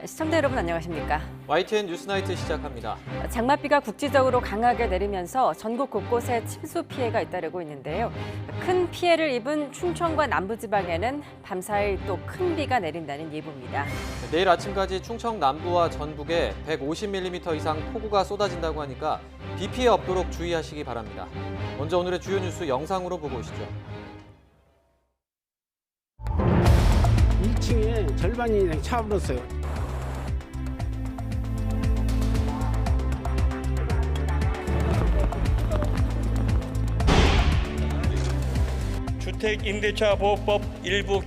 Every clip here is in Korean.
시청자 여러분 안녕하십니까? YTN 뉴스나이트 시작합니다. 장맛비가 국지적으로 강하게 내리면서 전국 곳곳에 침수 피해가 잇따르고 있는데요. 큰 피해를 입은 충청과 남부지방에는 밤사이 또 큰 비가 내린다는 예보입니다. 내일 아침까지 충청 남부와 전북에 150mm 이상 폭우가 쏟아진다고 하니까 비 피해 없도록 주의하시기 바랍니다. 먼저 오늘의 주요 뉴스 영상으로 보고 오시죠. 1층에 절반이 차버렸어요. 주택임대차보호법 일부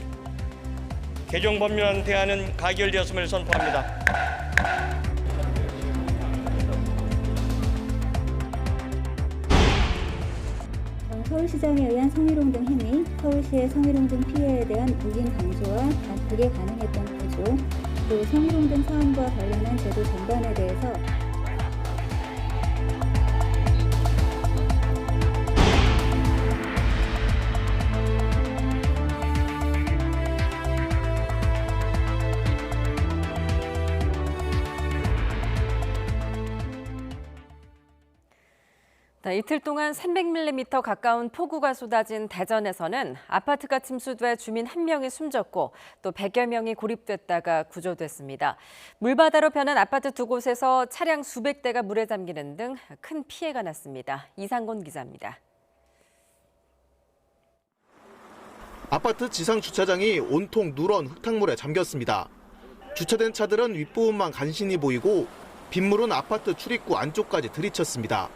개정 법률안 대안은 가결되었음을 선포합니다. 서울시장에 의한 성희롱 등 행위, 서울시의 성희롱 등 피해에 대한 묵인 방조와 그게 가능했던 구조, 또 성희롱 등 사안과 관련한 제도 전반에 대해서 이틀 동안 300mm 가까운 폭우가 쏟아진 대전에서는 아파트가 침수돼 주민 1명이 숨졌고 또 100여 명이 고립됐다가 구조됐습니다. 물바다로 변한 아파트 두 곳에서 차량 수백 대가 물에 잠기는 등 큰 피해가 났습니다. 이상곤 기자입니다. 아파트 지상 주차장이 온통 누런 흙탕물에 잠겼습니다. 주차된 차들은 윗부분만 간신히 보이고 빗물은 아파트 출입구 안쪽까지 들이쳤습니다.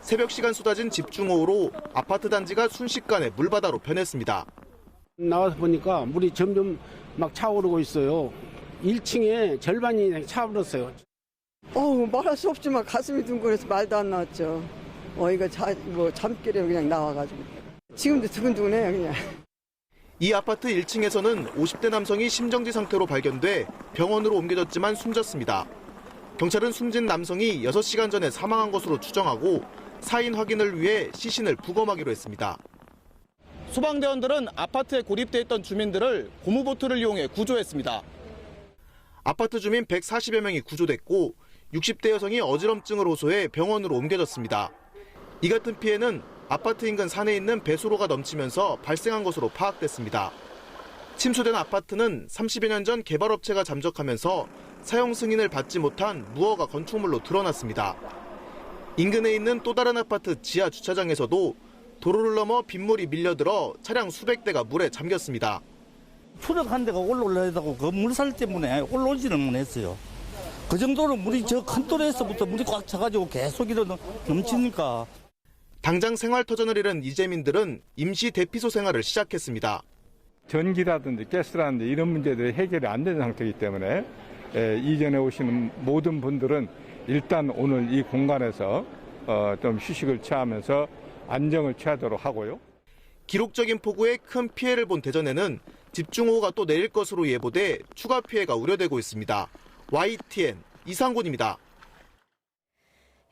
새벽 시간 쏟아진 집중호우로 아파트 단지가 순식간에 물바다로 변했습니다. 나와서 보니까 물이 점점 막 차오르고 있어요. 1층에 절반이 차버렸어요. 말할 수 없지만 가슴이 둥근해서 말도 안 나왔죠. 이거 잠결에 그냥 나와가지고. 지금도 두근두근해요, 그냥. 이 아파트 1층에서는 50대 남성이 심정지 상태로 발견돼 병원으로 옮겨졌지만 숨졌습니다. 경찰은 숨진 남성이 6시간 전에 사망한 것으로 추정하고 사인 확인을 위해 시신을 부검하기로 했습니다. 소방대원들은 아파트에 고립돼 있던 주민들을 고무보트를 이용해 구조했습니다. 아파트 주민 140여 명이 구조됐고 60대 여성이 어지럼증을 호소해 병원으로 옮겨졌습니다. 이 같은 피해는 아파트 인근 산에 있는 배수로가 넘치면서 발생한 것으로 파악됐습니다. 침수된 아파트는 30여 년 전 개발업체가 잠적하면서 사용 승인을 받지 못한 무허가 건축물로 드러났습니다. 인근에 있는 또 다른 아파트 지하 주차장에서도 도로를 넘어 빗물이 밀려들어 차량 수백 대가 물에 잠겼습니다. 트럭 한 대가 올라오려다고 그 물살 때문에 올라오지는 못했어요. 그 정도로 물이 저 큰 또래에서부터 물이 꽉 차가지고 계속 넘치니까. 당장 생활터전을 잃은 이재민들은 임시 대피소 생활을 시작했습니다. 전기라든지 가스라든지 이런 문제들이 해결이 안 되는 상태이기 때문에 이전에 오시는 모든 분들은 일단 오늘 이 공간에서 좀 휴식을 취하면서 안정을 취하도록 하고요. 기록적인 폭우에 큰 피해를 본 대전에는 집중호우가 또 내릴 것으로 예보돼 추가 피해가 우려되고 있습니다. YTN 이상곤입니다.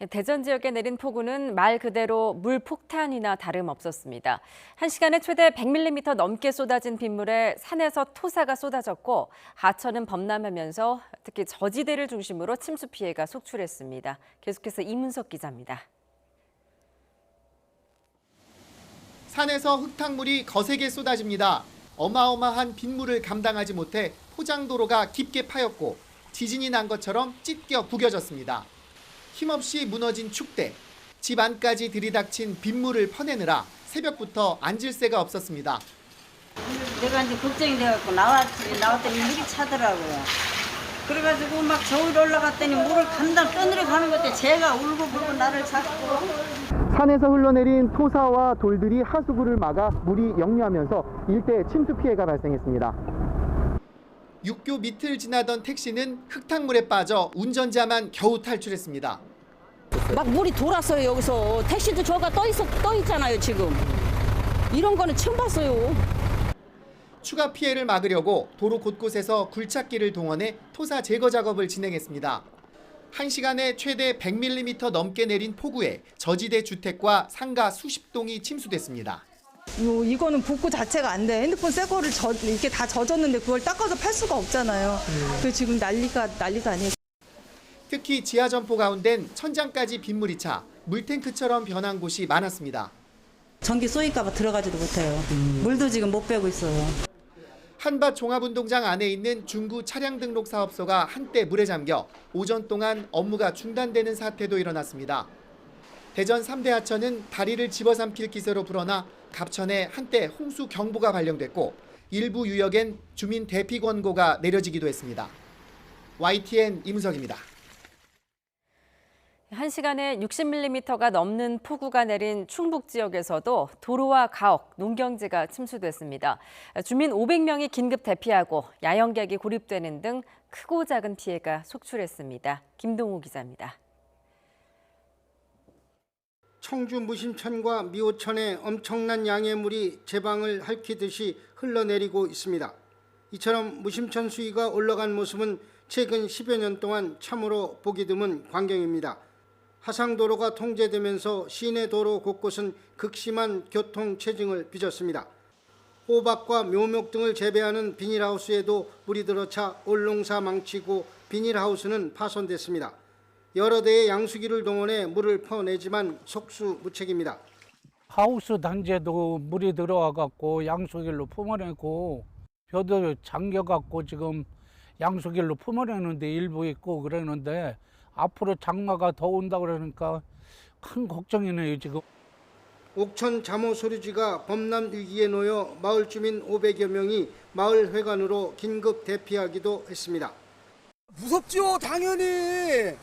대전 지역에 내린 폭우는 말 그대로 물폭탄이나 다름없었습니다. 1시간에 최대 100mm 넘게 쏟아진 빗물에 산에서 토사가 쏟아졌고 하천은 범람하면서 특히 저지대를 중심으로 침수 피해가 속출했습니다. 계속해서 이문석 기자입니다. 산에서 흙탕물이 거세게 쏟아집니다. 어마어마한 빗물을 감당하지 못해 포장도로가 깊게 파였고 지진이 난 것처럼 찢겨 구겨졌습니다. 힘없이 무너진 축대, 집 안까지 들이닥친 빗물을 퍼내느라 새벽부터 앉을 새가 없었습니다. 내가 이제 걱정이 돼갖고 나왔더니 물이 차더라고요. 그래가지고 막 저울 올라갔더니 물을 떠내려 가는 것 같아. 제가 울고 불고 나를 잡고. 산에서 흘러내린 토사와 돌들이 하수구를 막아 물이 역류하면서 일대에 침수 피해가 발생했습니다. 육교 밑을 지나던 택시는 흙탕물에 빠져 운전자만 겨우 탈출했습니다. 막 물이 돌았어요. 여기서 택시도 저가 떠 있잖아요. 지금 이런 거는 처음 봤어요. 추가 피해를 막으려고 도로 곳곳에서 굴착기를 동원해 토사 제거 작업을 진행했습니다. 1시간에 최대 100mm 넘게 내린 폭우에 저지대 주택과 상가 수십 동이 침수됐습니다. 이거는 복구 자체가 안 돼. 핸드폰 새 거를 이렇게 다 젖었는데 그걸 닦아서 팔 수가 없잖아요. 그래서 지금 난리가 아니에요. 특히 지하 점포 가운데는 천장까지 빗물이 차 물탱크처럼 변한 곳이 많았습니다. 전기 쏘일까 봐 들어가지도 못해요. 물도 지금 못 빼고 있어요. 한밭 종합운동장 안에 있는 중구 차량 등록 사업소가 한때 물에 잠겨 오전 동안 업무가 중단되는 사태도 일어났습니다. 대전 3대 하천은 다리를 집어삼킬 기세로 불어나 갑천에 한때 홍수 경보가 발령됐고 일부 유역엔 주민 대피 권고가 내려지기도 했습니다. YTN 이문석입니다. 1시간에 60mm가 넘는 폭우가 내린 충북 지역에서도 도로와 가옥, 농경지가 침수됐습니다. 주민 500명이 긴급 대피하고 야영객이 고립되는 등 크고 작은 피해가 속출했습니다. 김동우 기자입니다. 청주 무심천과 미호천에 엄청난 양의 물이 제방을 핥히듯이 흘러내리고 있습니다. 이처럼 무심천 수위가 올라간 모습은 최근 10여 년 동안 참으로 보기 드문 광경입니다. 하상도로가 통제되면서 시내 도로 곳곳은 극심한 교통 체증을 빚었습니다. 호박과 묘목 등을 재배하는 비닐하우스에도 물이 들어차 올농사 망치고 비닐하우스는 파손됐습니다. 여러 대의 양수기를 동원해 물을 퍼내지만 속수무책입니다. 하우스 단지에도 물이 들어와 갖고 양수기로 품어내고 벼도 잠겨 갖고 지금 양수기로 품어내는데 일부 있고 그러는데 앞으로 장마가 더 온다 그러니까 큰 걱정이네요 지금. 옥천 자모소류지가 범람 위기에 놓여 마을 주민 500여 명이 마을 회관으로 긴급 대피하기도 했습니다. 무섭죠 당연히.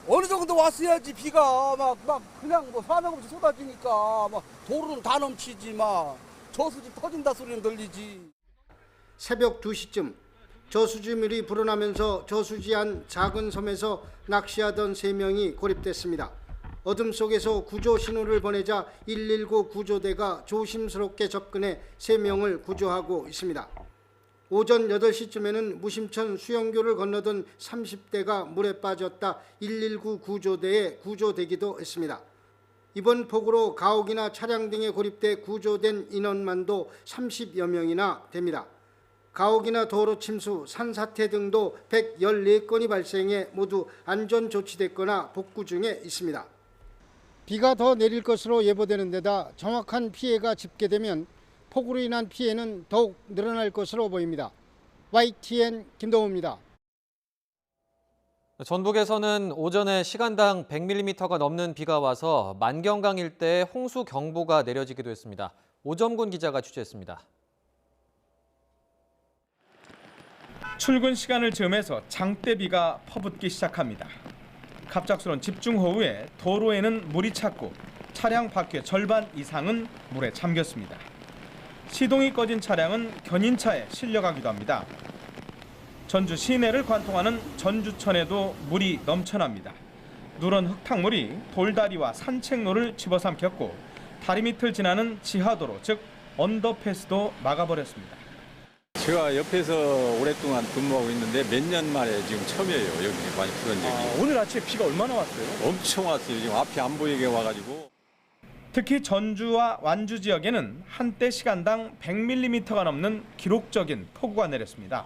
어느 정도 왔어야지. 비가 막 그냥 뭐 사명없이 쏟아지니까 막 도로는 다 넘치지 막 저수지 터진다 소리는 들리지. 새벽 2시쯤 저수지물이 불어나면서 저수지 안 작은 섬에서 낚시하던 3명이 고립됐습니다. 어둠 속에서 구조 신호를 보내자 119 구조대가 조심스럽게 접근해 3명을 구조하고 있습니다. 오전 8시쯤에는 무심천 수영교를 건너던 30대가 물에 빠졌다 119 구조대에 구조되기도 했습니다. 이번 폭우로 가옥이나 차량 등에 고립돼 구조된 인원만도 30여 명이나 됩니다. 가옥이나 도로 침수, 산사태 등도 114건이 발생해 모두 안전조치됐거나 복구 중에 있습니다. 비가 더 내릴 것으로 예보되는 데다 정확한 피해가 집계되면 폭우로 인한 피해는 더욱 늘어날 것으로 보입니다. YTN 김동우입니다. 전북에서는 오전에 시간당 100mm가 넘는 비가 와서 만경강 일대에 홍수 경보가 내려지기도 했습니다. 오점군 기자가 취재했습니다. 출근 시간을 즈음해서 장대비가 퍼붓기 시작합니다. 갑작스런 집중호우에 도로에는 물이 찼고 차량 바퀴의 절반 이상은 물에 잠겼습니다. 시동이 꺼진 차량은 견인차에 실려가기도 합니다. 전주 시내를 관통하는 전주천에도 물이 넘쳐납니다. 누런 흙탕물이 돌다리와 산책로를 집어삼켰고 다리 밑을 지나는 지하도로, 즉 언더패스도 막아버렸습니다. 제가 옆에서 오랫동안 근무하고 있는데 몇 년 만에 지금 처음이에요. 여기 많이 부던 적이. 오늘 아침에 비가 얼마나 왔어요? 엄청 왔어요. 지금 앞이 안 보이게 와가지고. 특히 전주와 완주 지역에는 한때 시간당 100mm가 넘는 기록적인 폭우가 내렸습니다.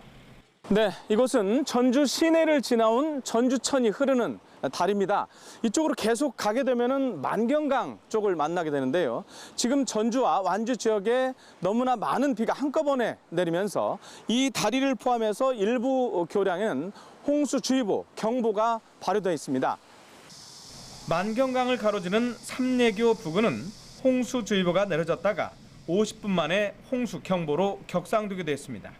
네, 이곳은 전주 시내를 지나온 전주천이 흐르는 다리입니다. 이쪽으로 계속 가게 되면은 만경강 쪽을 만나게 되는데요. 지금 전주와 완주 지역에 너무나 많은 비가 한꺼번에 내리면서 이 다리를 포함해서 일부 교량에는 홍수주의보, 경보가 발효되어 있습니다. 만경강을 가로지르는 삼례교 부근은 홍수주의보가 내려졌다가 50분 만에 홍수경보로 격상되게 됐습니다.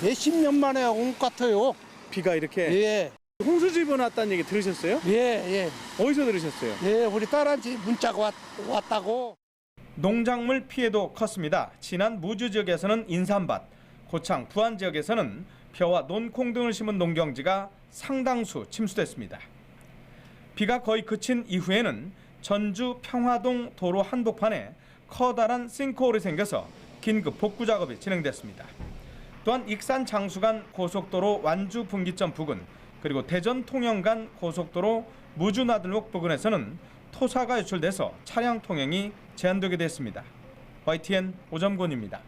몇십 년 만에 온 것 같아요. 비가 이렇게? 예. 홍수주의보 났다는 얘기 들으셨어요? 예. 어디서 들으셨어요? 예, 우리 딸한테 문자가 왔다고. 농작물 피해도 컸습니다. 지난 무주 지역에서는 인삼밭, 고창, 부안 지역에서는 벼와 논콩 등을 심은 농경지가 상당수 침수됐습니다. 비가 거의 그친 이후에는 전주 평화동 도로 한복판에 커다란 싱크홀이 생겨서 긴급 복구 작업이 진행됐습니다. 또한 익산 장수간 고속도로 완주 분기점 부근, 그리고 대전 통영 간 고속도로 무주 나들목 부근에서는 토사가 유출돼서 차량 통행이 제한되게 됐습니다. YTN 오정곤입니다.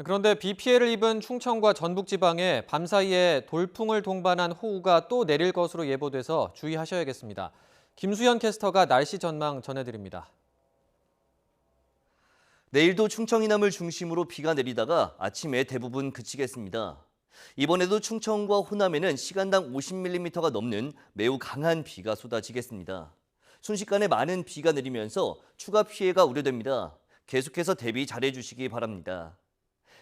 그런데 비 피해를 입은 충청과 전북 지방에 밤사이에 돌풍을 동반한 호우가 또 내릴 것으로 예보돼서 주의하셔야겠습니다. 김수현 캐스터가 날씨 전망 전해드립니다. 내일도 충청 이남을 중심으로 비가 내리다가 아침에 대부분 그치겠습니다. 이번에도 충청과 호남에는 시간당 50mm가 넘는 매우 강한 비가 쏟아지겠습니다. 순식간에 많은 비가 내리면서 추가 피해가 우려됩니다. 계속해서 대비 잘해주시기 바랍니다.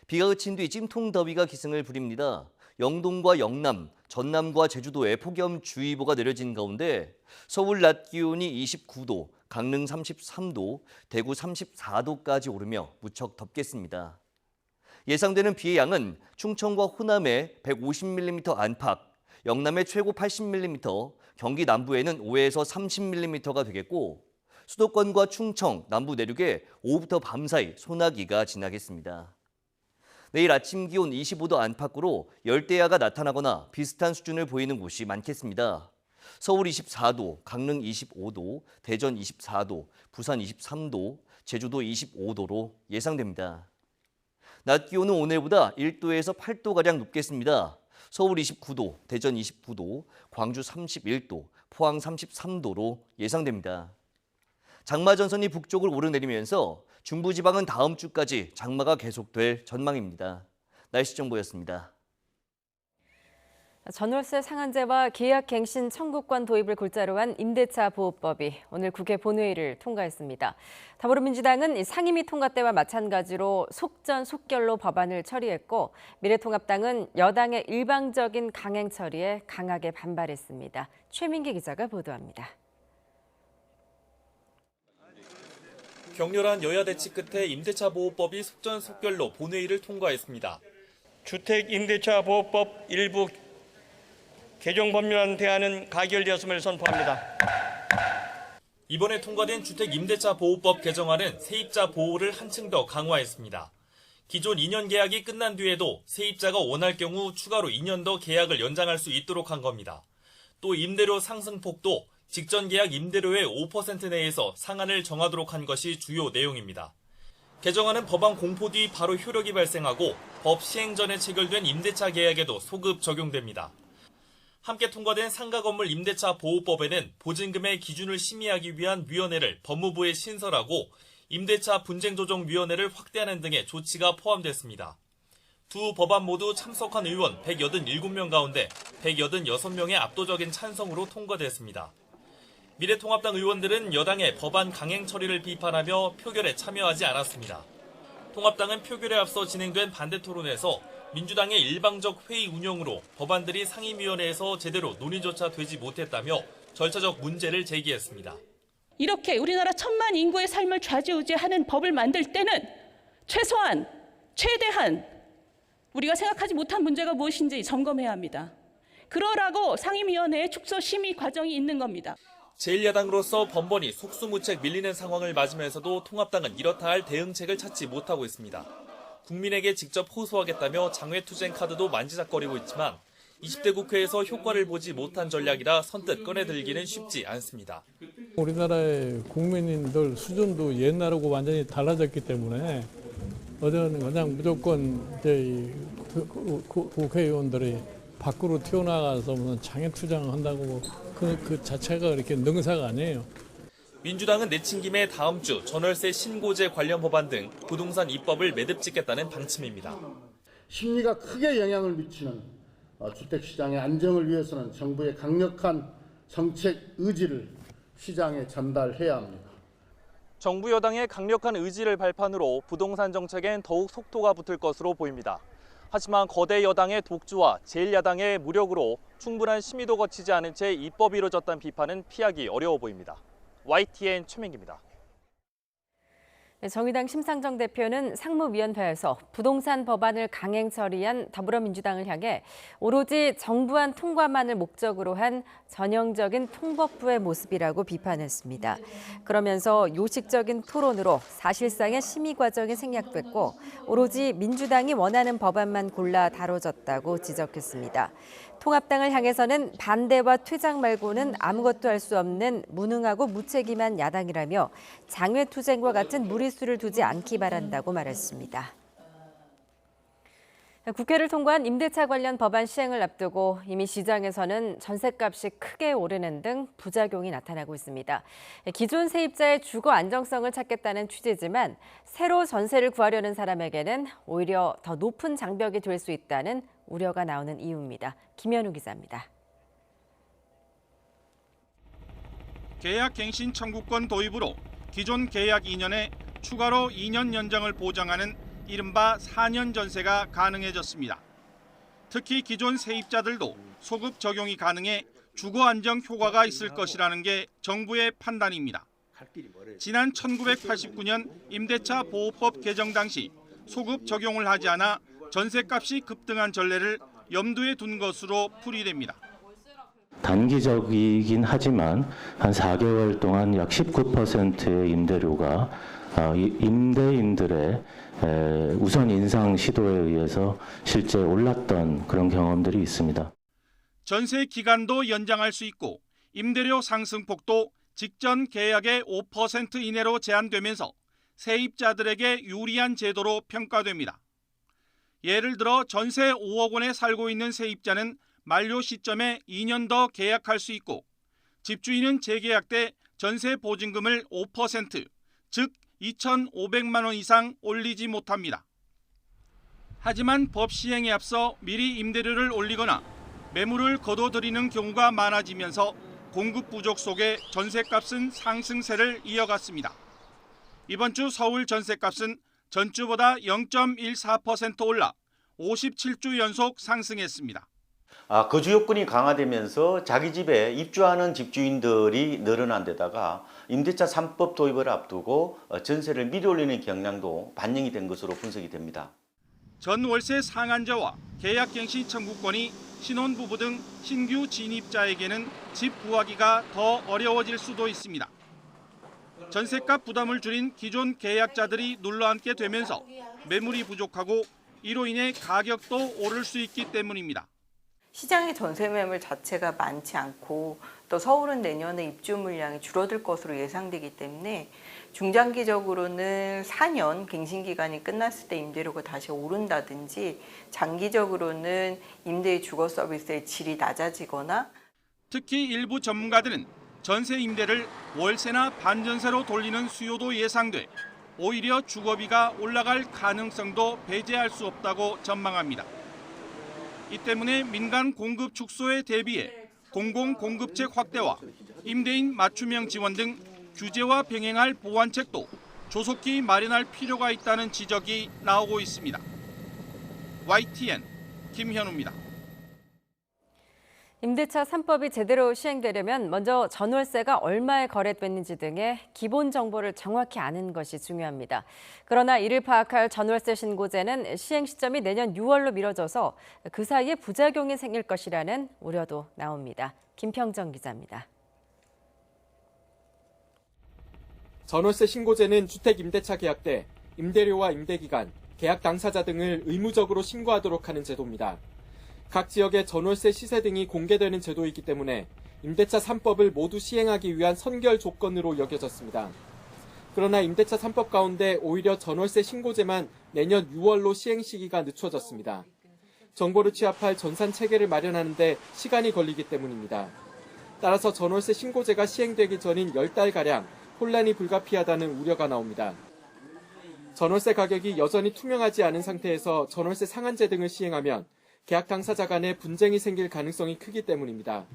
비가 그친 뒤 찜통더위가 기승을 부립니다. 영동과 영남, 전남과 제주도에 폭염주의보가 내려진 가운데 서울 낮 기온이 29도, 강릉 33도, 대구 34도까지 오르며 무척 덥겠습니다. 예상되는 비의 양은 충청과 호남에 150mm 안팎, 영남에 최고 80mm, 경기 남부에는 5에서 30mm가 되겠고 수도권과 충청, 남부 내륙에 오후부터 밤사이 소나기가 지나겠습니다. 내일 아침 기온 25도 안팎으로 열대야가 나타나거나 비슷한 수준을 보이는 곳이 많겠습니다. 서울 24도, 강릉 25도, 대전 24도, 부산 23도, 제주도 25도로 예상됩니다. 낮 기온은 오늘보다 1도에서 8도가량 높겠습니다. 서울 29도, 대전 29도, 광주 31도, 포항 33도로 예상됩니다. 장마 전선이 북쪽을 오르내리면서 중부지방은 다음 주까지 장마가 계속될 전망입니다. 날씨 정보였습니다. 전월세 상한제와 계약갱신 청구권 도입을 골자로 한 임대차 보호법이 오늘 국회 본회의를 통과했습니다. 더불어민주당은 상임위 통과 때와 마찬가지로 속전속결로 법안을 처리했고 미래통합당은 여당의 일방적인 강행 처리에 강하게 반발했습니다. 최민기 기자가 보도합니다. 격렬한 여야 대치 끝에 임대차 보호법이 속전속결로 본회의를 통과했습니다. 주택임대차보호법 일부 개정 법률안 대안은 가결되었음을 선포합니다. 이번에 통과된 주택임대차 보호법 개정안은 세입자 보호를 한층 더 강화했습니다. 기존 2년 계약이 끝난 뒤에도 세입자가 원할 경우 추가로 2년 더 계약을 연장할 수 있도록 한 겁니다. 또 임대료 상승폭도 직전 계약 임대료의 5% 내에서 상한을 정하도록 한 것이 주요 내용입니다. 개정안은 법안 공포 뒤 바로 효력이 발생하고 법 시행 전에 체결된 임대차 계약에도 소급 적용됩니다. 함께 통과된 상가건물 임대차 보호법에는 보증금의 기준을 심의하기 위한 위원회를 법무부에 신설하고 임대차 분쟁조정위원회를 확대하는 등의 조치가 포함됐습니다. 두 법안 모두 참석한 의원 187명 가운데 186명의 압도적인 찬성으로 통과됐습니다. 미래통합당 의원들은 여당의 법안 강행 처리를 비판하며 표결에 참여하지 않았습니다. 통합당은 표결에 앞서 진행된 반대 토론에서 민주당의 일방적 회의 운영으로 법안들이 상임위원회에서 제대로 논의조차 되지 못했다며 절차적 문제를 제기했습니다. 이렇게 우리나라 1,000만 인구의 삶을 좌지우지하는 법을 만들 때는 최소한, 최대한 우리가 생각하지 못한 문제가 무엇인지 점검해야 합니다. 그러라고 상임위원회의 축소 심의 과정이 있는 겁니다. 제1야당으로서 번번이 속수무책 밀리는 상황을 맞으면서도 통합당은 이렇다 할 대응책을 찾지 못하고 있습니다. 국민에게 직접 호소하겠다며 장외투쟁 카드도 만지작거리고 있지만 20대 국회에서 효과를 보지 못한 전략이라 선뜻 꺼내들기는 쉽지 않습니다. 우리나라의 국민들 수준도 옛날하고 완전히 달라졌기 때문에 그냥 무조건 국회의원들이 밖으로 튀어나가서 무슨 장애투쟁을 한다고 그 자체가 그렇게 능사가 아니에요. 민주당은 내친 김에 다음 주 전월세 신고제 관련 법안 등 부동산 입법을 매듭 짓겠다는 방침입니다. 심리가 크게 영향을 미치는 주택시장의 안정을 위해서는 정부의 강력한 정책 의지를 시장에 전달해야 합니다. 정부 여당의 강력한 의지를 발판으로 부동산 정책엔 더욱 속도가 붙을 것으로 보입니다. 하지만 거대 여당의 독주와 제1야당의 무력으로 충분한 심의도 거치지 않은 채 입법이 이루어졌다는 비판은 피하기 어려워 보입니다. YTN 최민기입니다. 정의당 심상정 대표는 상무위원회에서 부동산 법안을 강행 처리한 더불어민주당을 향해 오로지 정부안 통과만을 목적으로 한 전형적인 통법부의 모습이라고 비판했습니다. 그러면서 요식적인 토론으로 사실상의 심의 과정이 생략됐고 오로지 민주당이 원하는 법안만 골라 다뤄졌다고 지적했습니다. 통합당을 향해서는 반대와 퇴장 말고는 아무것도 할 수 없는 무능하고 무책임한 야당이라며 장외투쟁과 같은 무리수를 두지 않기 바란다고 말했습니다. 국회를 통과한 임대차 관련 법안 시행을 앞두고 이미 시장에서는 전셋값이 크게 오르는 등 부작용이 나타나고 있습니다. 기존 세입자의 주거 안정성을 찾겠다는 취지지만 새로 전세를 구하려는 사람에게는 오히려 더 높은 장벽이 될 수 있다는 우려가 나오는 이유입니다. 김현우 기자입니다. 계약갱신 청구권 도입으로 기존 계약 2년에 추가로 2년 연장을 보장하는 이른바 4년 전세가 가능해졌습니다. 특히 기존 세입자들도 소급 적용이 가능해 주거 안정 효과가 있을 것이라는 게 정부의 판단입니다. 지난 1989년 임대차 보호법 개정 당시 소급 적용을 하지 않아 전세값이 급등한 전례를 염두에 둔 것으로 풀이됩니다. 단기적이긴 하지만 한 4개월 동안 약 19%의 임대료가 임대인들의 우선 인상 시도에 의해서 실제 올랐던 그런 경험들이 있습니다. 전세 기간도 연장할 수 있고 임대료 상승폭도 직전 계약의 5% 이내로 제한되면서 세입자들에게 유리한 제도로 평가됩니다. 예를 들어 전세 5억 원에 살고 있는 세입자는 만료 시점에 2년 더 계약할 수 있고 집주인은 재계약 때 전세 보증금을 5%, 즉 2,500만 원 이상 올리지 못합니다. 하지만 법 시행에 앞서 미리 임대료를 올리거나 매물을 거둬들이는 경우가 많아지면서 공급 부족 속에 전세값은 상승세를 이어갔습니다. 이번 주 서울 전세값은 전주보다 0.14% 올라 57주 연속 상승했습니다. 거주 요건이 강화되면서 자기 집에 입주하는 집주인들이 늘어난 데다가 임대차 3법 도입을 앞두고 전세를 미리 올리는 경향도 반영이 된 것으로 분석이 됩니다. 전월세 상한제와 계약갱신 청구권이 신혼부부 등 신규 진입자에게는 집 구하기가 더 어려워질 수도 있습니다. 전세값 부담을 줄인 기존 계약자들이 눌러앉게 되면서 매물이 부족하고 이로 인해 가격도 오를 수 있기 때문입니다. 시장의 전세 매물 자체가 많지 않고 또 서울은 내년에 입주 물량이 줄어들 것으로 예상되기 때문에 중장기적으로는 4년 갱신 기간이 끝났을 때 임대료가 다시 오른다든지 장기적으로는 임대 주거 서비스의 질이 낮아지거나 특히 일부 전문가들은 전세 임대를 월세나 반전세로 돌리는 수요도 예상돼 오히려 주거비가 올라갈 가능성도 배제할 수 없다고 전망합니다. 이 때문에 민간 공급 축소에 대비해 공공 공급책 확대와 임대인 맞춤형 지원 등 규제와 병행할 보완책도 조속히 마련할 필요가 있다는 지적이 나오고 있습니다. YTN 김현우입니다. 임대차 3법이 제대로 시행되려면 먼저 전월세가 얼마에 거래됐는지 등의 기본 정보를 정확히 아는 것이 중요합니다. 그러나 이를 파악할 전월세 신고제는 시행 시점이 내년 6월로 미뤄져서 그 사이에 부작용이 생길 것이라는 우려도 나옵니다. 김평정 기자입니다. 전월세 신고제는 주택 임대차 계약 때 임대료와 임대기간, 계약 당사자 등을 의무적으로 신고하도록 하는 제도입니다. 각 지역의 전월세 시세 등이 공개되는 제도이기 때문에 임대차 3법을 모두 시행하기 위한 선결 조건으로 여겨졌습니다. 그러나 임대차 3법 가운데 오히려 전월세 신고제만 내년 6월로 시행 시기가 늦춰졌습니다. 정보를 취합할 전산 체계를 마련하는 데 시간이 걸리기 때문입니다. 따라서 전월세 신고제가 시행되기 전인 10달가량 혼란이 불가피하다는 우려가 나옵니다. 전월세 가격이 여전히 투명하지 않은 상태에서 전월세 상한제 등을 시행하면 계약 당사자 간에 분쟁이 생길 가능성이 크기 때문입니다.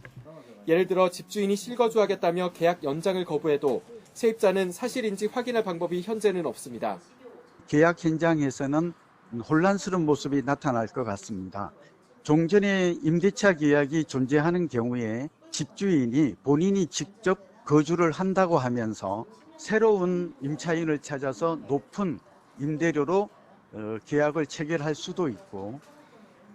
예를 들어 집주인이 실거주하겠다며 계약 연장을 거부해도 세입자는 사실인지 확인할 방법이 현재는 없습니다. 계약 현장에서는 혼란스러운 모습이 나타날 것 같습니다. 종전에 임대차 계약이 존재하는 경우에 집주인이 본인이 직접 거주를 한다고 하면서 새로운 임차인을 찾아서 높은 임대료로 계약을 체결할 수도 있고,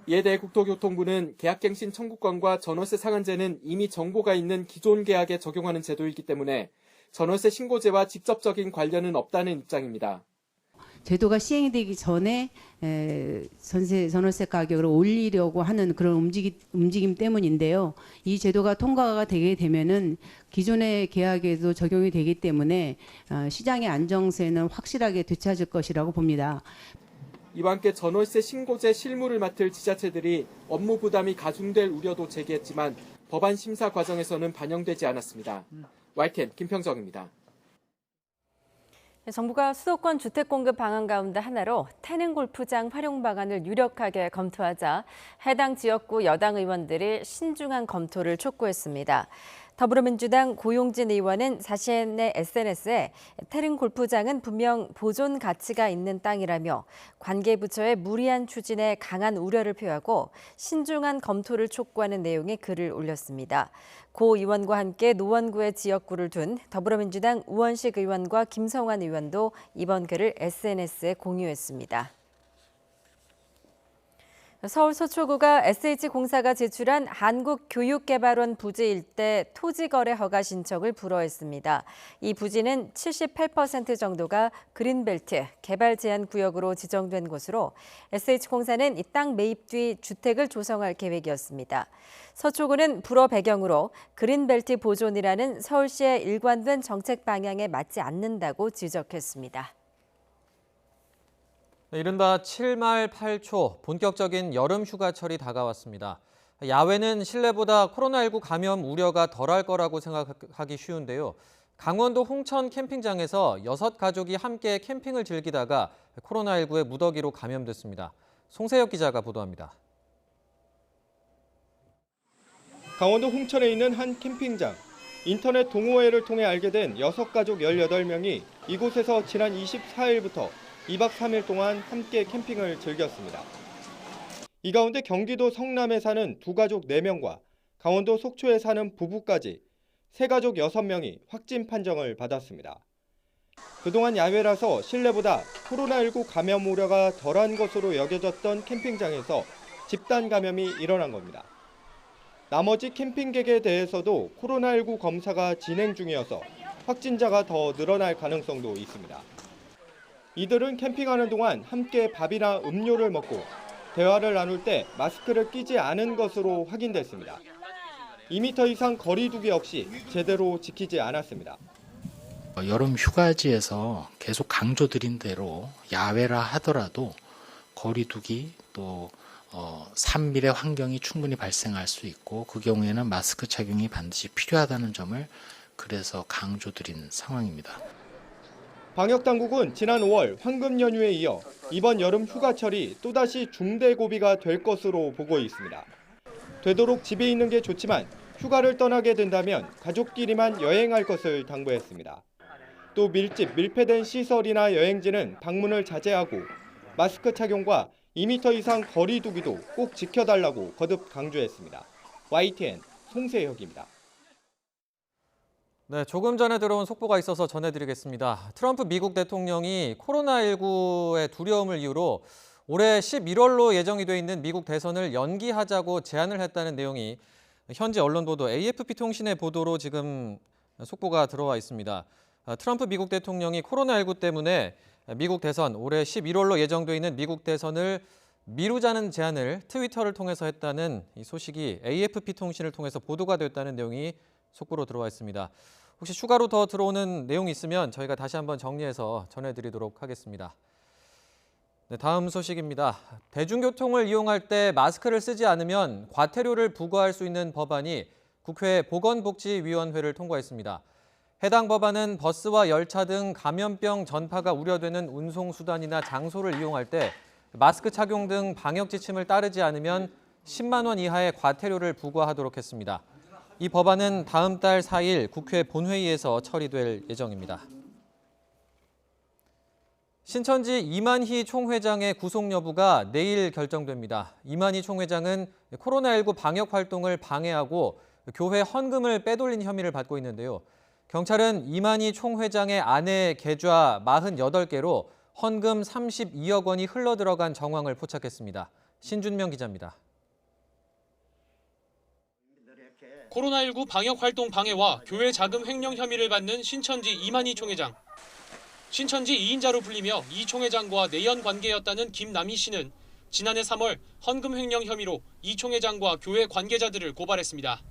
이에 대해 국토교통부는 계약갱신 청구권과 전월세 상한제는 이미 정보가 있는 기존 계약에 적용하는 제도이기 때문에 전월세 신고제와 직접적인 관련은 없다는 입장입니다. 제도가 시행이 되기 전에 전월세 가격을 올리려고 하는 그런 움직임 때문인데요. 이 제도가 통과가 되게 되면은 기존의 계약에도 적용이 되기 때문에 시장의 안정세는 확실하게 되찾을 것이라고 봅니다. 이와 함께 전월세 신고제 실무를 맡을 지자체들이 업무 부담이 가중될 우려도 제기했지만 법안 심사 과정에서는 반영되지 않았습니다. YTN 김평정입니다. 정부가 수도권 주택 공급 방안 가운데 하나로 태릉 골프장 활용 방안을 유력하게 검토하자 해당 지역구 여당 의원들이 신중한 검토를 촉구했습니다. 더불어민주당 고용진 의원은 자신의 SNS에 태릉 골프장은 분명 보존 가치가 있는 땅이라며 관계부처의 무리한 추진에 강한 우려를 표하고 신중한 검토를 촉구하는 내용의 글을 올렸습니다. 고 의원과 함께 노원구의 지역구를 둔 더불어민주당 우원식 의원과 김성환 의원도 이번 글을 SNS에 공유했습니다. 서울 서초구가 SH공사가 제출한 한국교육개발원 부지 일대 토지거래 허가 신청을 불허했습니다. 이 부지는 78% 정도가 그린벨트 개발 제한 구역으로 지정된 곳으로 SH공사는 이 땅 매입 뒤 주택을 조성할 계획이었습니다. 서초구는 불허 배경으로 그린벨트 보존이라는 서울시의 일관된 정책 방향에 맞지 않는다고 지적했습니다. 이른바 7말 8초 본격적인 여름 휴가철이 다가왔습니다. 야외는 실내보다 코로나19 감염 우려가 덜할 거라고 생각하기 쉬운데요. 강원도 홍천 캠핑장에서 6가족이 함께 캠핑을 즐기다가 코로나19의 무더기로 감염됐습니다. 송세혁 기자가 보도합니다. 강원도 홍천에 있는 한 캠핑장. 인터넷 동호회를 통해 알게 된 6가족 18명이 이곳에서 지난 24일부터 2박 3일 동안 함께 캠핑을 즐겼습니다. 이 가운데 경기도 성남에 사는 2가족 4명과 강원도 속초에 사는 부부까지 3가족 6명이 확진 판정을 받았습니다. 그동안 야외라서 실내보다 코로나19 감염 우려가 덜한 것으로 여겨졌던 캠핑장에서 집단 감염이 일어난 겁니다. 나머지 캠핑객에 대해서도 코로나19 검사가 진행 중이어서 확진자가 더 늘어날 가능성도 있습니다. 이들은 캠핑하는 동안 함께 밥이나 음료를 먹고 대화를 나눌 때 마스크를 끼지 않은 것으로 확인됐습니다. 2m 이상 거리 두기 역시 제대로 지키지 않았습니다. 여름 휴가지에서 계속 강조드린 대로 야외라 하더라도 거리 두기 또 3밀의 환경이 충분히 발생할 수 있고 그 경우에는 마스크 착용이 반드시 필요하다는 점을 그래서 강조드린 상황입니다. 방역당국은 지난 5월 황금 연휴에 이어 이번 여름 휴가철이 또다시 중대고비가 될 것으로 보고 있습니다. 되도록 집에 있는 게 좋지만 휴가를 떠나게 된다면 가족끼리만 여행할 것을 당부했습니다. 또 밀집, 밀폐된 시설이나 여행지는 방문을 자제하고 마스크 착용과 2m 이상 거리 두기도 꼭 지켜달라고 거듭 강조했습니다. YTN 송세혁입니다. 네, 조금 전에 들어온 속보가 있어서 전해드리겠습니다. 트럼프 미국 대통령이 코로나19의 두려움을 이유로 올해 11월로 예정이 돼 있는 미국 대선을 연기하자고 제안을 했다는 내용이 현지 언론 보도 AFP 통신의 보도로 지금 속보가 들어와 있습니다. 트럼프 미국 대통령이 코로나19 때문에 미국 대선 올해 11월로 예정돼 있는 미국 대선을 미루자는 제안을 트위터를 통해서 했다는 이 소식이 AFP 통신을 통해서 보도가 됐다는 내용이 속보로 들어와 있습니다. 혹시 추가로 더 들어오는 내용이 있으면 저희가 다시 한번 정리해서 전해드리도록 하겠습니다. 네, 다음 소식입니다. 대중교통을 이용할 때 마스크를 쓰지 않으면 과태료를 부과할 수 있는 법안이 국회 보건복지위원회를 통과했습니다. 해당 법안은 버스와 열차 등 감염병 전파가 우려되는 운송수단이나 장소를 이용할 때 마스크 착용 등 방역 지침을 따르지 않으면 10만 원 이하의 과태료를 부과하도록 했습니다. 이 법안은 다음 달 4일 국회 본회의에서 처리될 예정입니다. 신천지 이만희 총회장의 구속 여부가 내일 결정됩니다. 이만희 총회장은 코로나19 방역 활동을 방해하고 교회 헌금을 빼돌린 혐의를 받고 있는데요. 경찰은 이만희 총회장의 아내 계좌 48개로 헌금 32억 원이 흘러들어간 정황을 포착했습니다. 신준명 기자입니다. 코로나19 방역 활동 방해와 교회 자금 횡령 혐의를 받는 신천지 이만희 총회장. 신천지 2인자로 불리며 이 총회장과 내연 관계였다는 김남희 씨는 지난해 3월 헌금 횡령 혐의로 이 총회장과 교회 관계자들을 고발했습니다.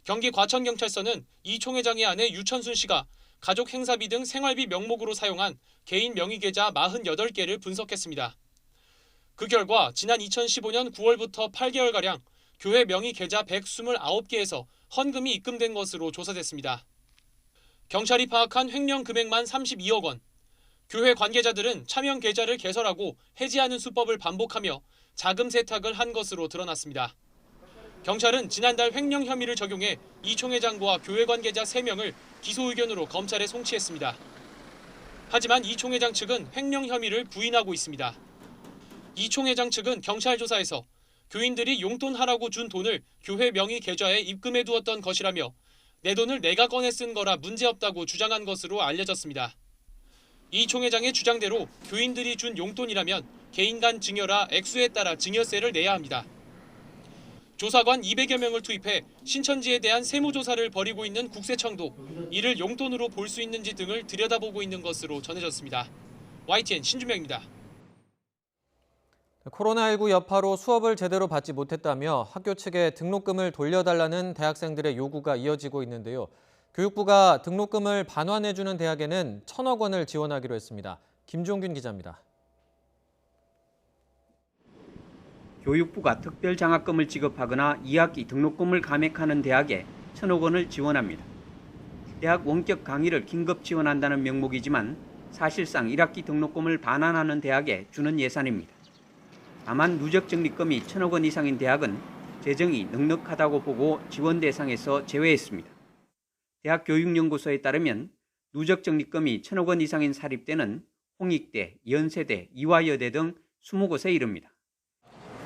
경기 과천경찰서는 이 총회장의 아내 유천순 씨가 가족 행사비 등 생활비 명목으로 사용한 개인 명의 계좌 48개를 분석했습니다. 그 결과 지난 2015년 9월부터 8개월가량 교회 명의 계좌 129개에서 헌금이 입금된 것으로 조사됐습니다. 경찰이 파악한 횡령 금액만 32억 원. 교회 관계자들은 차명 계좌를 개설하고 해지하는 수법을 반복하며 자금 세탁을 한 것으로 드러났습니다. 경찰은 지난달 횡령 혐의를 적용해 이 총회장과 교회 관계자 3명을 기소 의견으로 검찰에 송치했습니다. 하지만 이 총회장 측은 횡령 혐의를 부인하고 있습니다. 이 총회장 측은 경찰 조사에서 교인들이 용돈하라고 준 돈을 교회 명의 계좌에 입금해 두었던 것이라며 내 돈을 내가 꺼내 쓴 거라 문제없다고 주장한 것으로 알려졌습니다. 이 총회장의 주장대로 교인들이 준 용돈이라면 개인 간 증여라 액수에 따라 증여세를 내야 합니다. 조사관 200여 명을 투입해 신천지에 대한 세무조사를 벌이고 있는 국세청도 이를 용돈으로 볼 수 있는지 등을 들여다보고 있는 것으로 전해졌습니다. YTN 신준명입니다. 코로나19 여파로 수업을 제대로 받지 못했다며 학교 측에 등록금을 돌려달라는 대학생들의 요구가 이어지고 있는데요. 교육부가 등록금을 반환해주는 대학에는 1,000억 원을 지원하기로 했습니다. 김종균 기자입니다. 교육부가 특별장학금을 지급하거나 2학기 등록금을 감액하는 대학에 1,000억 원을 지원합니다. 대학 원격 강의를 긴급 지원한다는 명목이지만 사실상 1학기 등록금을 반환하는 대학에 주는 예산입니다. 다만 누적 적립금이 1,000억 원 이상인 대학은 재정이 넉넉하다고 보고 지원 대상에서 제외했습니다. 대학교육연구소에 따르면 누적 적립금이 1,000억 원 이상인 사립대는 홍익대, 연세대, 이화여대 등 20곳에 이릅니다.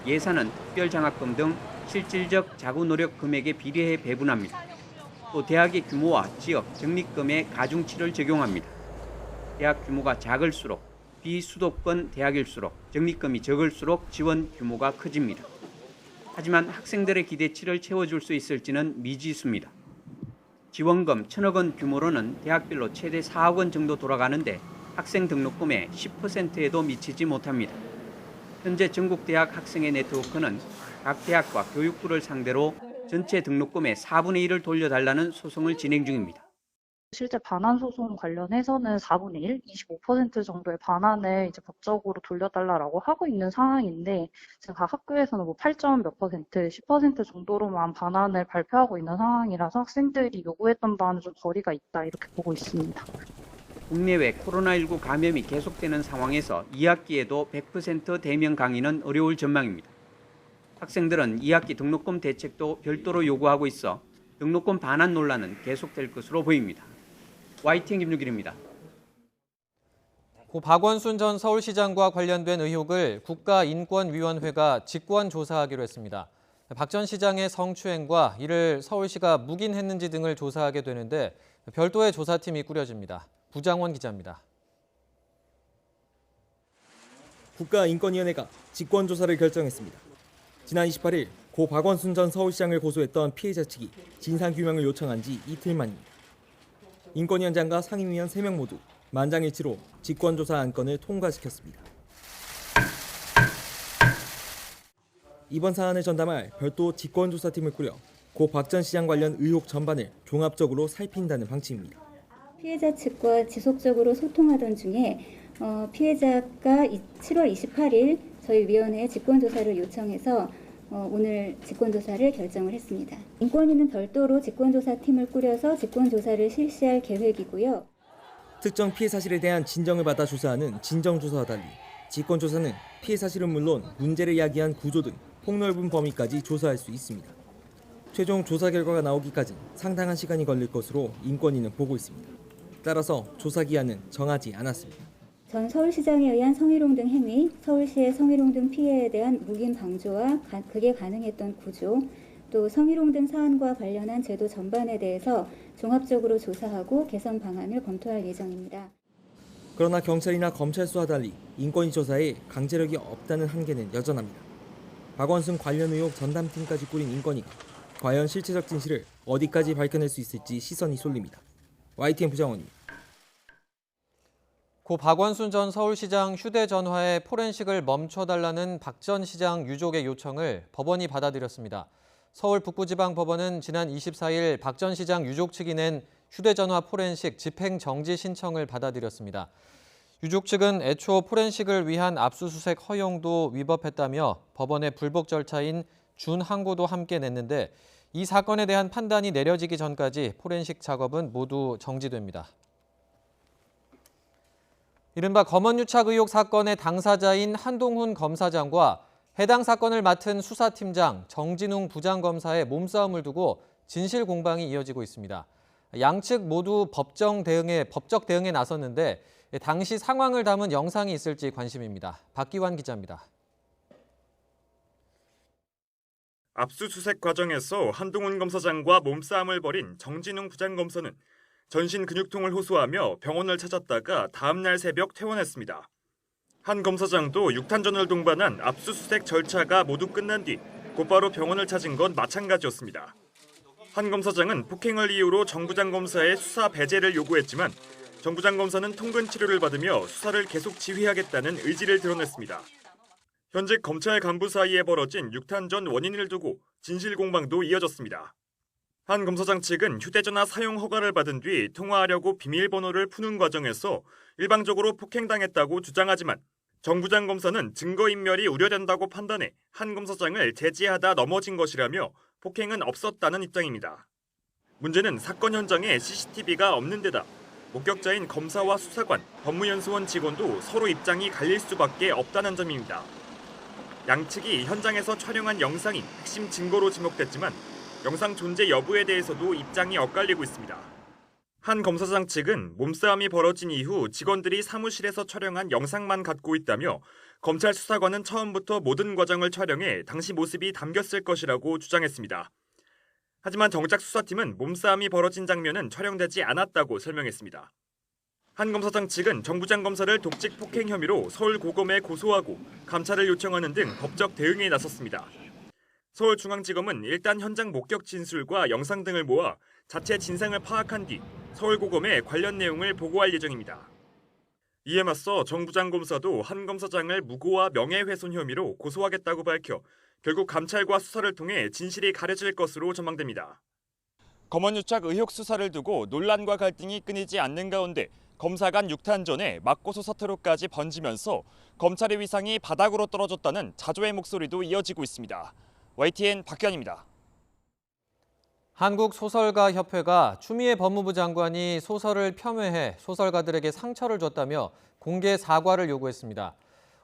예산은 특별장학금 등 실질적 자구노력 금액에 비례해 배분합니다. 또 대학의 규모와 지역, 적립금에 가중치를 적용합니다. 대학 규모가 작을수록 비수도권 대학일수록 적립금이 적을수록 지원 규모가 커집니다. 하지만 학생들의 기대치를 채워줄 수 있을지는 미지수입니다. 지원금 1,000억 원 규모로는 대학별로 최대 4억 원 정도 돌아가는데 학생 등록금의 10%에도 미치지 못합니다. 현재 전국 대학 학생의 네트워크는 각 대학과 교육부를 상대로 전체 등록금의 4분의 1을 돌려달라는 소송을 진행 중입니다. 실제 반환 소송 관련해서는 4분의 1, 25% 정도의 반환을 이제 법적으로 돌려달라고 하고 있는 상황인데 각 학교에서는 8점 몇 퍼센트, 10% 정도로만 반환을 발표하고 있는 상황이라서 학생들이 요구했던 바와는 좀 거리가 있다 이렇게 보고 있습니다. 국내외 코로나19 감염이 계속되는 상황에서 2학기에도 100% 대면 강의는 어려울 전망입니다. 학생들은 2학기 등록금 대책도 별도로 요구하고 있어 등록금 반환 논란은 계속될 것으로 보입니다. YTN 김유길입니다. 고 박원순 전 서울시장과 관련된 의혹을 국가인권위원회가 직권조사하기로 했습니다. 박 전 시장의 성추행과 이를 서울시가 묵인했는지 등을 조사하게 되는데 별도의 조사팀이 꾸려집니다. 부장원 기자입니다. 국가인권위원회가 직권조사를 결정했습니다. 지난 28일 고 박원순 전 서울시장을 고소했던 피해자 측이 진상규명을 요청한 지 이틀 만입니다. 인권위원장과 상임위원 3명 모두 만장일치로 직권조사 안건을 통과시켰습니다. 이번 사안을 전담할 별도 직권조사팀을 꾸려 고 박 전 시장 관련 의혹 전반을 종합적으로 살핀다는 방침입니다. 피해자 측과 지속적으로 소통하던 중에 피해자가 7월 28일 저희 위원회에 직권조사를 요청해서 오늘 직권조사를 결정을 했습니다. 인권위는 별도로 직권조사팀을 꾸려서 직권조사를 실시할 계획이고요. 특정 피해 사실에 대한 진정을 받아 조사하는 진정조사와 달리 직권조사는 피해 사실은 물론 문제를 야기한 구조 등 폭넓은 범위까지 조사할 수 있습니다. 최종 조사 결과가 나오기까지는 상당한 시간이 걸릴 것으로 인권위는 보고 있습니다. 따라서 조사 기한은 정하지 않았습니다. 전 서울시장에 의한 성희롱 등 행위, 서울시의 성희롱 등 피해에 대한 묵인 방조와 그게 가능했던 구조, 또 성희롱 등 사안과 관련한 제도 전반에 대해서 종합적으로 조사하고 개선 방안을 검토할 예정입니다. 그러나 경찰이나 검찰 수와 달리 인권위 조사에 강제력이 없다는 한계는 여전합니다. 박원순 관련 의혹 전담팀까지 꾸린 인권위가 과연 실체적 진실을 어디까지 밝혀낼 수 있을지 시선이 쏠립니다. YTN 부장원입니다. 고 박원순 전 서울시장 휴대전화의 포렌식을 멈춰달라는 박 전 시장 유족의 요청을 법원이 받아들였습니다. 서울 북부지방법원은 지난 24일 박 전 시장 유족 측이 낸 휴대전화 포렌식 집행정지 신청을 받아들였습니다. 유족 측은 애초 포렌식을 위한 압수수색 허용도 위법했다며 법원의 불복 절차인 준항고도 함께 냈는데 이 사건에 대한 판단이 내려지기 전까지 포렌식 작업은 모두 정지됩니다. 이른바 검언유착 의혹 사건의 당사자인 한동훈 검사장과 해당 사건을 맡은 수사팀장 정진웅 부장검사의 몸싸움을 두고 진실 공방이 이어지고 있습니다. 양측 모두 법적 대응에 나섰는데 당시 상황을 담은 영상이 있을지 관심입니다. 박기환 기자입니다. 압수수색 과정에서 한동훈 검사장과 몸싸움을 벌인 정진웅 부장검사는 전신 근육통을 호소하며 병원을 찾았다가 다음 날 새벽 퇴원했습니다. 한 검사장도 육탄전을 동반한 압수수색 절차가 모두 끝난 뒤 곧바로 병원을 찾은 건 마찬가지였습니다. 한 검사장은 폭행을 이유로 정 부장검사의 수사 배제를 요구했지만 정 부장검사는 통근 치료를 받으며 수사를 계속 지휘하겠다는 의지를 드러냈습니다. 현직 검찰 간부 사이에 벌어진 육탄전 원인을 두고 진실 공방도 이어졌습니다. 한 검사장 측은 휴대전화 사용 허가를 받은 뒤 통화하려고 비밀번호를 푸는 과정에서 일방적으로 폭행당했다고 주장하지만 정 부장검사는 증거인멸이 우려된다고 판단해 한 검사장을 제지하다 넘어진 것이라며 폭행은 없었다는 입장입니다. 문제는 사건 현장에 CCTV가 없는 데다 목격자인 검사와 수사관, 법무연수원 직원도 서로 입장이 갈릴 수밖에 없다는 점입니다. 양측이 현장에서 촬영한 영상이 핵심 증거로 지목됐지만 영상 존재 여부에 대해서도 입장이 엇갈리고 있습니다. 한 검사장 측은 몸싸움이 벌어진 이후 직원들이 사무실에서 촬영한 영상만 갖고 있다며 검찰 수사관은 처음부터 모든 과정을 촬영해 당시 모습이 담겼을 것이라고 주장했습니다. 하지만 정작 수사팀은 몸싸움이 벌어진 장면은 촬영되지 않았다고 설명했습니다. 한 검사장 측은 정 부장검사를 독직 폭행 혐의로 서울고검에 고소하고 감찰을 요청하는 등 법적 대응에 나섰습니다. 서울중앙지검은 일단 현장 목격 진술과 영상 등을 모아 자체 진상을 파악한 뒤 서울고검에 관련 내용을 보고할 예정입니다. 이에 맞서 정 부장검사도 한 검사장을 무고와 명예훼손 혐의로 고소하겠다고 밝혀 결국 감찰과 수사를 통해 진실이 가려질 것으로 전망됩니다. 검언유착 의혹 수사를 두고 논란과 갈등이 끊이지 않는 가운데 검사 간 육탄전에 맞고소 사태로까지 번지면서 검찰의 위상이 바닥으로 떨어졌다는 자조의 목소리도 이어지고 있습니다. YTN 박규환입니다. 한국소설가협회가 추미애 법무부 장관이 소설을 폄훼해 소설가들에게 상처를 줬다며 공개 사과를 요구했습니다.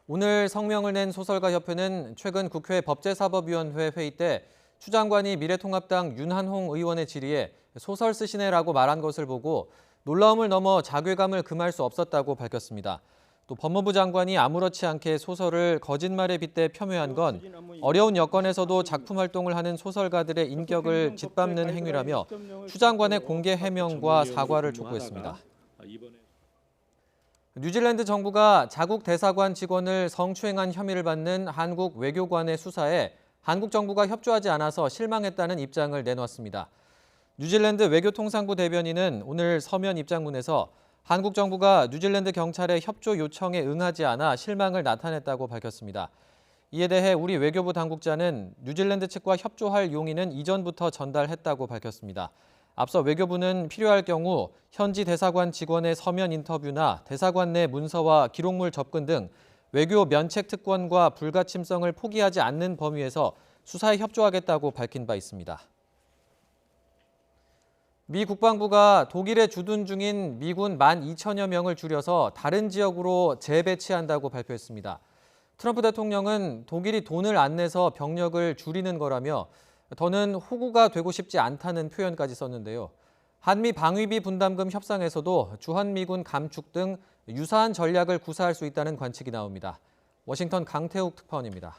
오늘 성명을 낸 소설가협회는 최근 국회 법제사법위원회 회의 때 추 장관이 미래통합당 윤한홍 의원의 질의에 소설 쓰시네라고 말한 것을 보고 놀라움을 넘어 자괴감을 금할 수 없었다고 밝혔습니다. 또 법무부 장관이 아무렇지 않게 소설을 거짓말에 빗대 폄훼한 건 어려운 여건에서도 작품 활동을 하는 소설가들의 인격을 짓밟는 행위라며 추 장관의 공개 해명과 사과를 촉구했습니다. 뉴질랜드 정부가 자국 대사관 직원을 성추행한 혐의를 받는 한국 외교관의 수사에 한국 정부가 협조하지 않아서 실망했다는 입장을 내놓았습니다. 뉴질랜드 외교통상부 대변인은 오늘 서면 입장문에서 한국 정부가 뉴질랜드 경찰의 협조 요청에 응하지 않아 실망을 나타냈다고 밝혔습니다. 이에 대해 우리 외교부 당국자는 뉴질랜드 측과 협조할 용의는 이전부터 전달했다고 밝혔습니다. 앞서 외교부는 필요할 경우 현지 대사관 직원의 서면 인터뷰나 대사관 내 문서와 기록물 접근 등 외교 면책 특권과 불가침성을 포기하지 않는 범위에서 수사에 협조하겠다고 밝힌 바 있습니다. 미 국방부가 독일에 주둔 중인 미군 12,000여 명을 줄여서 다른 지역으로 재배치한다고 발표했습니다. 트럼프 대통령은 독일이 돈을 안 내서 병력을 줄이는 거라며 더는 호구가 되고 싶지 않다는 표현까지 썼는데요. 한미 방위비 분담금 협상에서도 주한미군 감축 등 유사한 전략을 구사할 수 있다는 관측이 나옵니다. 워싱턴 강태욱 특파원입니다.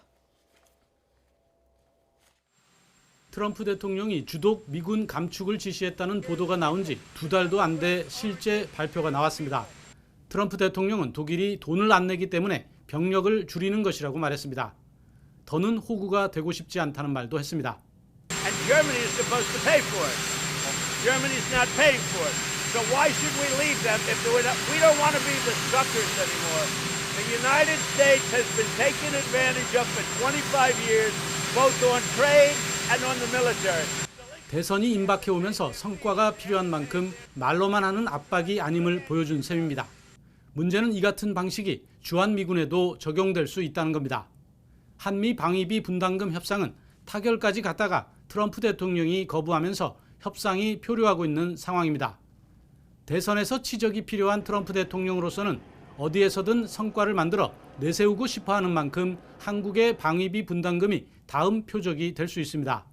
트럼프 대통령이 주독 미군 감축을 지시했다는 보도가 나온 지 2달도 안 돼 실제 발표가 나왔습니다. 트럼프 대통령은 독일이 돈을 안 내기 때문에 병력을 줄이는 것이라고 말했습니다. 더는 호구가 되고 싶지 않다는 말도 했습니다. And Germany is supposed to pay for it. Germany is not paying for it. So why should we leave them if we don't want to be the suckers anymore? The United States has been taken advantage of for 25 years, both on trade and on the military. 대선이 임박해 오면서 성과가 필요한 만큼 말로만 하는 압박이 아님을 보여준 셈입니다. 문제는 이 같은 방식이 주한미군에도 적용될 수 있다는 겁니다. 한미 방위비 분담금 협상은 타결까지 갔다가 트럼프 대통령이 거부하면서 협상이 표류하고 있는 상황입니다. 대선에서 치적이 필요한 트럼프 대통령으로서는 어디에서든 성과를 만들어 내세우고 싶어하는 만큼 한국의 방위비 분담금이 다음 표적이 될 수 있습니다.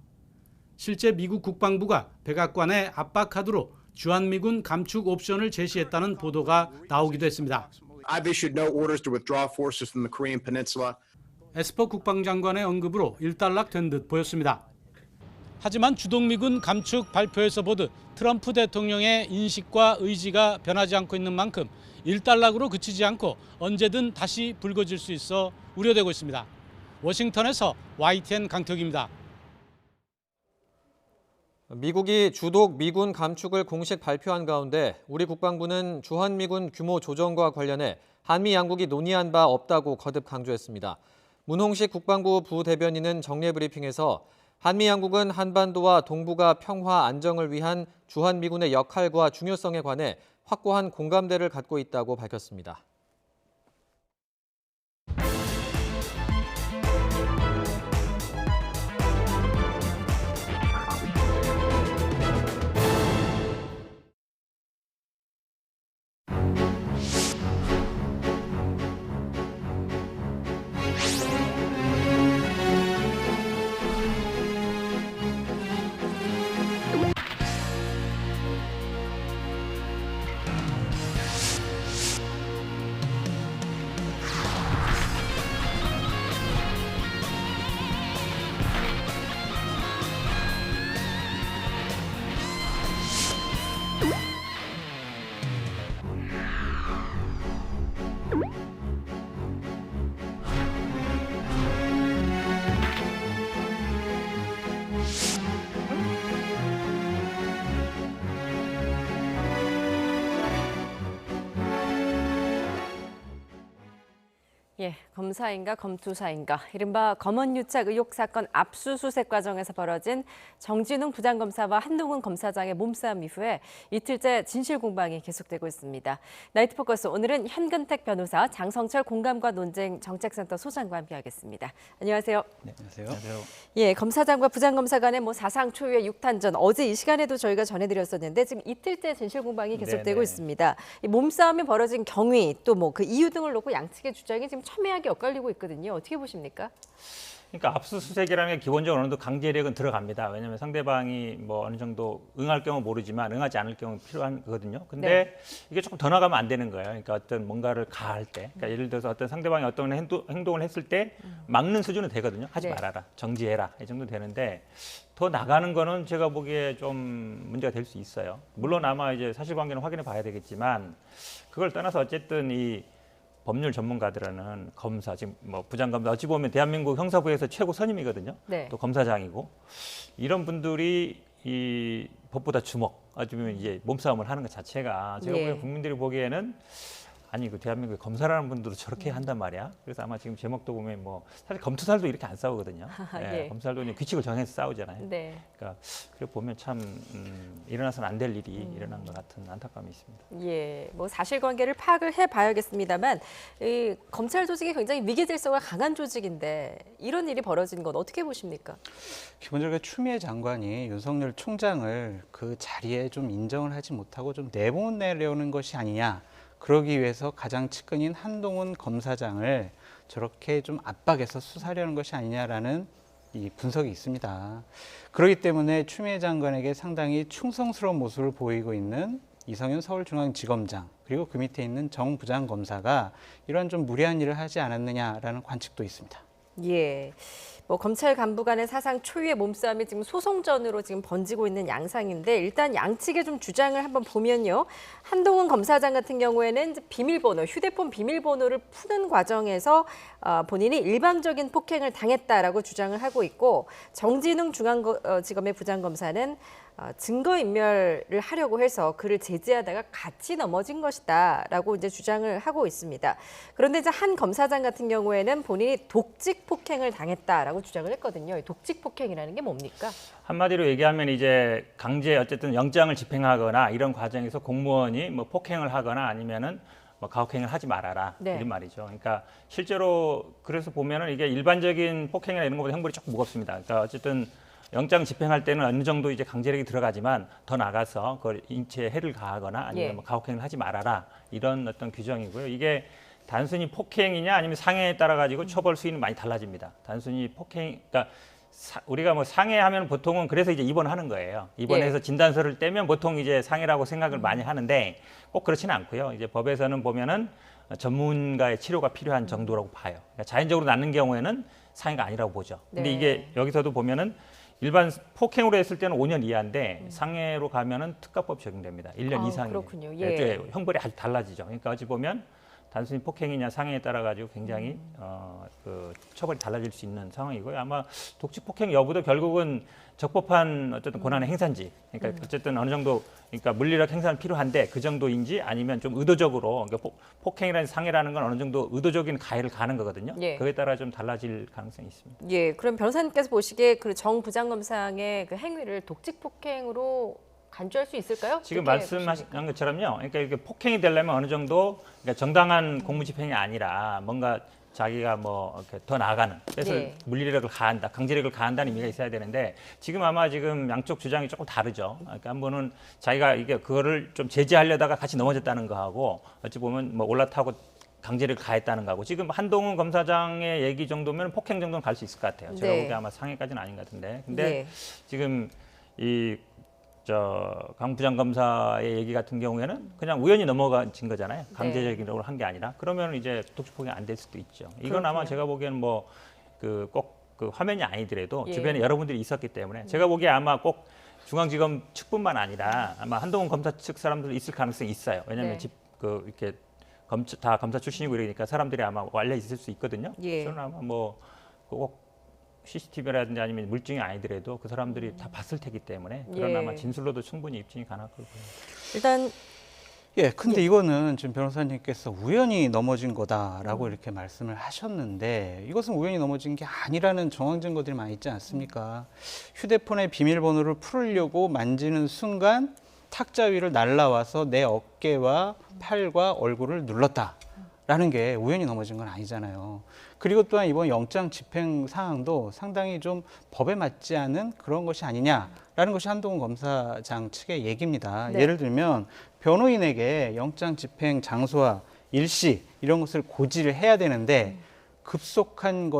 실제 미국 국방부가 백악관에 압박 카드로 주한미군 감축 옵션을 제시했다는 보도가 나오기도 했습니다. I've issued no orders to withdraw forces from the Korean Peninsula. 에스퍼 국방장관의 언급으로 일단락된 듯 보였습니다. 하지만 주동미군 감축 발표에서 보듯 트럼프 대통령의 인식과 의지가 변하지 않고 있는 만큼 일단락으로 그치지 않고 언제든 다시 불거질 수 있어 우려되고 있습니다. 워싱턴에서 YTN 강태욱입니다. 미국이 주독 미군 감축을 공식 발표한 가운데 우리 국방부는 주한미군 규모 조정과 관련해 한미 양국이 논의한 바 없다고 거듭 강조했습니다. 문홍식 국방부 부대변인은 정례 브리핑에서 한미 양국은 한반도와 동북아 평화 안정을 위한 주한미군의 역할과 중요성에 관해 확고한 공감대를 갖고 있다고 밝혔습니다. 예, 검사인가 검투사인가 이른바 검언유착 의혹 사건 압수수색 과정에서 벌어진 정진웅 부장검사와 한동훈 검사장의 몸싸움 이후에 이틀째 진실 공방이 계속되고 있습니다. 나이트 포커스 오늘은 현근택 변호사, 장성철 공감과 논쟁 정책센터 소장과 함께하겠습니다. 안녕하세요. 네, 안녕하세요. 예, 검사장과 부장검사 간의 사상 초유의 육탄전 어제 이 시간에도 저희가 전해드렸었는데 지금 이틀째 진실 공방이 계속되고 있습니다. 이 몸싸움이 벌어진 경위 또 그 이유 등을 놓고 양측의 주장이 지금 첨예하게 엇갈리고 있거든요. 어떻게 보십니까? 그러니까 압수수색이라는 게 기본적으로 어느 정도 강제력은 들어갑니다. 왜냐하면 상대방이 어느 정도 응할 경우 모르지만 응하지 않을 경우 필요한 거거든요. 근데 이게 조금 더 나가면 안 되는 거예요. 그러니까 어떤 뭔가를 가할 때, 그러니까 예를 들어서 어떤 상대방이 어떤 행동을 했을 때 막는 수준은 되거든요. 하지 말아라, 정지해라 이 정도 되는데 더 나가는 거는 제가 보기에 좀 문제가 될 수 있어요. 물론 아마 이제 사실관계는 확인해 봐야 되겠지만 그걸 떠나서 어쨌든 이 법률 전문가들은 검사, 지금 부장검사 어찌 보면 대한민국 형사부에서 최고 선임이거든요. 또 검사장이고 이런 분들이 이 법보다 주먹, 어쩌면 이제 몸싸움을 하는 것 자체가 제가 보기엔 국민들이 보기에는 아니 그 대한민국의 검사라는 분들도 저렇게 한단 말이야. 그래서 아마 지금 제목도 보면 사실 검투살도 이렇게 안 싸우거든요. 검찰도 이제 규칙을 정해서 싸우잖아요. 그러니까 그래 보면 참 일어나서는 안 될 일이 일어난 것 같은 안타까움이 있습니다. 예, 사실관계를 파악을 해봐야겠습니다만 이 검찰 조직이 굉장히 위계 질서가 강한 조직인데 이런 일이 벌어진 건 어떻게 보십니까? 기본적으로 추미애 장관이 윤석열 총장을 그 자리에 좀 인정을 하지 못하고 좀 내보내려는 것이 아니냐. 그러기 위해서 가장 측근인 한동훈 검사장을 저렇게 좀 압박해서 수사하려는 것이 아니냐라는 이 분석이 있습니다. 그렇기 때문에 추미애 장관에게 상당히 충성스러운 모습을 보이고 있는 이성윤 서울중앙지검장 그리고 그 밑에 있는 정 부장검사가 이런 좀 무리한 일을 하지 않았느냐라는 관측도 있습니다. 예. 검찰 간부 간의 사상 초유의 몸싸움이 지금 소송전으로 지금 번지고 있는 양상인데 일단 양측의 좀 주장을 한번 보면요. 한동훈 검사장 같은 경우에는 비밀번호, 휴대폰 비밀번호를 푸는 과정에서 본인이 일방적인 폭행을 당했다라고 주장을 하고 있고 정진웅 중앙지검의 부장검사는 증거인멸을 하려고 해서 그를 제지하다가 같이 넘어진 것이다라고 이제 주장을 하고 있습니다. 그런데 이제 한 검사장 같은 경우에는 본인이 독직 폭행을 당했다라고 주장을 했거든요. 독직 폭행이라는 게 뭡니까? 한마디로 얘기하면 이제 강제 어쨌든 영장을 집행하거나 이런 과정에서 공무원이 뭐 폭행을 하거나 아니면은 뭐 가혹행위를 하지 말아라 네. 이런 말이죠. 그러니까 실제로 그래서 보면은 이게 일반적인 폭행이나 이런 것보다 형벌이 조금 무겁습니다. 그러니까 어쨌든 영장 집행할 때는 어느 정도 이제 강제력이 들어가지만 더 나가서 그걸 인체에 해를 가하거나 아니면 예. 뭐 가혹행위를 하지 말아라 이런 어떤 규정이고요. 이게 단순히 폭행이냐 아니면 상해에 따라 가지고 처벌 수위는 많이 달라집니다. 단순히 폭행, 그러니까 우리가 뭐 상해하면 보통은 그래서 이제 입원하는 거예요. 입원해서 예. 진단서를 떼면 보통 이제 상해라고 생각을 많이 하는데 꼭 그렇지는 않고요. 이제 법에서는 보면은 전문가의 치료가 필요한 정도라고 봐요. 그러니까 자연적으로 낫는 경우에는 상해가 아니라고 보죠. 근데 네. 이게 여기서도 보면은 일반 폭행으로 했을 때는 5년 이하인데 상해로 가면은 특가법 적용됩니다. 1년 이상이. 그렇군요. 예. 형벌이 아주 달라지죠. 그러니까 어찌 보면 단순히 폭행이냐 상해에 따라 가지고 굉장히 그 처벌이 달라질 수 있는 상황이고요. 아마 독직 폭행 여부도 결국은 적법한 어쨌든 권한의 행사인지, 그러니까 어쨌든 어느 정도 그러니까 물리력 행사는 필요한데 그 정도인지 아니면 좀 의도적으로 그러니까 폭행이라는 상해라는 건 어느 정도 의도적인 가해를 가는 거거든요. 예. 그에 따라 좀 달라질 가능성이 있습니다. 예, 그럼 변호사님께서 보시기에 그 정 부장검사의 그 행위를 독직 폭행으로 간주할 수 있을까요? 지금 어떻게 말씀하신 보십니까? 것처럼요. 그러니까 이게 폭행이 되려면 어느 정도 그러니까 정당한 공무집행이 아니라 뭔가 자기가 뭐 이렇게 더 나아가는 그래서 네. 물리력을 가한다, 강제력을 가한다는 의미가 있어야 되는데 지금 아마 지금 양쪽 주장이 조금 다르죠. 그러니까 한 번은 자기가 이게 그거를 좀 제지하려다가 같이 넘어졌다는 거하고 어찌 보면 뭐 올라타고 강제력을 가했다는 거하고 지금 한동훈 검사장의 얘기 정도면 폭행 정도는 갈 수 있을 것 같아요. 제가 네. 보기에 아마 상해까지는 아닌 것 같은데. 근데 네. 지금 이 강 부장검사의 얘기 같은 경우에는 그냥 우연히 넘어진 거잖아요. 강제적으로 한 게 아니라. 그러면 이제 독직 폭행이 안 될 수도 있죠. 이건 아마 그렇군요. 제가 보기에는 뭐 그 꼭 그 화면이 아니더라도 예. 주변에 여러분들이 있었기 때문에 제가 보기에 아마 꼭 중앙지검 측뿐만 아니라 아마 한동훈 검사 측 사람들도 있을 가능성이 있어요. 왜냐하면 네. 이렇게 다 검사 출신이고 이러니까 사람들이 아마 알려 있을 수 있거든요. 예. 저는 아마 뭐 꼭 CCTV라든지 아니면 물증이 아니더라도 그 사람들이 다 봤을 테기 때문에 그런 예. 아마 진술로도 충분히 입증이 가능할 거고요. 일단 예, 근데 이거는 지금 변호사님께서 우연히 넘어진 거다라고 이렇게 말씀을 하셨는데 이것은 우연히 넘어진 게 아니라는 정황 증거들이 많이 있지 않습니까? 휴대폰의 비밀번호를 풀으려고 만지는 순간 탁자 위를 날아와서 내 어깨와 팔과 얼굴을 눌렀다라는 게 우연히 넘어진 건 아니잖아요. 그리고 또한 이번 영장 집행 사항도 상당히 좀 법에 맞지 않은 그런 것이 아니냐라는 것이 한동훈 검사장 측의 얘기입니다. 네. 예를 들면 변호인에게 영장 집행 장소와 일시 이런 것을 고지를 해야 되는데 급속한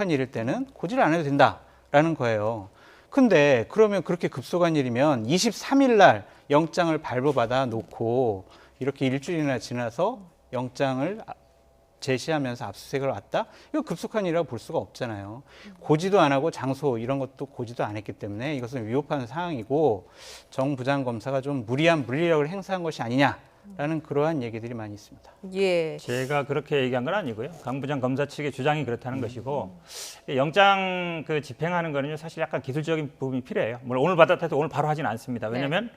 일일 때는 고지를 안 해도 된다라는 거예요. 근데 그러면 그렇게 급속한 일이면 23일 날 영장을 발부받아 놓고 이렇게 일주일이나 지나서 영장을 제시하면서 압수수색을 왔다? 이거 급속한 일이라고 볼 수가 없잖아요. 고지도 안 하고 장소 이런 것도 고지도 안 했기 때문에 이것은 위법한 사항이고 정 부장검사가 좀 무리한 물리력을 행사한 것이 아니냐라는 그러한 얘기들이 많이 있습니다. 예. 제가 그렇게 얘기한 건 아니고요. 강 부장 검사 측의 주장이 그렇다는 것이고 영장 그 집행하는 거는요 사실 약간 기술적인 부분이 필요해요. 물론 오늘 받았다 해도 오늘 바로 하지는 않습니다. 왜냐하면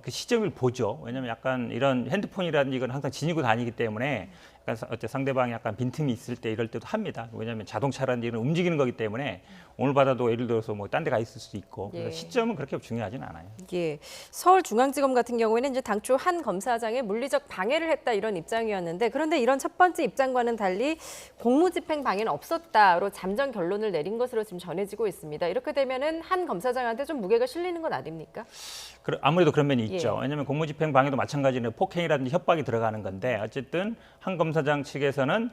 그 시점을 보죠. 왜냐하면 약간 이런 핸드폰이라든지 이건 항상 지니고 다니기 때문에 약간 상대방이 약간 빈틈이 있을 때 이럴 때도 합니다. 왜냐하면 자동차라든지 이런 움직이는 거기 때문에 오늘 받아도 예를 들어서 뭐 딴 데 가 있을 수도 있고 그래서 예. 시점은 그렇게 중요하진 않아요. 예, 서울중앙지검 같은 경우에는 이제 당초 한 검사장의 물리적 방해를 했다 이런 입장이었는데 그런데 이런 첫 번째 입장과는 달리 공무집행 방해는 없었다로 잠정 결론을 내린 것으로 지금 전해지고 있습니다. 이렇게 되면은 한 검사장한테 좀 무게가 실리는 건 아닙니까? 아무래도 그런 면이 있죠. 예. 왜냐하면 공무집행 방해도 마찬가지로 폭행이라든지 협박이 들어가는 건데 어쨌든 한 검사장 측에서는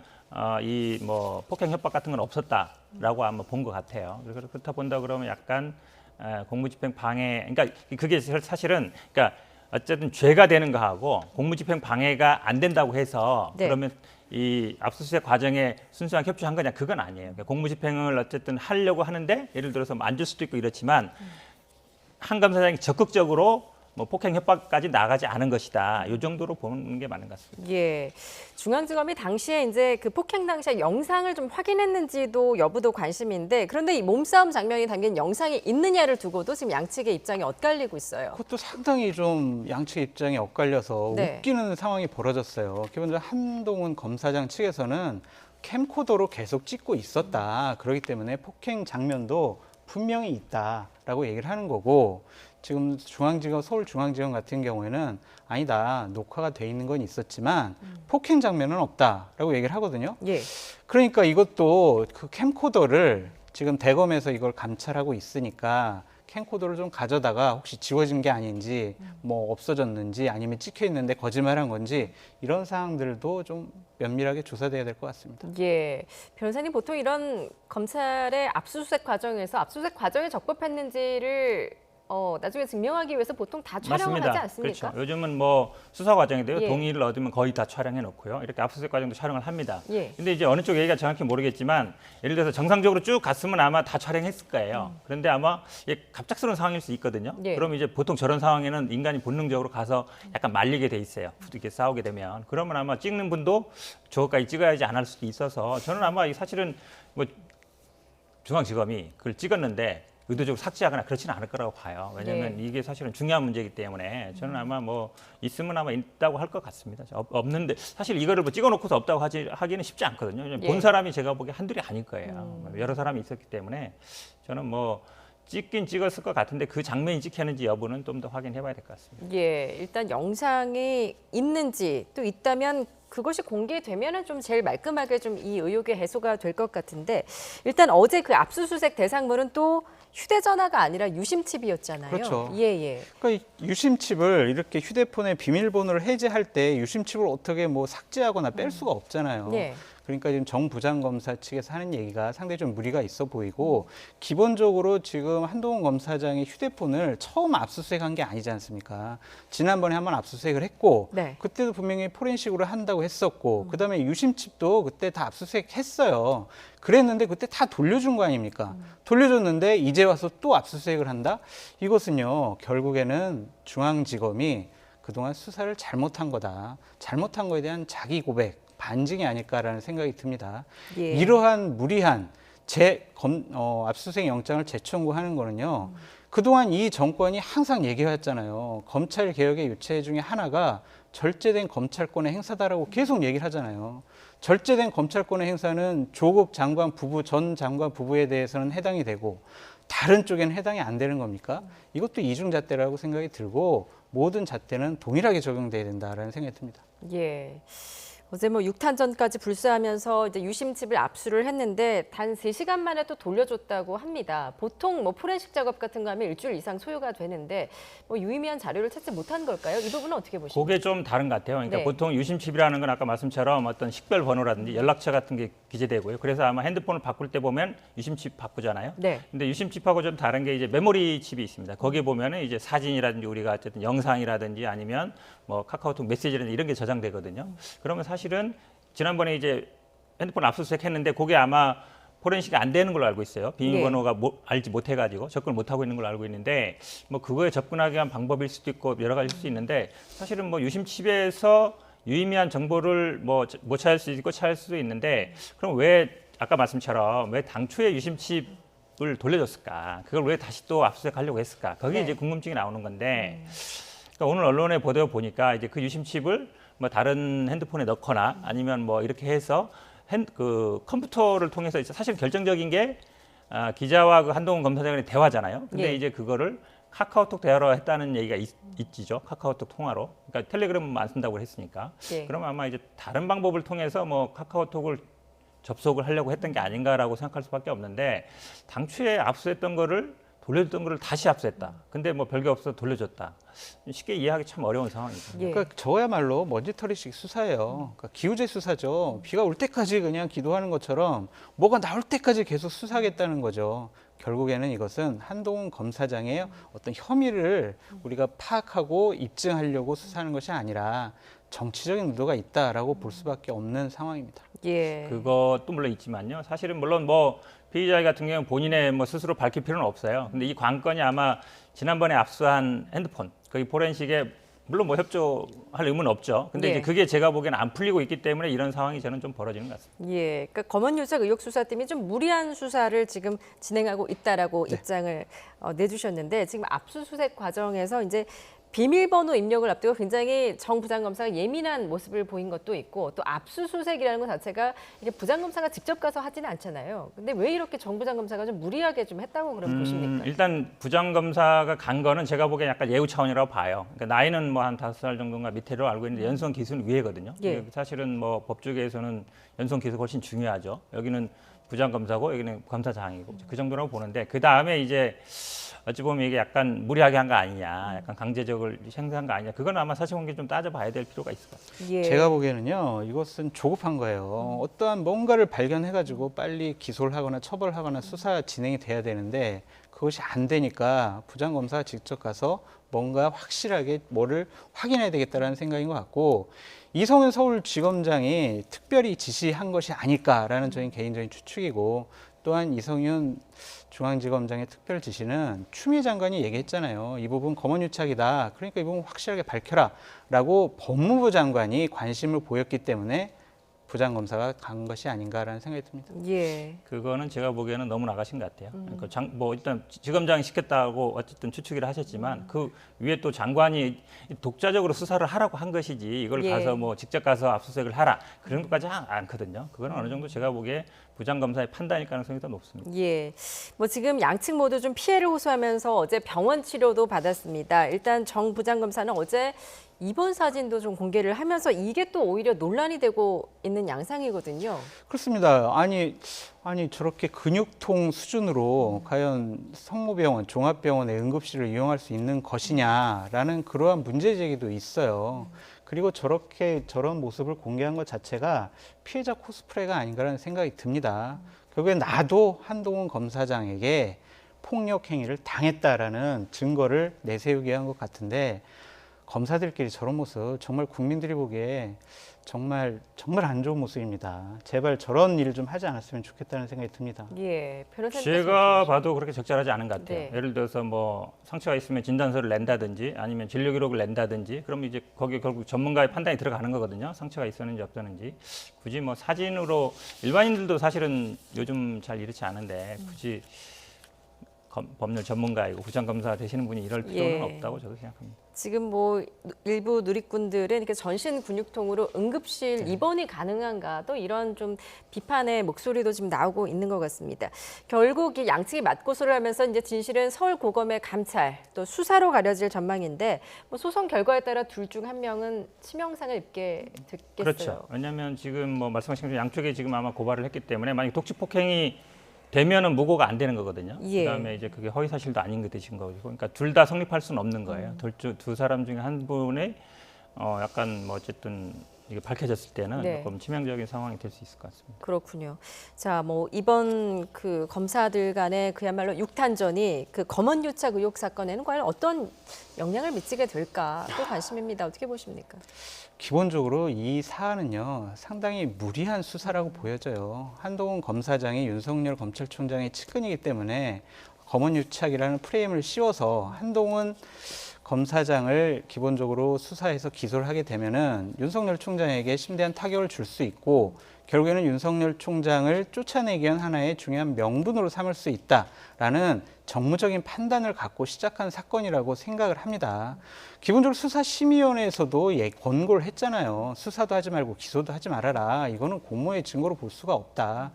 이 뭐 폭행 협박 같은 건 없었다라고 아마 본 것 같아요. 그래서 그렇다 본다 그러면 약간 공무집행 방해, 그러니까 그게 사실은 그러니까 어쨌든 죄가 되는 거하고 공무집행 방해가 안 된다고 해서 네. 그러면 이 압수수색 과정에 순수한 협조한 거냐 그건 아니에요. 그러니까 공무집행을 어쨌든 하려고 하는데 예를 들어서 안 줄 수도 있고 이렇지만 한 검사장이 적극적으로 뭐 폭행 협박까지 나가지 않은 것이다. 이 정도로 보는 게 맞는 것 같습니다. 예. 중앙지검이 당시에 이제 그 폭행 당시에 영상을 좀 확인했는지도 여부도 관심인데 그런데 이 몸싸움 장면이 담긴 영상이 있느냐를 두고도 지금 양측의 입장이 엇갈리고 있어요. 그것도 상당히 좀 양측 입장이 엇갈려서 네. 웃기는 상황이 벌어졌어요. 기본적으로 한동훈 검사장 측에서는 캠코더로 계속 찍고 있었다. 그렇기 때문에 폭행 장면도 분명히 있다라고 얘기를 하는 거고 지금 중앙지검, 서울중앙지검 같은 경우에는 아니다. 녹화가 돼 있는 건 있었지만 폭행 장면은 없다라고 얘기를 하거든요. 예. 그러니까 이것도 그 캠코더를 지금 대검에서 이걸 감찰하고 있으니까 캠코더를 좀 가져다가 혹시 지워진 게 아닌지 뭐 없어졌는지 아니면 찍혀 있는데 거짓말한 건지 이런 사항들도 좀 면밀하게 조사돼야 될 것 같습니다. 예. 변호사님 보통 이런 검찰의 압수수색 과정에서 압수수색 과정에 적법했는지를 나중에 증명하기 위해서 보통 다 촬영을 맞습니다. 하지 않습니까? 그렇죠. 요즘은 뭐 수사 과정인데요. 예. 동의를 얻으면 거의 다 촬영해 놓고요. 이렇게 압수수색 과정도 촬영을 합니다. 예. 근데 이제 어느 쪽 얘기가 정확히 모르겠지만 예를 들어서 정상적으로 쭉 갔으면 아마 다 촬영했을 거예요. 그런데 아마 이게 갑작스러운 상황일 수 있거든요. 예. 그럼 이제 보통 저런 상황에는 인간이 본능적으로 가서 약간 말리게 돼 있어요. 이렇게 싸우게 되면. 그러면 아마 찍는 분도 저것까지 찍어야지 안 할 수도 있어서 저는 아마 사실은 뭐 중앙지검이 그걸 찍었는데 의도적으로 삭제하거나 그렇지는 않을 거라고 봐요. 왜냐하면 네. 이게 사실은 중요한 문제이기 때문에 저는 아마 뭐 있으면 아마 있다고 할 것 같습니다. 없는데 사실 이거를 뭐 찍어놓고서 없다고 하기는 쉽지 않거든요. 왜냐하면 본 예. 사람이 제가 보기에 한둘이 아닐 거예요. 여러 사람이 있었기 때문에 저는 뭐 찍긴 찍었을 것 같은데 그 장면이 찍혔는지 여부는 좀 더 확인해봐야 될 것 같습니다. 예. 일단 영상이 있는지 또 있다면 그것이 공개되면은 좀 제일 말끔하게 좀 이 의혹의 해소가 될 것 같은데 일단 어제 그 압수수색 대상물은 또 휴대전화가 아니라 유심칩이었잖아요. 그렇죠. 예. 그러니까 유심칩을 이렇게 휴대폰의 비밀번호를 해제할 때 유심칩을 어떻게 뭐 삭제하거나 뺄 수가 없잖아요. 예. 그러니까 지금 정 부장검사 측에서 하는 얘기가 상당히 좀 무리가 있어 보이고 기본적으로 지금 한동훈 검사장이 휴대폰을 처음 압수수색한 게 아니지 않습니까? 지난번에 한번 압수수색을 했고 네. 그때도 분명히 포렌식으로 한다고 했었고 그다음에 유심칩도 그때 다 압수수색했어요. 그랬는데 그때 다 돌려준 거 아닙니까? 돌려줬는데 이제 와서 또 압수수색을 한다? 이것은요 결국에는 중앙지검이 그동안 수사를 잘못한 거다. 잘못한 거에 대한 자기 고백, 반증이 아닐까라는 생각이 듭니다. 예. 이러한 무리한 압수수색 영장을 재청구하는 거는요. 그동안 이 정권이 항상 얘기해왔잖아요. 검찰 개혁의 유체 중에 하나가 절제된 검찰권의 행사다라고 계속 얘기를 하잖아요. 절제된 검찰권의 행사는 조국 장관 부부, 전 장관 부부에 대해서는 해당이 되고 다른 쪽에는 해당이 안 되는 겁니까? 이것도 이중잣대라고 생각이 들고 모든 잣대는 동일하게 적용돼야 된다라는 생각이 듭니다. 예. 어제 뭐 6탄전까지 불사하면서 이제 유심칩을 압수를 했는데 단 3시간 만에 또 돌려줬다고 합니다. 보통 뭐 포렌식 작업 같은 거 하면 일주일 이상 소요가 되는데 뭐 유의미한 자료를 찾지 못한 걸까요? 이 부분은 어떻게 보십니까? 그게 좀 다른 것 같아요. 그러니까 네. 보통 유심칩이라는 건 아까 말씀처럼 어떤 식별 번호라든지 연락처 같은 게 기재되고요. 그래서 아마 핸드폰을 바꿀 때 보면 유심칩 바꾸잖아요. 네. 근데 유심칩하고 좀 다른 게 이제 메모리 칩이 있습니다. 거기에 보면은 이제 사진이라든지 우리가 어쨌든 영상이라든지 아니면 뭐 카카오톡 메시지라든지 이런 게 저장되거든요. 그러면 사실은 지난번에 이제 핸드폰 압수수색했는데 그게 아마 포렌식이 안 되는 걸로 알고 있어요. 비밀번호가 알지 못해가지고 접근을 못하고 있는 걸로 알고 있는데 뭐 그거에 접근하기 위한 방법일 수도 있고 여러 가지일 수 있는데 사실은 뭐 유심칩에서 유의미한 정보를 뭐 못 찾을 수 있고 찾을 수도 있는데 그럼 왜 아까 말씀처럼 왜 당초에 유심칩을 돌려줬을까? 그걸 왜 다시 또 압수수색하려고 했을까? 거기에 이제 궁금증이 나오는 건데 그러니까 오늘 언론의 보도 보니까 이제 그 유심칩을 뭐 다른 핸드폰에 넣거나 아니면 뭐 이렇게 해서 그 컴퓨터를 통해서 이제 사실 결정적인 게 기자와 그 한동훈 검사장의 대화잖아요. 근데 예. 이제 그거를 카카오톡 대화로 했다는 얘기가 있지죠. 카카오톡 통화로. 그러니까 텔레그램은 안 쓴다고 했으니까. 예. 그러면 아마 이제 다른 방법을 통해서 뭐 카카오톡을 접속을 하려고 했던 게 아닌가라고 생각할 수밖에 없는데 당초에 압수했던 거를 돌려줬던 거를 다시 압수했다. 근데 뭐 별게 없어서 돌려줬다. 쉽게 이해하기 참 어려운 상황이죠. 그러니까 저야말로 먼지털이식 수사예요. 그러니까 기우제 수사죠. 비가 올 때까지 그냥 기도하는 것처럼 뭐가 나올 때까지 계속 수사하겠다는 거죠. 결국에는 이것은 한동훈 검사장의 어떤 혐의를 우리가 파악하고 입증하려고 수사하는 것이 아니라 정치적인 의도가 있다라고 볼 수밖에 없는 상황입니다. 예. 그것도 물론 있지만요. 사실은 물론 뭐 피의자 같은 경우는 본인의 뭐 스스로 밝힐 필요는 없어요. 근데 이 관건이 아마 지난번에 압수한 핸드폰 거의 포렌식에 물론 뭐 협조할 의무는 없죠. 근데 예. 이제 그게 제가 보기에는 안 풀리고 있기 때문에 이런 상황이 저는 좀 벌어지는 것 같습니다. 예, 그러니까 검언유착 의혹 수사팀이 좀 무리한 수사를 지금 진행하고 있다라고 입장을 내주셨는데 지금 압수수색 과정에서 이제 비밀번호 입력을 앞두고 굉장히 정 부장검사가 예민한 모습을 보인 것도 있고 또 압수수색이라는 것 자체가 이게 부장검사가 직접 가서 하지는 않잖아요. 근데 왜 이렇게 정 부장검사가 좀 무리하게 좀 했다고 그럼 보십니까? 일단 부장검사가 간 거는 제가 보기엔 약간 예우 차원이라고 봐요. 그러니까 나이는 뭐 한 5살 정도인가 밑으로 알고 있는데 연수원 기수는 위에거든요. 예. 사실은 뭐 법조계에서는 연수원 기수가 훨씬 중요하죠. 여기는 부장검사고 여기는 검사장이고 그 정도라고 보는데 그 다음에 이제 어찌 보면 이게 약간 무리하게 한 거 아니냐, 약간 강제적으로 행사한 거 아니냐, 그건 아마 사실관계 좀 따져봐야 될 필요가 있을 것 같습니다. 예. 제가 보기에는요, 이것은 조급한 거예요. 어떠한 뭔가를 발견해가지고 빨리 기소를 하거나 처벌하거나 수사 진행이 돼야 되는데 그것이 안 되니까 부장검사가 직접 가서 뭔가 확실하게 뭐를 확인해야 되겠다라는 생각인 것 같고 이성윤 서울지검장이 특별히 지시한 것이 아닐까라는 저희 개인적인 추측이고 또한 이성윤 중앙지검장의 특별 지시는 추미애 장관이 얘기했잖아요. 이 부분 검언유착이다. 그러니까 이 부분 확실하게 밝혀라 라고 법무부 장관이 관심을 보였기 때문에 부장검사가 간 것이 아닌가라는 생각이 듭니다. 예. 그거는 제가 보기에는 너무 나가신 것 같아요. 그러니까 뭐 일단 지검장이 시켰다고 어쨌든 추측을 하셨지만 그 위에 또 장관이 독자적으로 수사를 하라고 한 것이지 이걸 예. 가서 뭐 직접 가서 압수수색을 하라 그런 것까지 않거든요. 그건 어느 정도 제가 보기에 부장검사의 판단일 가능성이 더 높습니다. 예, 뭐 지금 양측 모두 좀 피해를 호소하면서 어제 병원 치료도 받았습니다. 일단 정 부장검사는 어제 입원 사진도 좀 공개를 하면서 이게 또 오히려 논란이 되고 있는 양상이거든요. 그렇습니다. 아니 저렇게 근육통 수준으로 과연 성모병원, 종합병원의 응급실을 이용할 수 있는 것이냐라는 그러한 문제 제기도 있어요. 그리고 저런 모습을 공개한 것 자체가 피해자 코스프레가 아닌가라는 생각이 듭니다. 결국에 나도 한동훈 검사장에게 폭력 행위를 당했다라는 증거를 내세우기 위한 것 같은데 검사들끼리 저런 모습 정말 국민들이 보기에 정말 안 좋은 모습입니다. 제발 저런 일을 좀 하지 않았으면 좋겠다는 생각이 듭니다. 예, 변호사님. 제가 봐도 그렇게 적절하지 않은 것 같아요. 네. 예를 들어서 뭐 상처가 있으면 진단서를 낸다든지 아니면 진료 기록을 낸다든지 그러면 이제 거기에 결국 전문가의 판단이 들어가는 거거든요. 상처가 있었는지 없었는지. 굳이 뭐 사진으로 일반인들도 사실은 요즘 잘 이렇지 않은데 굳이 법률 전문가이고 부장검사 되시는 분이 이럴 필요는 예. 없다고 저도 생각합니다. 지금 뭐 일부 누리꾼들은 이렇게 전신 근육통으로 응급실 입원이 가능한가 또 이런 좀 비판의 목소리도 지금 나오고 있는 것 같습니다. 결국 이 양측이 맞고소를 하면서 이제 진실은 서울고검의 감찰 또 수사로 가려질 전망인데 뭐 소송 결과에 따라 둘 중 한 명은 치명상을 입게 됐겠어요. 그렇죠. 왜냐하면 지금 뭐 말씀하신 것처럼 양쪽에 지금 아마 고발을 했기 때문에 만약 독직폭행이 되면은 무고가 안 되는 거거든요. 예. 그다음에 이제 그게 허위 사실도 아닌 게 되신 거고, 그러니까 둘 다 성립할 수는 없는 거예요. 두 사람 중에 한 분의 약간 뭐 어쨌든 이게 밝혀졌을 때는 네. 조금 치명적인 상황이 될 수 있을 것 같습니다. 그렇군요. 자, 뭐 이번 그 검사들 간의 그야말로 육탄전이 그 검언유착 의혹 사건에는 과연 어떤 영향을 미치게 될까 또 관심입니다. 어떻게 보십니까? 기본적으로 이 사안은요 상당히 무리한 수사라고 보여져요. 한동훈 검사장이 윤석열 검찰총장의 측근이기 때문에 검언유착이라는 프레임을 씌워서 한동훈 검사장을 기본적으로 수사해서 기소를 하게 되면은 윤석열 총장에게 심대한 타격을 줄 수 있고 결국에는 윤석열 총장을 쫓아내기 위한 하나의 중요한 명분으로 삼을 수 있다라는 정무적인 판단을 갖고 시작한 사건이라고 생각을 합니다. 기본적으로 수사심의위원회에서도 권고를 했잖아요. 수사도 하지 말고 기소도 하지 말아라. 이거는 공모의 증거로 볼 수가 없다.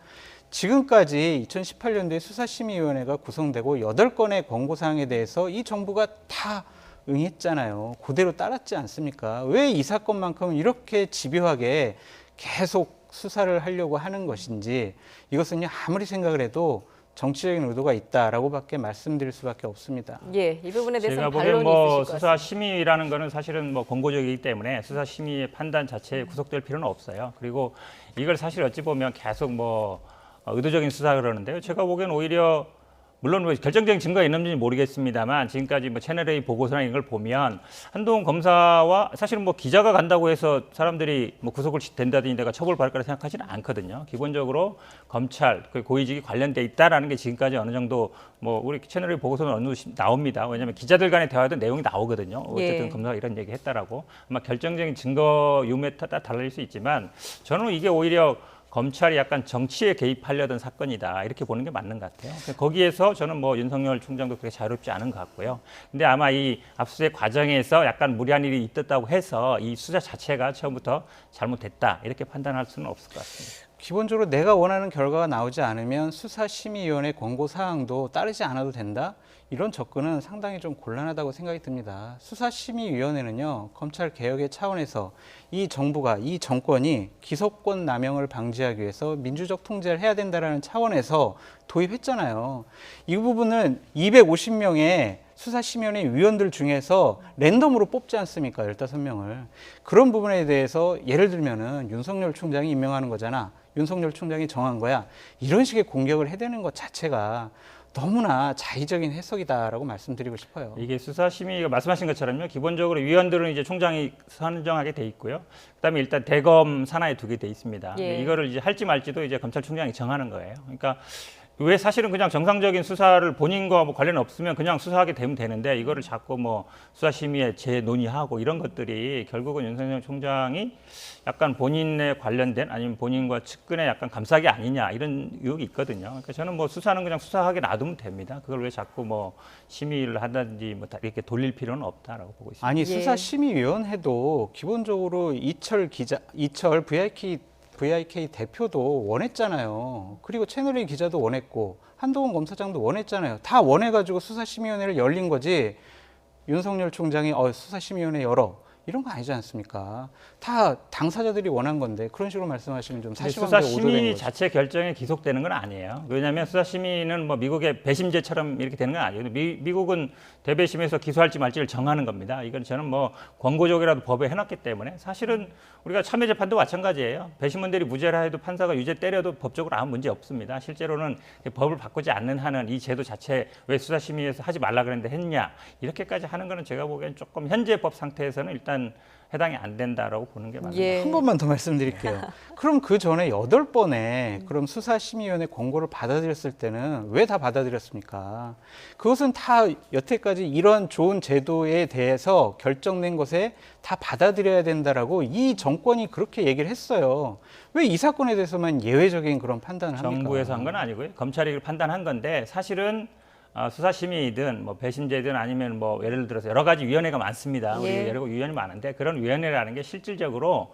지금까지 2018년도에 수사심의위원회가 구성되고 8건의 권고사항에 대해서 이 정부가 다 응했잖아요. 그대로 따랐지 않습니까? 왜 이 사건만큼은 이렇게 집요하게 계속 수사를 하려고 하는 것인지 이것은 아무리 생각을 해도 정치적인 의도가 있다라고밖에 말씀드릴 수밖에 없습니다. 예, 이 부분에 대해서 제가 보기엔 뭐 수사 심의라는 거는 사실은 뭐 권고적이기 때문에 수사 심의의 판단 자체에 구속될 필요는 없어요. 그리고 이걸 사실 어찌 보면 계속 뭐 의도적인 수사 그러는데요. 제가 보기엔 오히려 물론 뭐 결정적인 증거가 있는지 모르겠습니다만 지금까지 뭐 채널A 보고서나 이런 걸 보면 한동훈 검사와 사실은 뭐 기자가 간다고 해서 사람들이 뭐 구속을 된다든지 내가 처벌받을 거라 생각하지는 않거든요. 기본적으로 검찰 그 고위직이 관련돼 있다라는 게 지금까지 어느 정도 뭐 우리 채널A 보고서는 어느 정도 나옵니다. 왜냐하면 기자들 간의 대화도 내용이 나오거든요. 어쨌든 검사가 이런 얘기 했다라고. 아마 결정적인 증거 유무에 따라 달라질 수 있지만 저는 이게 오히려 검찰이 약간 정치에 개입하려던 사건이다 이렇게 보는 게 맞는 것 같아요. 거기에서 저는 뭐 윤석열 총장도 그렇게 자유롭지 않은 것 같고요. 근데 아마 이 압수수색 과정에서 약간 무리한 일이 있었다고 해서 이 수사 자체가 처음부터 잘못됐다 이렇게 판단할 수는 없을 것 같습니다. 기본적으로 내가 원하는 결과가 나오지 않으면 수사심의위원회 권고 사항도 따르지 않아도 된다? 이런 접근은 상당히 좀 곤란하다고 생각이 듭니다. 수사심의위원회는요, 검찰 개혁의 차원에서 이 정부가, 이 정권이 기소권 남용을 방지하기 위해서 민주적 통제를 해야 된다는 차원에서 도입했잖아요. 이 부분은 250명의 수사심의위원회 위원들 중에서 랜덤으로 뽑지 않습니까? 15명을. 그런 부분에 대해서 예를 들면은 윤석열 총장이 임명하는 거잖아. 윤석열 총장이 정한 거야. 이런 식의 공격을 해대는 것 자체가 너무나 자의적인 해석이다라고 말씀드리고 싶어요. 이게 수사심의가 말씀하신 것처럼요. 기본적으로 위원들은 이제 총장이 선정하게 돼 있고요. 그다음에 일단 대검 산하에 두게 돼 있습니다. 이거를 이제 할지 말지도 이제 검찰총장이 정하는 거예요. 그러니까 왜 사실은 그냥 정상적인 수사를 본인과 뭐 관련 없으면 그냥 수사하게 되면 되는데 이거를 자꾸 뭐 수사심의에 재논의하고 이런 것들이 결국은 윤석열 총장이 약간 본인에 관련된 아니면 본인과 측근의 약간 감싸기 아니냐 이런 의혹이 있거든요. 그러니까 저는 뭐 수사는 그냥 수사하게 놔두면 됩니다. 그걸 왜 자꾸 뭐 심의를 하든지 뭐 이렇게 돌릴 필요는 없다라고 보고 있습니다. 아니 수사심의위원회도 기본적으로 이철 VIK 대표도 원했잖아요. 그리고 채널A 기자도 원했고 한동훈 검사장도 원했잖아요. 다 원해가지고 수사심의위원회를 열린 거지 윤석열 총장이 수사심의위원회 열어 이런 거 아니지 않습니까? 다 당사자들이 원한 건데 그런 식으로 말씀하시면 좀 사실관계가 오도된 거죠. 수사심의 자체 결정에 기속되는 건 아니에요. 왜냐하면 수사심의는 뭐 미국의 배심제처럼 이렇게 되는 건 아니에요. 미국은 대배심에서 기소할지 말지를 정하는 겁니다. 이건 저는 뭐 권고적이라도 법에 해놨기 때문에 사실은 우리가 참여재판도 마찬가지예요. 배심원들이 무죄라 해도 판사가 유죄 때려도 법적으로 아무 문제 없습니다. 실제로는 법을 바꾸지 않는 한은 이 제도 자체 왜 수사심의에서 하지 말라 그랬는데 했냐 이렇게까지 하는 거는 제가 보기엔 조금 현재 법 상태에서는 일단 해당이 안 된다라고 보는 게 맞습니다. 한 번만 더 말씀드릴게요. 그럼 그 전에 8번의 그럼 수사심의위원회 권고를 받아들였을 때는 왜 다 받아들였습니까? 그것은 다 여태까지 이런 좋은 제도에 대해서 결정된 것에 다 받아들여야 된다라고 이 정권이 그렇게 얘기를 했어요. 왜 이 사건에 대해서만 예외적인 그런 판단을 합니까? 정부에서 한 건 아니고요. 검찰이 판단한 건데 사실은 수사심의든 뭐 배심제든 아니면 뭐 예를 들어서 여러 가지 위원회가 많습니다. 우리 여러 위원회 많은데 그런 위원회라는 게 실질적으로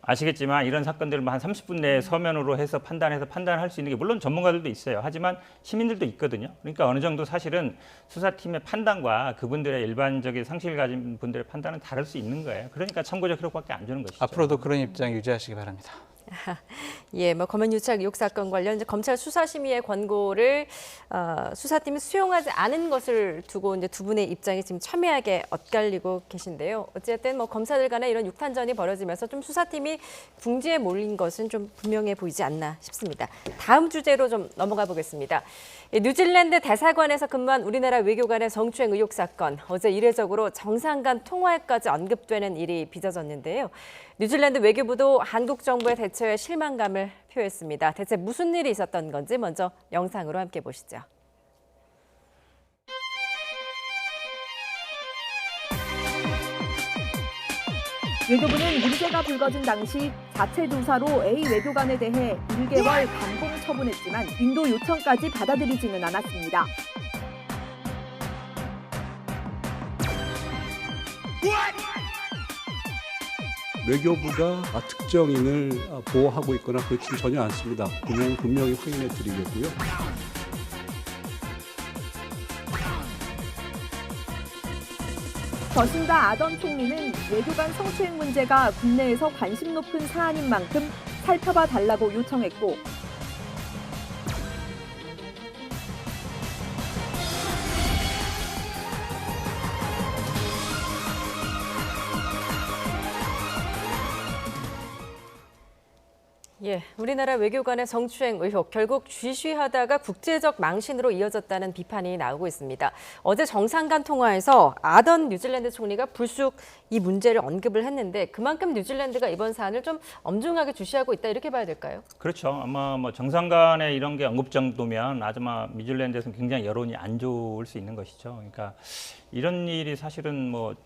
아시겠지만 이런 사건들을 한 30분 내에 서면으로 해서 판단할 수 있는 게 물론 전문가들도 있어요. 하지만 시민들도 있거든요. 그러니까 어느 정도 사실은 수사팀의 판단과 그분들의 일반적인 상식을 가진 분들의 판단은 다를 수 있는 거예요. 그러니까 참고적 효력밖에 안 주는 것이죠. 앞으로도 그런 입장 유지하시기 바랍니다. 뭐 검언유착 의혹 사건 관련 이제 검찰 수사심의의 권고를 수사팀이 수용하지 않은 것을 두고 이제 두 분의 입장이 지금 첨예하게 엇갈리고 계신데요. 어쨌든 뭐 검사들 간에 이런 육탄전이 벌어지면서 좀 수사팀이 궁지에 몰린 것은 좀 분명해 보이지 않나 싶습니다. 다음 주제로 좀 넘어가 보겠습니다. 뉴질랜드 대사관에서 근무한 우리나라 외교관의 성추행 의혹 사건, 어제 이례적으로 정상 간 통화에까지 언급되는 일이 빚어졌는데요. 뉴질랜드 외교부도 한국 정부의 대처에 실망감을 표했습니다. 대체 무슨 일이 있었던 건지 먼저 영상으로 함께 보시죠. 외교부는 문제가 불거진 당시 자체 조사로 A 외교관에 대해 1개월 감봉 처분했지만 인도 요청까지 받아들이지는 않았습니다. 외교부가 특정인을 보호하고 있거나 그렇지는 전혀 않습니다. 그 부분 분명히 확인해 드리겠고요. 저신다 아던 총리는 외교관 성추행 문제가 국내에서 관심 높은 사안인 만큼 살펴봐 달라고 요청했고 예, 우리나라 외교관의 성추행 의혹 결국 쉬쉬하다가 국제적 망신으로 이어졌다는 비판이 나오고 있습니다. 어제 정상간 통화에서 아던 뉴질랜드 총리가 불쑥 이 문제를 언급을 했는데 그만큼 뉴질랜드가 이번 사안을 좀 엄중하게 주시하고 있다 이렇게 봐야 될까요? 그렇죠. 아마 뭐 정상간에 이런 게 언급 정도면 아마 뉴질랜드에서는 굉장히 여론이 안 좋을 수 있는 것이죠. 그러니까 이런 일이 사실은 뭐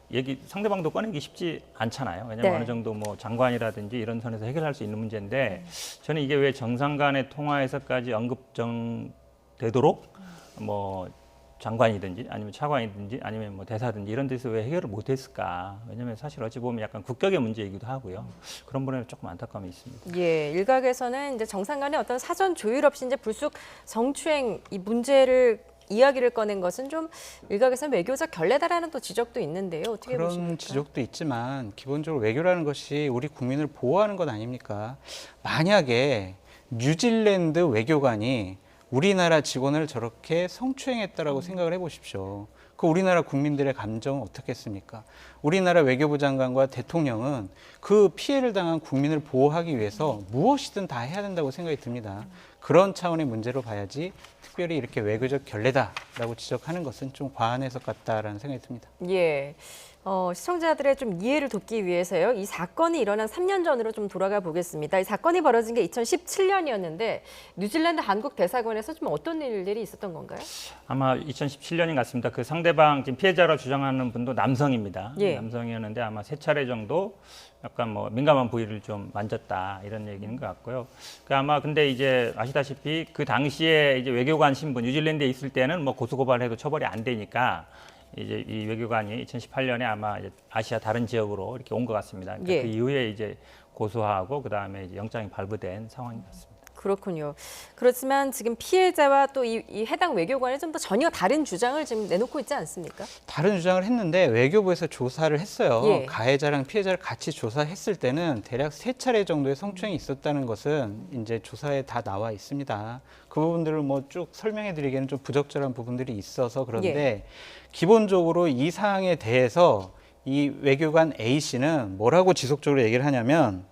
상대방도 꺼내기 쉽지 않잖아요. 왜냐하면 네. 어느 정도 뭐 장관이라든지 이런 선에서 해결할 수 있는 문제인데 저는 이게 왜 정상 간의 통화에서까지 언급되도록 뭐 장관이든지 아니면 차관이든지 아니면 뭐 대사든지 이런 데서 왜 해결을 못했을까? 왜냐하면 사실 어찌 보면 약간 국격의 문제이기도 하고요. 그런 부분에 조금 안타까움이 있습니다. 예, 일각에서는 이제 정상 간의 어떤 사전 조율 없이 이제 불쑥 성추행 이 문제를 이야기를 꺼낸 것은 좀 일각에서는 외교적 결례다라는 또 지적도 있는데요. 어떻게 그런 보십니까? 지적도 있지만 기본적으로 외교라는 것이 우리 국민을 보호하는 것 아닙니까? 만약에 뉴질랜드 외교관이 우리나라 직원을 저렇게 성추행했다라고 생각을 해보십시오. 그 우리나라 국민들의 감정은 어떻겠습니까? 우리나라 외교부 장관과 대통령은 그 피해를 당한 국민을 보호하기 위해서 무엇이든 다 해야 된다고 생각이 듭니다. 그런 차원의 문제로 봐야지 특별히 이렇게 외교적 결례다라고 지적하는 것은 좀 과한 해석 같다라는 생각이 듭니다. 예. 시청자들의 좀 이해를 돕기 위해서요. 이 사건이 일어난 3년 전으로 좀 돌아가 보겠습니다. 이 사건이 벌어진 게 2017년이었는데 뉴질랜드 한국 대사관에서 좀 어떤 일들이 있었던 건가요? 아마 2017년인 것 같습니다. 그 상대방 지금 피해자로 주장하는 분도 남성입니다. 예. 남성이었는데 아마 3차례 정도 약간 뭐 민감한 부위를 좀 만졌다 이런 얘기인 것 같고요. 그 아마 근데 이제 아시다시피 그 당시에 이제 외교관 신분 뉴질랜드에 있을 때는 뭐 고소고발해도 처벌이 안 되니까 이제 이 외교관이 2018년에 아마 이제 아시아 다른 지역으로 이렇게 온 것 같습니다. 그러니까 예. 그 이후에 이제 고소하고 그 다음에 이제 영장이 발부된 상황인 것 같습니다. 그렇군요. 그렇지만 지금 피해자와 또 이 해당 외교관이 좀 더 전혀 다른 주장을 지금 내놓고 있지 않습니까? 다른 주장을 했는데 외교부에서 조사를 했어요. 예. 가해자랑 피해자를 같이 조사했을 때는 대략 3차례 정도의 성추행이 있었다는 것은 이제 조사에 다 나와 있습니다. 그 부분들을 뭐 쭉 설명해 드리기에는 좀 부적절한 부분들이 있어서 그런데 예. 기본적으로 이 사항에 대해서 이 외교관 A 씨는 뭐라고 지속적으로 얘기를 하냐면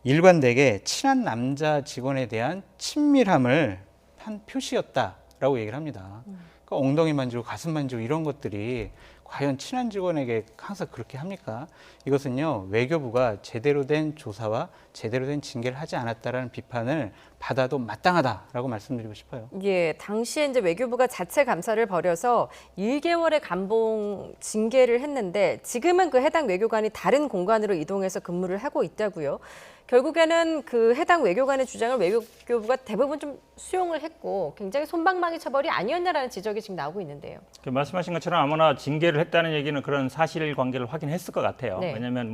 일관되게 친한 남자 직원에 대한 친밀함을 한 표시였다라고 얘기를 합니다. 그러니까 엉덩이 만지고 가슴 만지고 이런 것들이 과연 친한 직원에게 항상 그렇게 합니까? 이것은요, 외교부가 제대로 된 조사와 제대로 된 징계를 하지 않았다라는 비판을 받아도 마땅하다라고 말씀드리고 싶어요. 예, 당시에 이제 외교부가 자체 감사를 벌여서 1개월의 감봉 징계를 했는데 지금은 그 해당 외교관이 다른 공간으로 이동해서 근무를 하고 있다고요. 결국에는 그 해당 외교관의 주장을 외교부가 대부분 좀 수용을 했고 굉장히 솜방망이 처벌이 아니었냐라는 지적이 지금 나오고 있는데요. 말씀하신 것처럼 아무나 징계를 했다는 얘기는 그런 사실관계를 확인했을 것 같아요. 네. 왜냐하면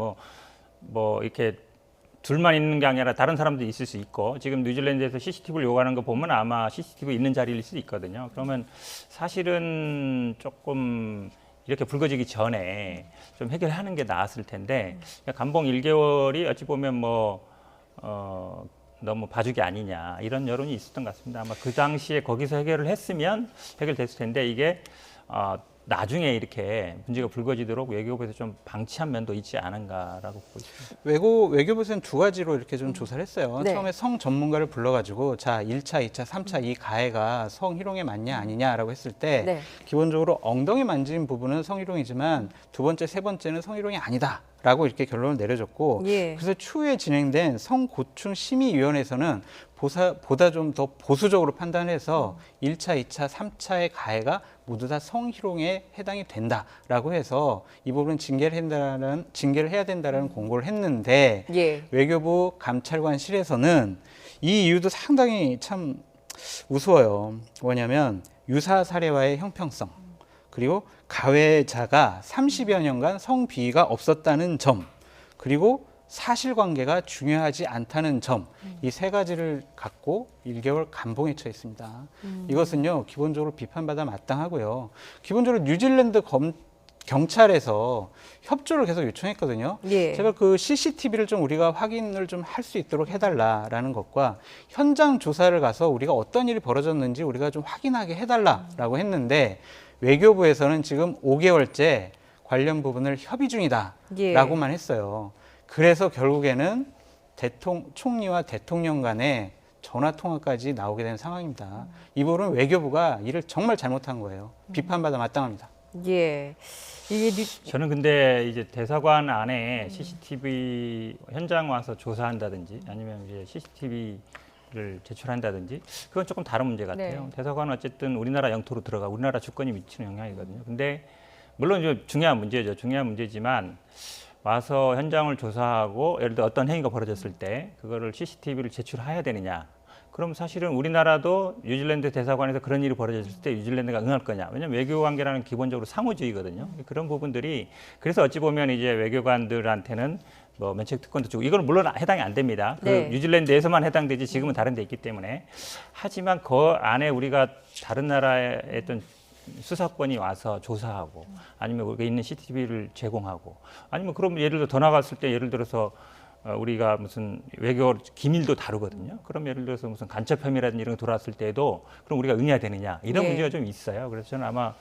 뭐 이렇게 둘만 있는 게 아니라 다른 사람도 있을 수 있고 지금 뉴질랜드에서 CCTV를 요구하는 거 보면 아마 CCTV 있는 자리일 수도 있거든요. 그러면 사실은 조금 이렇게 불거지기 전에 좀 해결하는 게 나았을 텐데 감봉 1개월이 어찌 보면 너무 봐주기 아니냐 이런 여론이 있었던 것 같습니다. 아마 그 당시에 거기서 해결을 했으면 해결됐을 텐데 이게 나중에 이렇게 문제가 불거지도록 외교부에서 좀 방치한 면도 있지 않은가라고 보고 있습니다. 외교부에서는 두 가지로 이렇게 좀 조사를 했어요. 네. 처음에 성 전문가를 불러가지고 자 1차, 2차, 3차 이 가해가 성희롱에 맞냐 아니냐라고 했을 때 네. 기본적으로 엉덩이 만진 부분은 성희롱이지만 두 번째, 세 번째는 성희롱이 아니다. 라고 이렇게 결론을 내려줬고 예. 그래서 추후에 진행된 성고충 심의위원회에서는 보다 좀 더 보수적으로 판단해서 1차, 2차, 3차의 가해가 모두 다 성희롱에 해당이 된다라고 해서 이 부분은 징계를 해야 된다라는 공고를 했는데 예. 외교부 감찰관실에서는 이 이유도 상당히 참 우스워요. 뭐냐면 유사 사례와의 형평성 그리고 가해자가 30여 년간 성비위가 없었다는 점 그리고 사실관계가 중요하지 않다는 점 이 세 가지를 갖고 1개월 감봉에 처했습니다. 이것은요 기본적으로 비판받아 마땅하고요. 기본적으로 뉴질랜드 경찰에서 협조를 계속 요청했거든요. 예. 제발 그 CCTV를 좀 우리가 확인을 좀 할 수 있도록 해달라라는 것과 현장 조사를 가서 우리가 어떤 일이 벌어졌는지 우리가 좀 확인하게 해달라라고 했는데 외교부에서는 지금 5개월째 관련 부분을 협의 중이다라고만 했어요. 그래서 결국에는 총리와 대통령 간의 전화 통화까지 나오게 된 상황입니다. 이 부분은 외교부가 일을 정말 잘못한 거예요. 비판받아 마땅합니다. 예. 저는 근데 이제 대사관 안에 CCTV 현장 와서 조사한다든지 아니면 이제 CCTV를 제출한다든지 그건 조금 다른 문제 같아요. 네. 대사관은 어쨌든 우리나라 영토로 들어가 우리나라 주권이 미치는 영향이거든요. 근데 물론 이제 중요한 문제죠. 중요한 문제지만 와서 현장을 조사하고 예를 들어 어떤 행위가 벌어졌을 때 그거를 CCTV를 제출해야 되느냐. 그럼 사실은 우리나라도 뉴질랜드 대사관에서 그런 일이 벌어졌을 때 뉴질랜드가 응할 거냐. 왜냐하면 외교관계라는 기본적으로 상호주의거든요. 그런 부분들이 그래서 어찌 보면 이제 외교관들한테는 뭐 면책 특권도 주고 이건 물론 해당이 안 됩니다. 네. 그 뉴질랜드에서만 해당되지 지금은 다른 데 있기 때문에. 하지만 그 안에 우리가 다른 나라의 어떤 수사권이 와서 조사하고 아니면 우리가 있는 CCTV를 제공하고 아니면 그럼 예를 들어 더 나갔을 때 예를 들어서 우리가 무슨 외교 기밀도 다루거든요. 그럼 예를 들어서 무슨 간첩 혐의라든지 이런 거 들어왔을 때도 그럼 우리가 응해야 되느냐 이런 예. 문제가 좀 있어요. 그래서 저는 아마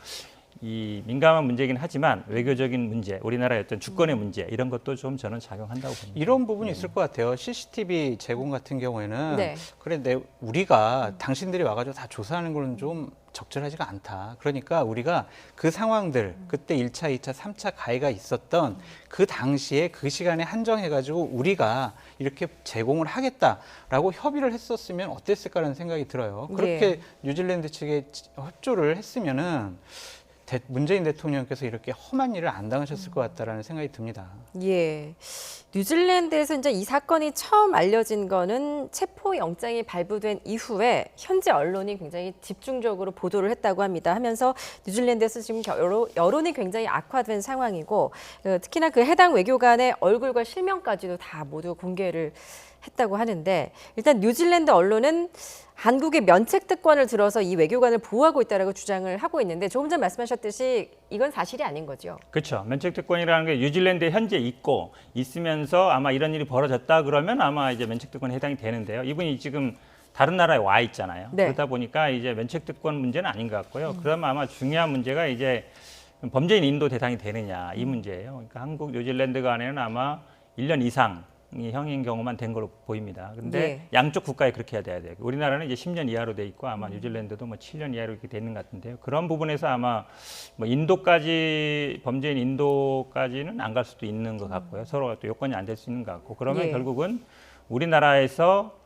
이 민감한 문제이긴 하지만 외교적인 문제, 우리나라의 어떤 주권의 문제 이런 것도 좀 저는 작용한다고 봅니다. 이런 부분이 있을 것 같아요. CCTV 제공 같은 경우에는 네. 그래 우리가 당신들이 와가지고 다 조사하는 거는 좀 적절하지가 않다. 그러니까 우리가 그 상황들 그때 1차, 2차, 3차 가해가 있었던 그 당시에 그 시간에 한정해가지고 우리가 이렇게 제공을 하겠다라고 협의를 했었으면 어땠을까라는 생각이 들어요. 그렇게 예. 뉴질랜드 측에 협조를 했으면은 문재인 대통령께서 이렇게 험한 일을 안 당하셨을 것 같다라는 생각이 듭니다. 예. 뉴질랜드에서 이제 이 사건이 처음 알려진 거는 체포 영장이 발부된 이후에 현지 언론이 굉장히 집중적으로 보도를 했다고 합니다. 하면서 뉴질랜드에서 지금 여론이 굉장히 악화된 상황이고 특히나 그 해당 외교관의 얼굴과 실명까지도 다 모두 공개를 했다고 하는데 일단 뉴질랜드 언론은 한국의 면책 특권을 들어서 이 외교관을 보호하고 있다라고 주장을 하고 있는데 조금 전 말씀하셨듯이 이건 사실이 아닌 거죠. 그렇죠. 면책 특권이라는 게 뉴질랜드에 현재 있으면서 아마 이런 일이 벌어졌다 그러면 아마 이제 면책 특권에 해당이 되는데요. 이분이 지금 다른 나라에 와 있잖아요. 네. 그러다 보니까 이제 면책 특권 문제는 아닌 것 같고요. 그러면 아마 중요한 문제가 이제 범죄인 인도 대상이 되느냐 이 문제예요. 그러니까 한국 뉴질랜드 간에는 아마 1년 이상 이 형인 경우만 된 걸로 보입니다. 그런데 네. 양쪽 국가에 그렇게 해야 돼요. 우리나라는 이제 10년 이하로 돼 있고 아마 뉴질랜드도 뭐 7년 이하로 이렇게 되는 것 같은데요. 그런 부분에서 아마 뭐 범죄인 인도까지는 안 갈 수도 있는 것 같고요. 서로 또 요건이 안 될 수 있는 것 같고 그러면 예. 결국은 우리나라에서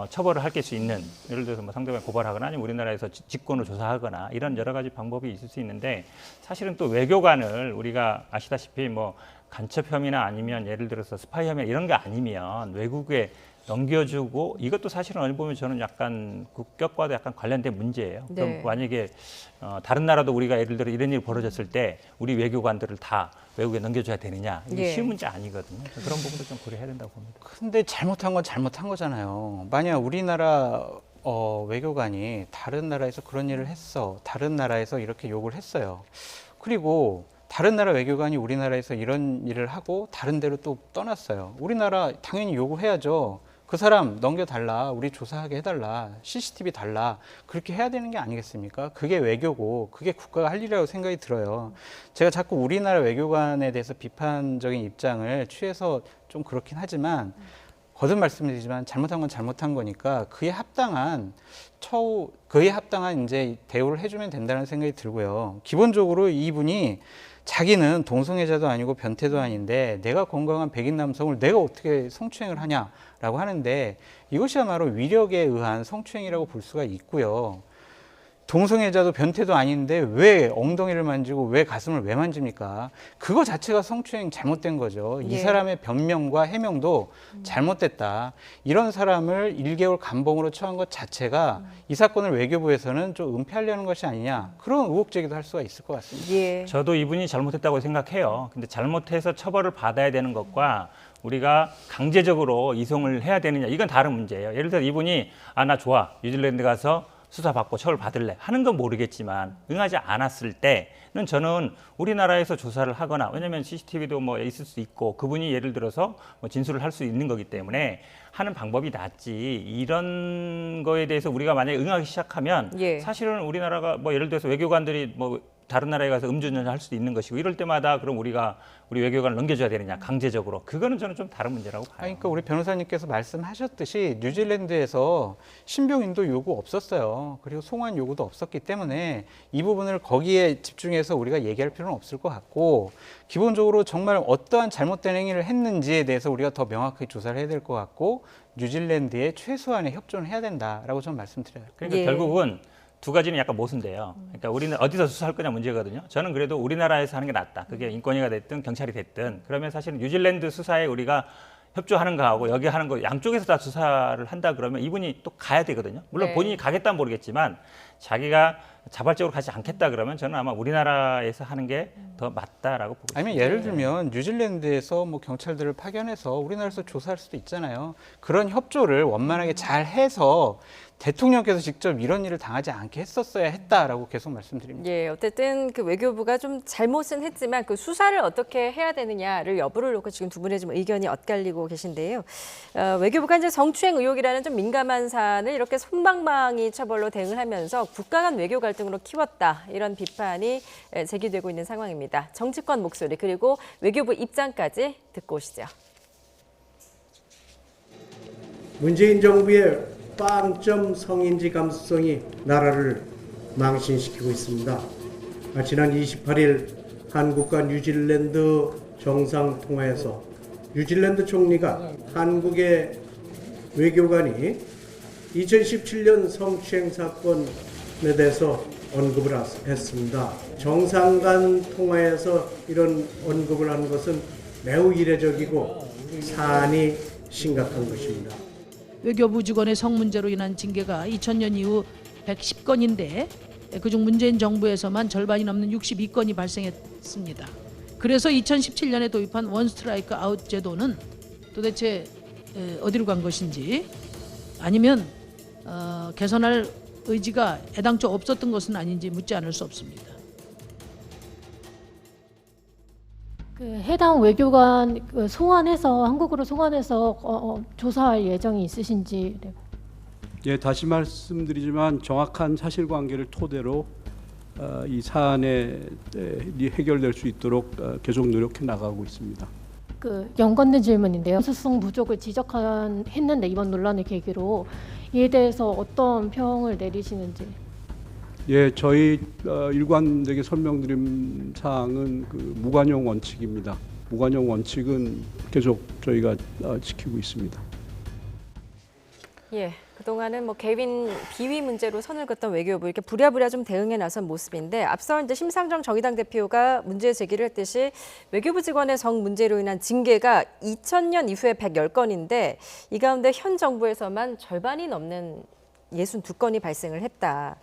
처벌을 할 수 있는 예를 들어서 뭐 상대방을 고발하거나 아니면 우리나라에서 직권을 조사하거나 이런 여러 가지 방법이 있을 수 있는데 사실은 또 외교관을 우리가 아시다시피 뭐 간첩 혐의나 아니면 예를 들어서 스파이 혐의 이런 게 아니면 외국에 넘겨주고 이것도 사실은 어찌 보면 저는 약간 국격과도 약간 관련된 문제예요. 네. 그럼 만약에 다른 나라도 우리가 예를 들어 이런 일이 벌어졌을 때 우리 외교관들을 다 외국에 넘겨줘야 되느냐 이게 예. 쉬운 문제 아니거든요. 그런 부분도 좀 고려해야 된다고 봅니다. 근데 잘못한 건 잘못한 거잖아요. 만약 우리나라 외교관이 다른 나라에서 그런 일을 했어. 다른 나라에서 이렇게 욕을 했어요. 그리고 다른 나라 외교관이 우리나라에서 이런 일을 하고 다른 데로 또 떠났어요. 우리나라 당연히 요구해야죠. 그 사람 넘겨달라. 우리 조사하게 해달라. CCTV 달라. 그렇게 해야 되는 게 아니겠습니까? 그게 외교고 그게 국가가 할 일이라고 생각이 들어요. 제가 자꾸 우리나라 외교관에 대해서 비판적인 입장을 취해서 좀 그렇긴 하지만 거듭 말씀드리지만 잘못한 건 잘못한 거니까 그에 합당한 이제 대우를 해주면 된다는 생각이 들고요. 기본적으로 이분이 자기는 동성애자도 아니고 변태도 아닌데 내가 건강한 백인 남성을 내가 어떻게 성추행을 하냐라고 하는데 이것이야말로 위력에 의한 성추행이라고 볼 수가 있고요. 동성애자도 변태도 아닌데 왜 엉덩이를 만지고 왜 가슴을 왜 만집니까? 그거 자체가 성추행 잘못된 거죠. 이 예. 사람의 변명과 해명도 잘못됐다. 이런 사람을 1개월 감봉으로 처한 것 자체가 이 사건을 외교부에서는 좀 은폐하려는 것이 아니냐. 그런 의혹 제기도 할 수가 있을 것 같습니다. 예. 저도 이분이 잘못했다고 생각해요. 근데 잘못해서 처벌을 받아야 되는 것과 우리가 강제적으로 이송을 해야 되느냐 이건 다른 문제예요. 예를 들어 이분이 나 좋아 뉴질랜드 가서 수사받고 처벌 받을래 하는 건 모르겠지만 응하지 않았을 때는 저는 우리나라에서 조사를 하거나 왜냐하면 CCTV도 뭐 있을 수 있고 그분이 예를 들어서 뭐 진술을 할 수 있는 거기 때문에 하는 방법이 낫지 이런 거에 대해서 우리가 만약에 응하기 시작하면 예. 사실은 우리나라가 뭐 예를 들어서 외교관들이 뭐 다른 나라에 가서 음주운전을 할 수도 있는 것이고 이럴 때마다 그럼 우리가 우리 외교관을 넘겨줘야 되느냐 강제적으로 그거는 저는 좀 다른 문제라고 봐요. 그러니까 우리 변호사님께서 말씀하셨듯이 뉴질랜드에서 신병 인도 요구 없었어요. 그리고 송환 요구도 없었기 때문에 이 부분을 거기에 집중해서 우리가 얘기할 필요는 없을 것 같고 기본적으로 정말 어떠한 잘못된 행위를 했는지에 대해서 우리가 더 명확하게 조사를 해야 될 것 같고 뉴질랜드에 최소한의 협조는 해야 된다라고 저는 말씀드려요. 그러니까 결국은 두 가지는 약간 모순돼요. 그러니까 우리는 어디서 수사할 거냐 문제거든요. 저는 그래도 우리나라에서 하는 게 낫다. 그게 인권위가 됐든 경찰이 됐든 그러면 사실은 뉴질랜드 수사에 우리가 협조하는 거하고 여기 하는 거 양쪽에서 다 수사를 한다 그러면 이분이 또 가야 되거든요. 물론 본인이 가겠다는 모르겠지만 자기가 자발적으로 가지 않겠다 그러면 저는 아마 우리나라에서 하는 게 더 맞다라고 보고 있습니다. 아니면 예를 들면 뉴질랜드에서 뭐 경찰들을 파견해서 우리나라에서 조사할 수도 있잖아요. 그런 협조를 원만하게 잘 해서 대통령께서 직접 이런 일을 당하지 않게 했었어야 했다라고 계속 말씀드립니다. 예, 어쨌든 그 외교부가 좀 잘못은 했지만 그 수사를 어떻게 해야 되느냐를 여부를 놓고 지금 두 분의 좀 의견이 엇갈리고 계신데요. 외교부가 이제 성추행 의혹이라는 좀 민감한 사안을 이렇게 솜방망이 처벌로 대응을 하면서 국가 간 외교 갈등으로 키웠다 이런 비판이 제기되고 있는 상황입니다. 정치권 목소리 그리고 외교부 입장까지 듣고 오시죠. 문재인 정부의 빵점 성인지 감수성이 나라를 망신시키고 있습니다. 지난 28일 한국과 뉴질랜드 정상통화에서 뉴질랜드 총리가 한국의 외교관이 2017년 성추행 사건에 대해서 언급을 했습니다. 정상 간 통화에서 이런 언급을 하는 것은 매우 이례적이고 사안이 심각한 것입니다. 외교부 직원의 성 문제로 인한 징계가 2000년 이후 110건인데 그중 문재인 정부에서만 절반이 넘는 62건이 발생했습니다. 그래서 2017년에 도입한 원 스트라이크 아웃 제도는 도대체 어디로 간 것인지 아니면 개선할 의지가 애당초 없었던 것은 아닌지 묻지 않을 수 없습니다. 그 해당 외교관 송환해서 한국으로 송환해서 조사할 예정이 있으신지. 예, 다시 말씀드리지만 정확한 사실관계를 토대로 이 사안에 해결될 수 있도록 계속 노력해 나가고 있습니다. 그 연관된 질문인데요. 수성 부족을 지적했는데 이번 논란을 계기로 이에 대해서 어떤 평을 내리시는지. 예, 저희 일관되게 설명드린 사항은 그 무관용 원칙입니다. 무관용 원칙은 계속 저희가 지키고 있습니다. 예, 그동안은 뭐 개인 비위 문제로 선을 긋던 외교부 이렇게 부랴부랴 좀 대응해 나선 모습인데 앞서 이제 심상정 정의당 대표가 문제 제기를 했듯이 외교부 직원의 성 문제로 인한 징계가 2000년 이후에 110건인데 이 가운데 현 정부에서만 절반이 넘는 62건이 발생을 했다.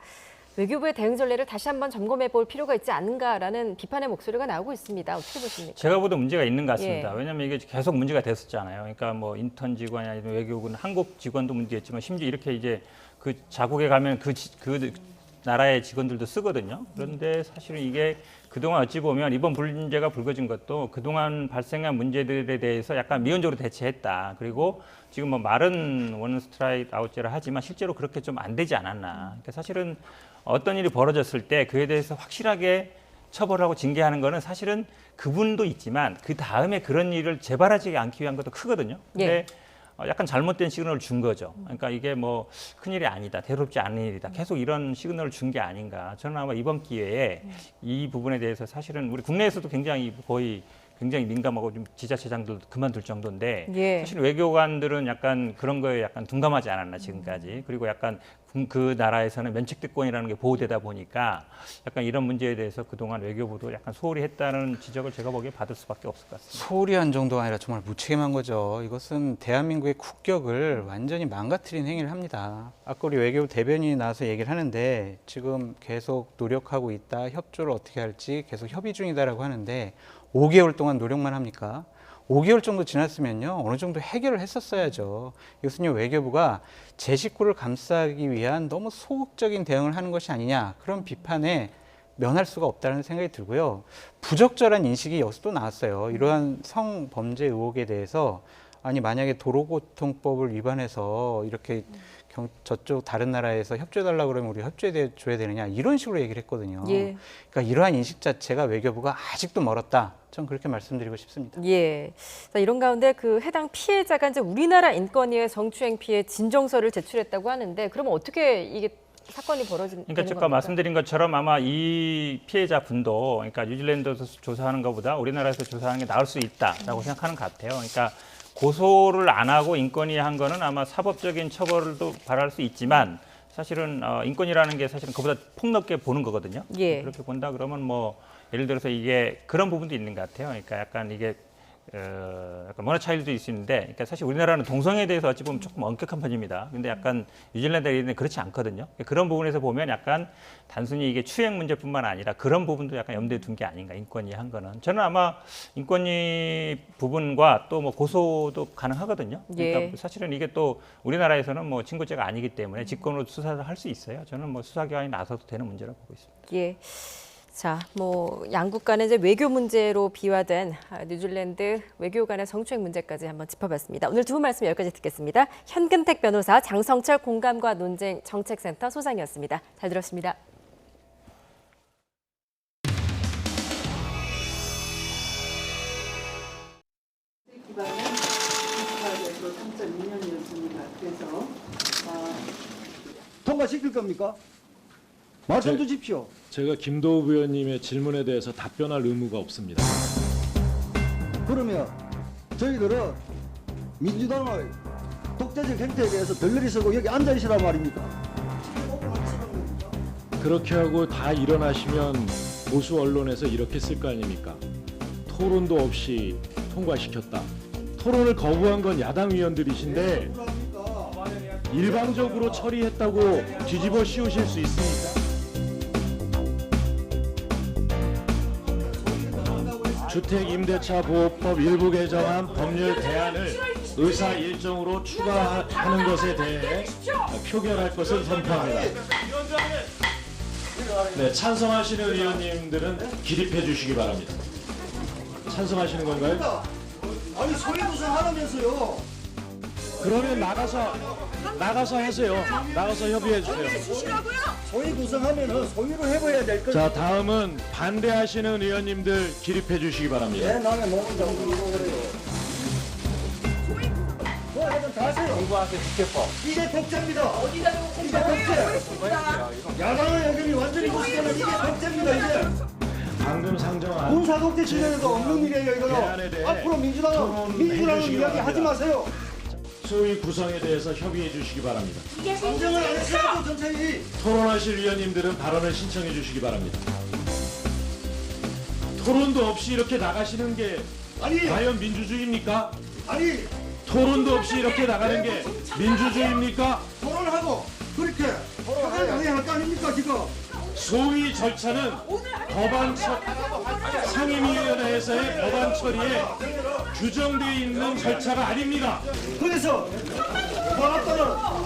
외교부의 대응 전례를 다시 한번 점검해 볼 필요가 있지 않은가라는 비판의 목소리가 나오고 있습니다. 어떻게 보십니까? 제가 보다 문제가 있는 것 같습니다. 예. 왜냐하면 이게 계속 문제가 됐었잖아요. 그러니까 뭐 인턴 직원이 아니면 외교부는 한국 직원도 문제였지만 심지어 이렇게 이제 그 자국에 가면 그 나라의 직원들도 쓰거든요. 그런데 사실은 이게 그동안 어찌 보면 이번 문제가 불거진 것도 그동안 발생한 문제들에 대해서 약간 미온적으로 대처했다. 그리고 지금 뭐 말은 원 스트라이크 아웃제라 하지만 실제로 그렇게 좀 안 되지 않았나. 그러니까 사실은 어떤 일이 벌어졌을 때 그에 대해서 확실하게 처벌하고 징계하는 거는 사실은 그분도 있지만 그 다음에 그런 일을 재발하지 않기 위한 것도 크거든요. 근데 약간 잘못된 시그널을 준 거죠. 그러니까 이게 뭐 큰일이 아니다, 대수롭지 않은 일이다. 계속 이런 시그널을 준 게 아닌가. 저는 아마 이번 기회에 이 부분에 대해서 사실은 우리 국내에서도 굉장히 거의 굉장히 민감하고 좀 지자체장들도 그만둘 정도인데 사실 외교관들은 약간 그런 거에 약간 둔감하지 않았나 지금까지. 그리고 약간 그 나라에서는 면책특권이라는 게 보호되다 보니까 약간 이런 문제에 대해서 그동안 외교부도 약간 소홀히 했다는 지적을 제가 보기에 받을 수밖에 없을 것 같습니다. 소홀히 한 정도가 아니라 정말 무책임한 거죠. 이것은 대한민국의 국격을 완전히 망가뜨린 행위를 합니다. 아까 우리 외교부 대변인이 나와서 얘기를 하는데 지금 계속 노력하고 있다, 협조를 어떻게 할지 계속 협의 중이다라고 하는데 5개월 동안 노력만 합니까? 5개월 정도 지났으면요 어느 정도 해결을 했었어야죠. 이것은요 외교부가 제 식구를 감싸기 위한 너무 소극적인 대응을 하는 것이 아니냐 그런 비판에 면할 수가 없다는 생각이 들고요. 부적절한 인식이 여기서 또 나왔어요. 이러한 성범죄 의혹에 대해서 아니 만약에 도로교통법을 위반해서 이렇게 저쪽 다른 나라에서 협조해달라고 그러면 우리 협조해줘야 되느냐 이런 식으로 얘기를 했거든요. 예. 그러니까 이러한 인식 자체가 외교부가 아직도 멀었다. 전 그렇게 말씀드리고 싶습니다. 예. 자, 이런 가운데 그 해당 피해자가 이제 우리나라 인권위에 성추행 피해 진정서를 제출했다고 하는데 그러면 어떻게 이게 사건이 벌어지는 그러니까 제가 겁니까? 말씀드린 것처럼 아마 이 피해자 분도 그러니까 뉴질랜드에서 조사하는 것보다 우리나라에서 조사하는 게 나을 수 있다라고 생각하는 것 같아요. 그러니까 고소를 안 하고 인권위 한 거는 아마 사법적인 처벌도 바랄 수 있지만 사실은 인권이라는 게 사실은 그보다 폭넓게 보는 거거든요. 예. 그렇게 본다 그러면 뭐 예를 들어서 이게 그런 부분도 있는 것 같아요. 그러니까 약간 이게 약간 문화 차이도 있는데, 그러니까 사실 우리나라는 동성애에 대해서 어찌 보면 조금 엄격한 편입니다. 근데 약간 뉴질랜드는 그렇지 않거든요. 그런 부분에서 보면 약간 단순히 이게 추행 문제뿐만 아니라 그런 부분도 약간 염두에 둔 게 아닌가, 인권위 한 거는. 저는 아마 인권위 부분과 또 뭐 고소도 가능하거든요. 그러니까 예. 사실은 이게 또 우리나라에서는 뭐 친고죄가 아니기 때문에 직권으로 수사를 할 수 있어요. 저는 뭐 수사기관이 나서도 되는 문제라고 보고 있습니다. 예. 자, 뭐 양국 간의 이제 외교 문제로 비화된 뉴질랜드 외교 간의 성추행 문제까지 한번 짚어봤습니다. 오늘 두 분 말씀 여기까지 듣겠습니다. 현근택 변호사, 장성철 공감과 논쟁 정책센터 소장이었습니다. 잘 들었습니다. 기반은 28에서 3.2년이었습니다. 그래서 통과시킬 겁니까? 말씀 주십시오. 제가 김도우 의원님의 질문에 대해서 답변할 의무가 없습니다. 그러면 저희들은 민주당의 독재적 행태에 대해서 덜러리 서고 여기 앉아 있으란 말입니까? 그렇게 하고 다 일어나시면 보수 언론에서 이렇게 쓸 거 아닙니까? 토론도 없이 통과시켰다. 토론을 거부한 건 야당 의원들이신데 일방적으로 처리했다고 뒤집어 씌우실 수 있습니까? 주택임대차보호법 일부 개정안 법률 대안을 의사 일정으로 추가하는 것에 대해 표결할 것을 선포합니다. 네, 찬성하시는 의원님들은 기립해 주시기 바랍니다. 찬성하시는 건가요? 아니 소위 구성하라면서요. 그러면 나가서 하세요. 나가서 협의해 주세요. 소위 구성하면은 소위로 해봐야 될 거. 자, 다음은 반대하시는 의원님들 기립해 주시기 바랍니다. 내 남의 몸을 정도 이거 그래요. 소위 다 하세요. 공부하세요. 국회법. 이게 독재입니다. 어디다 이게 독재. 야당의 의견이 완전히 무시되는 이게 독재입니다. 이게. 방금 상정한 군사 독재 시절에도 없는 일이에요 대안에 이거요. 대해 앞으로 민주당은 주시기 이야기 하지 바랍니다. 마세요. 소위 구성에 대해서 협의해 주시기 바랍니다. 상정을 안 했어요 전체이. 토론하실 위원님들은 발언을 신청해 주시기 바랍니다. 토론도 없이 이렇게 나가시는 게 과연 민주주의입니까? 아니 토론도 없이 이렇게 나가는 게 민주주의입니까? 토론하고 그렇게 토론을 할 거 아닙니까 지금? 소위 절차는 상임위원회에서의 법안 처리에 규정되어 있는 절차가 아닙니다. 그래서 과학자는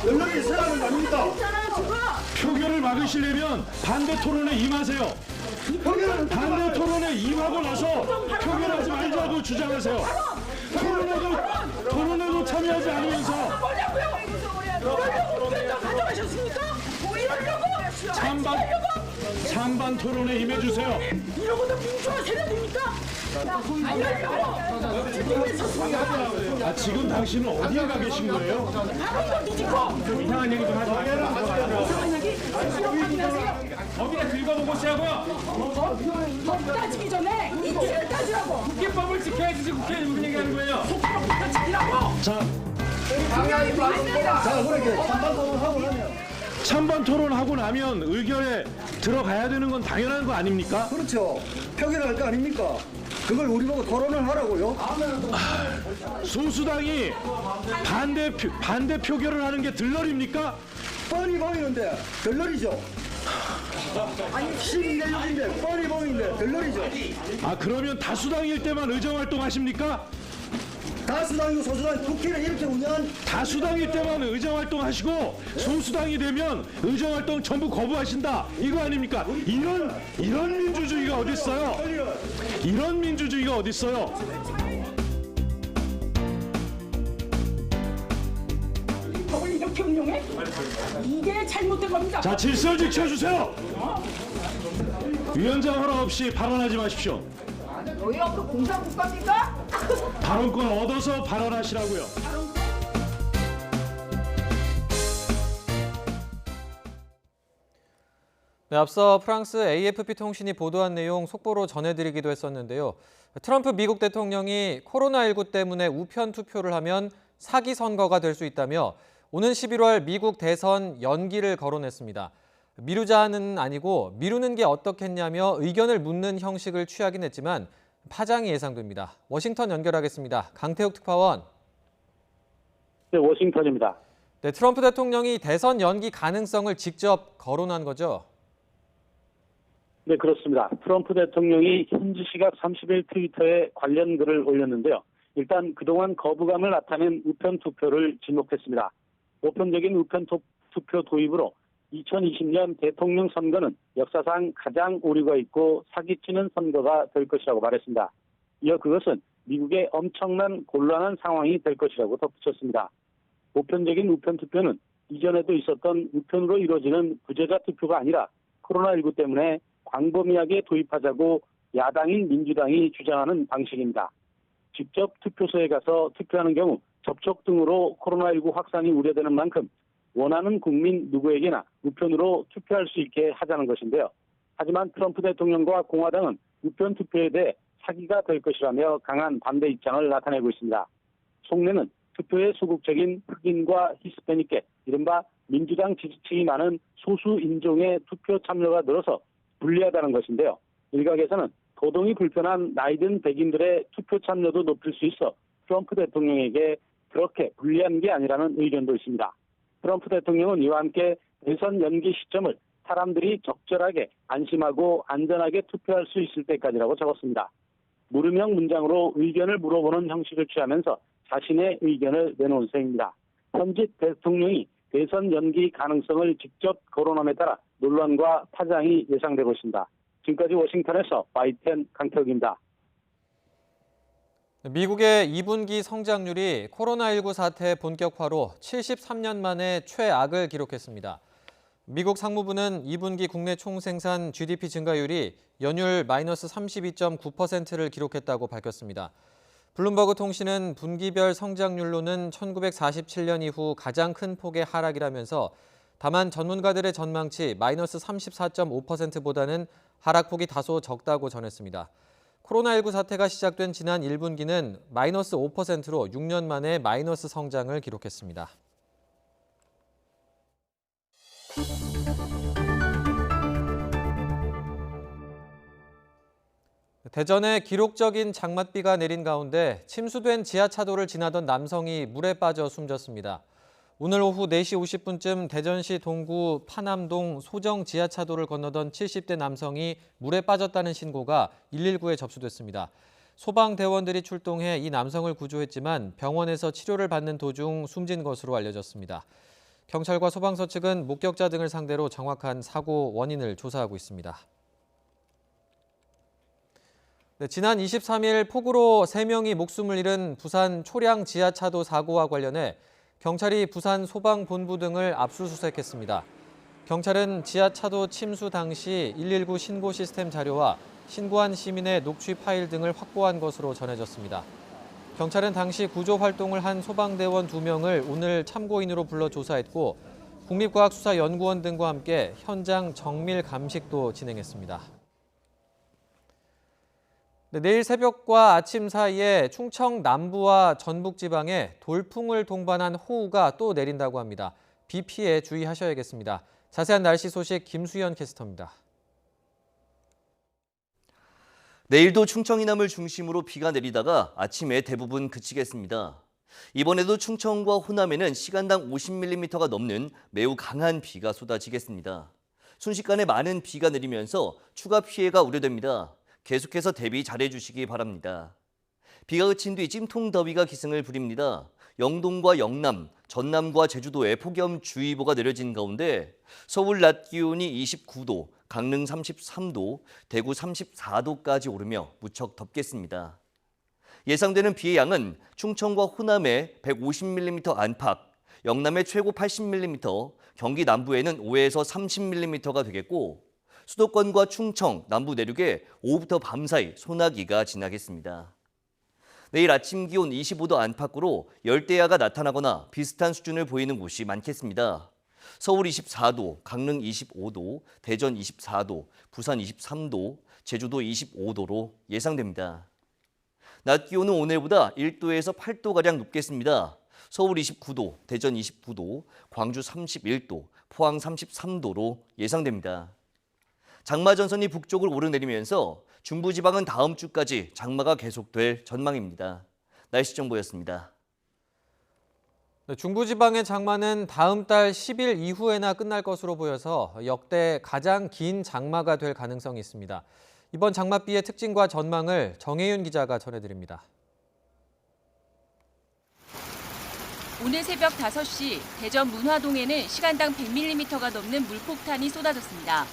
연락이 있어야 하는 거 아닙니까? 표결을 막으시려면 반대 토론에 임하세요. 반대 토론에 임하고 나서 표결하지 말자고 주장하세요. 토론에도 참여하지 않으면서 찬반 토론에 임해주세요. 이러고도 민주화 세력입니까? 아, 지금 당신은 어디에 가 계신 거예요? 좀 이상한 얘기 좀 하지 마세요. 법이나 긁어보고 시작하고요. 법 따지기 전에 이틀을 따지라고. 국회법을 지켜야지 국회에 무슨 얘기하는 거예요? 속법부터 지키라고. 자, 그렇게 찬반 토론하고 나면. 찬반 토론하고 나면 의결에 들어가야 되는 건 당연한 거 아닙니까? 그렇죠. 표결할 거 아닙니까? 그걸 우리 보고 토론을 하라고요? 소수당이 반대 표결을 하는 게 들러리입니까? 뻔히 보이는데 들러리죠. 아니 시민내용인데 뻔히 보이는데 들러리죠. 아, 그러면 다수당일 때만 의정활동 하십니까? 다수당이고 소수당 국회를 이렇게 운영한 다수당일 때만 의정활동 하시고 소수당이 되면 의정활동 전부 거부하신다, 이거 아닙니까? 이런 민주주의가 어딨어요? 이런 민주주의가 어딨어요? 법을 이렇게 이렇게 운영해? 이게 잘못된 겁니다. 자, 질서를 지켜주세요. 위원장 허락 없이 발언하지 마십시오. 너희가 그 공산국가입니까? 발언권 얻어서 발언하시라고요. 네, 앞서 프랑스 AFP 통신이 보도한 내용 속보로 전해드리기도 했었는데요. 트럼프 미국 대통령이 코로나19 때문에 우편 투표를 하면 사기 선거가 될 수 있다며 오는 11월 미국 대선 연기를 거론했습니다. 미루자는 아니고 미루는 게 어떻겠냐며 의견을 묻는 형식을 취하긴 했지만 파장이 예상됩니다. 워싱턴 연결하겠습니다. 강태욱 특파원. 네, 워싱턴입니다. 네, 트럼프 대통령이 대선 연기 가능성을 직접 거론한 거죠? 네, 그렇습니다. 트럼프 대통령이 현지 시각 30일 트위터에 관련 글을 올렸는데요. 일단 그동안 거부감을 나타낸 우편 투표를 지목했습니다. 보편적인 우편 투표 도입으로 2020년 대통령 선거는 역사상 가장 오류가 있고 사기치는 선거가 될 것이라고 말했습니다. 이어 그것은 미국의 엄청난 곤란한 상황이 될 것이라고 덧붙였습니다. 보편적인 우편 투표는 이전에도 있었던 우편으로 이루어지는 부재자 투표가 아니라 코로나19 때문에 광범위하게 도입하자고 야당인 민주당이 주장하는 방식입니다. 직접 투표소에 가서 투표하는 경우 접촉 등으로 코로나19 확산이 우려되는 만큼 원하는 국민 누구에게나 우편으로 투표할 수 있게 하자는 것인데요. 하지만 트럼프 대통령과 공화당은 우편 투표에 대해 사기가 될 것이라며 강한 반대 입장을 나타내고 있습니다. 속내는 투표에 소극적인 흑인과 히스패닉계, 이른바 민주당 지지층이 많은 소수 인종의 투표 참여가 늘어서 불리하다는 것인데요. 일각에서는 거동이 불편한 나이든 백인들의 투표 참여도 높일 수 있어 트럼프 대통령에게 그렇게 불리한 게 아니라는 의견도 있습니다. 트럼프 대통령은 이와 함께 대선 연기 시점을 사람들이 적절하게 안심하고 안전하게 투표할 수 있을 때까지라고 적었습니다. 물음형 문장으로 의견을 물어보는 형식을 취하면서 자신의 의견을 내놓은 셈입니다. 현직 대통령이 대선 연기 가능성을 직접 거론함에 따라 논란과 파장이 예상되고 있습니다. 지금까지 워싱턴에서 YTN 강태욱입니다. 미국의 2분기 성장률이 코로나19 사태 본격화로 73년 만에 최악을 기록했습니다. 미국 상무부는 2분기 국내 총생산 GDP 증가율이 연율 마이너스 32.9%를 기록했다고 밝혔습니다. 블룸버그 통신은 분기별 성장률로는 1947년 이후 가장 큰 폭의 하락이라면서 다만 전문가들의 전망치 마이너스 34.5%보다는 하락폭이 다소 적다고 전했습니다. 코로나19 사태가 시작된 지난 1분기는 마이너스 5%로 6년 만에 마이너스 성장을 기록했습니다. 대전에 기록적인 장맛비가 내린 가운데 침수된 지하차도를 지나던 남성이 물에 빠져 숨졌습니다. 오늘 오후 4시 50분쯤 대전시 동구 파남동 소정 지하차도를 건너던 70대 남성이 물에 빠졌다는 신고가 119에 접수됐습니다. 소방대원들이 출동해 이 남성을 구조했지만 병원에서 치료를 받는 도중 숨진 것으로 알려졌습니다. 경찰과 소방서 측은 목격자 등을 상대로 정확한 사고 원인을 조사하고 있습니다. 네, 지난 23일 폭우로 3명이 목숨을 잃은 부산 초량 지하차도 사고와 관련해 경찰이 부산 소방본부 등을 압수수색했습니다. 경찰은 지하차도 침수 당시 119 신고 시스템 자료와 신고한 시민의 녹취 파일 등을 확보한 것으로 전해졌습니다. 경찰은 당시 구조 활동을 한 소방대원 2명을 오늘 참고인으로 불러 조사했고 국립과학수사연구원 등과 함께 현장 정밀 감식도 진행했습니다. 네, 내일 새벽과 아침 사이에 충청 남부와 전북 지방에 돌풍을 동반한 호우가 또 내린다고 합니다. 비 피해 주의하셔야겠습니다. 자세한 날씨 소식 김수현 캐스터입니다. 내일도 충청 이남을 중심으로 비가 내리다가 아침에 대부분 그치겠습니다. 이번에도 충청과 호남에는 시간당 50mm가 넘는 매우 강한 비가 쏟아지겠습니다. 순식간에 많은 비가 내리면서 추가 피해가 우려됩니다. 계속해서 대비 잘해주시기 바랍니다. 비가 그친 뒤 찜통더위가 기승을 부립니다. 영동과 영남, 전남과 제주도에 폭염주의보가 내려진 가운데 서울 낮 기온이 29도, 강릉 33도, 대구 34도까지 오르며 무척 덥겠습니다. 예상되는 비의 양은 충청과 호남에 150mm 안팎, 영남에 최고 80mm, 경기 남부에는 5에서 30mm가 되겠고 수도권과 충청, 남부 내륙에 오후부터 밤사이 소나기가 지나겠습니다. 내일 아침 기온 25도 안팎으로 열대야가 나타나거나 비슷한 수준을 보이는 곳이 많겠습니다. 서울 24도, 강릉 25도, 대전 24도, 부산 23도, 제주도 25도로 예상됩니다. 낮 기온은 오늘보다 1도에서 8도가량 높겠습니다. 서울 29도, 대전 29도, 광주 31도, 포항 33도로 예상됩니다. 장마 전선이 북쪽을 오르내리면서 중부지방은 다음 주까지 장마가 계속될 전망입니다. 날씨 정보였습니다. 네, 중부지방의 장마는 다음 달 10일 이후에나 끝날 것으로 보여서 역대 가장 긴 장마가 될 가능성이 있습니다. 이번 장맛비의 특징과 전망을 정혜윤 기자가 전해드립니다. 오늘 새벽 5시 대전 문화동에는 시간당 100mm가 넘는 물폭탄이 쏟아졌습니다.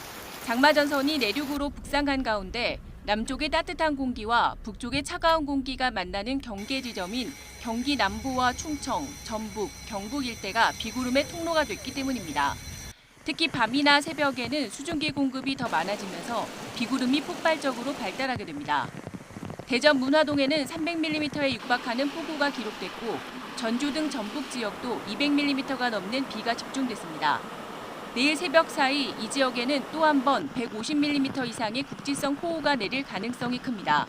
장마 전선이 내륙으로 북상한 가운데 남쪽의 따뜻한 공기와 북쪽의 차가운 공기가 만나는 경계 지점인 경기 남부와 충청, 전북, 경북 일대가 비구름의 통로가 됐기 때문입니다. 특히 밤이나 새벽에는 수증기 공급이 더 많아지면서 비구름이 폭발적으로 발달하게 됩니다. 대전 문화동에는 300mm에 육박하는 폭우가 기록됐고 전주 등 전북 지역도 200mm가 넘는 비가 집중됐습니다. 내일 새벽 사이 이 지역에는 또 한 번 150mm 이상의 국지성 폭우가 내릴 가능성이 큽니다.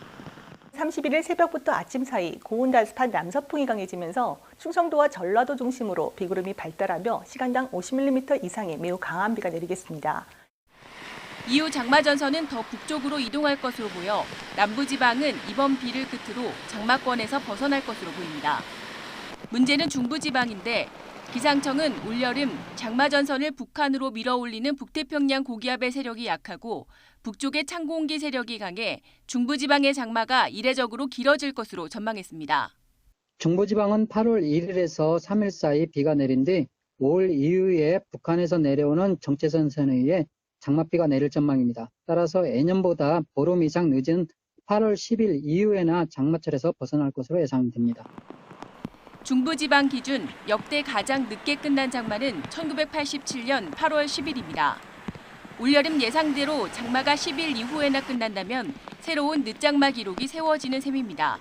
31일 새벽부터 아침 사이 고온달습한 남서풍이 강해지면서 충청도와 전라도 중심으로 비구름이 발달하며 시간당 50mm 이상의 매우 강한 비가 내리겠습니다. 이후 장마 전선은 더 북쪽으로 이동할 것으로 보여 남부지방은 이번 비를 끝으로 장마권에서 벗어날 것으로 보입니다. 문제는 중부지방인데 기상청은 올여름 장마 전선을 북한으로 밀어올리는 북태평양 고기압의 세력이 약하고 북쪽의 찬 공기 세력이 강해 중부지방의 장마가 이례적으로 길어질 것으로 전망했습니다. 중부지방은 8월 1일에서 3일 사이 비가 내린 뒤 5월 이후에 북한에서 내려오는 정체선선에 의해 장맛비가 내릴 전망입니다. 따라서 예년보다 보름 이상 늦은 8월 10일 이후에나 장마철에서 벗어날 것으로 예상됩니다. 중부지방 기준 역대 가장 늦게 끝난 장마는 1987년 8월 10일입니다. 올여름 예상대로 장마가 10일 이후에나 끝난다면 새로운 늦장마 기록이 세워지는 셈입니다.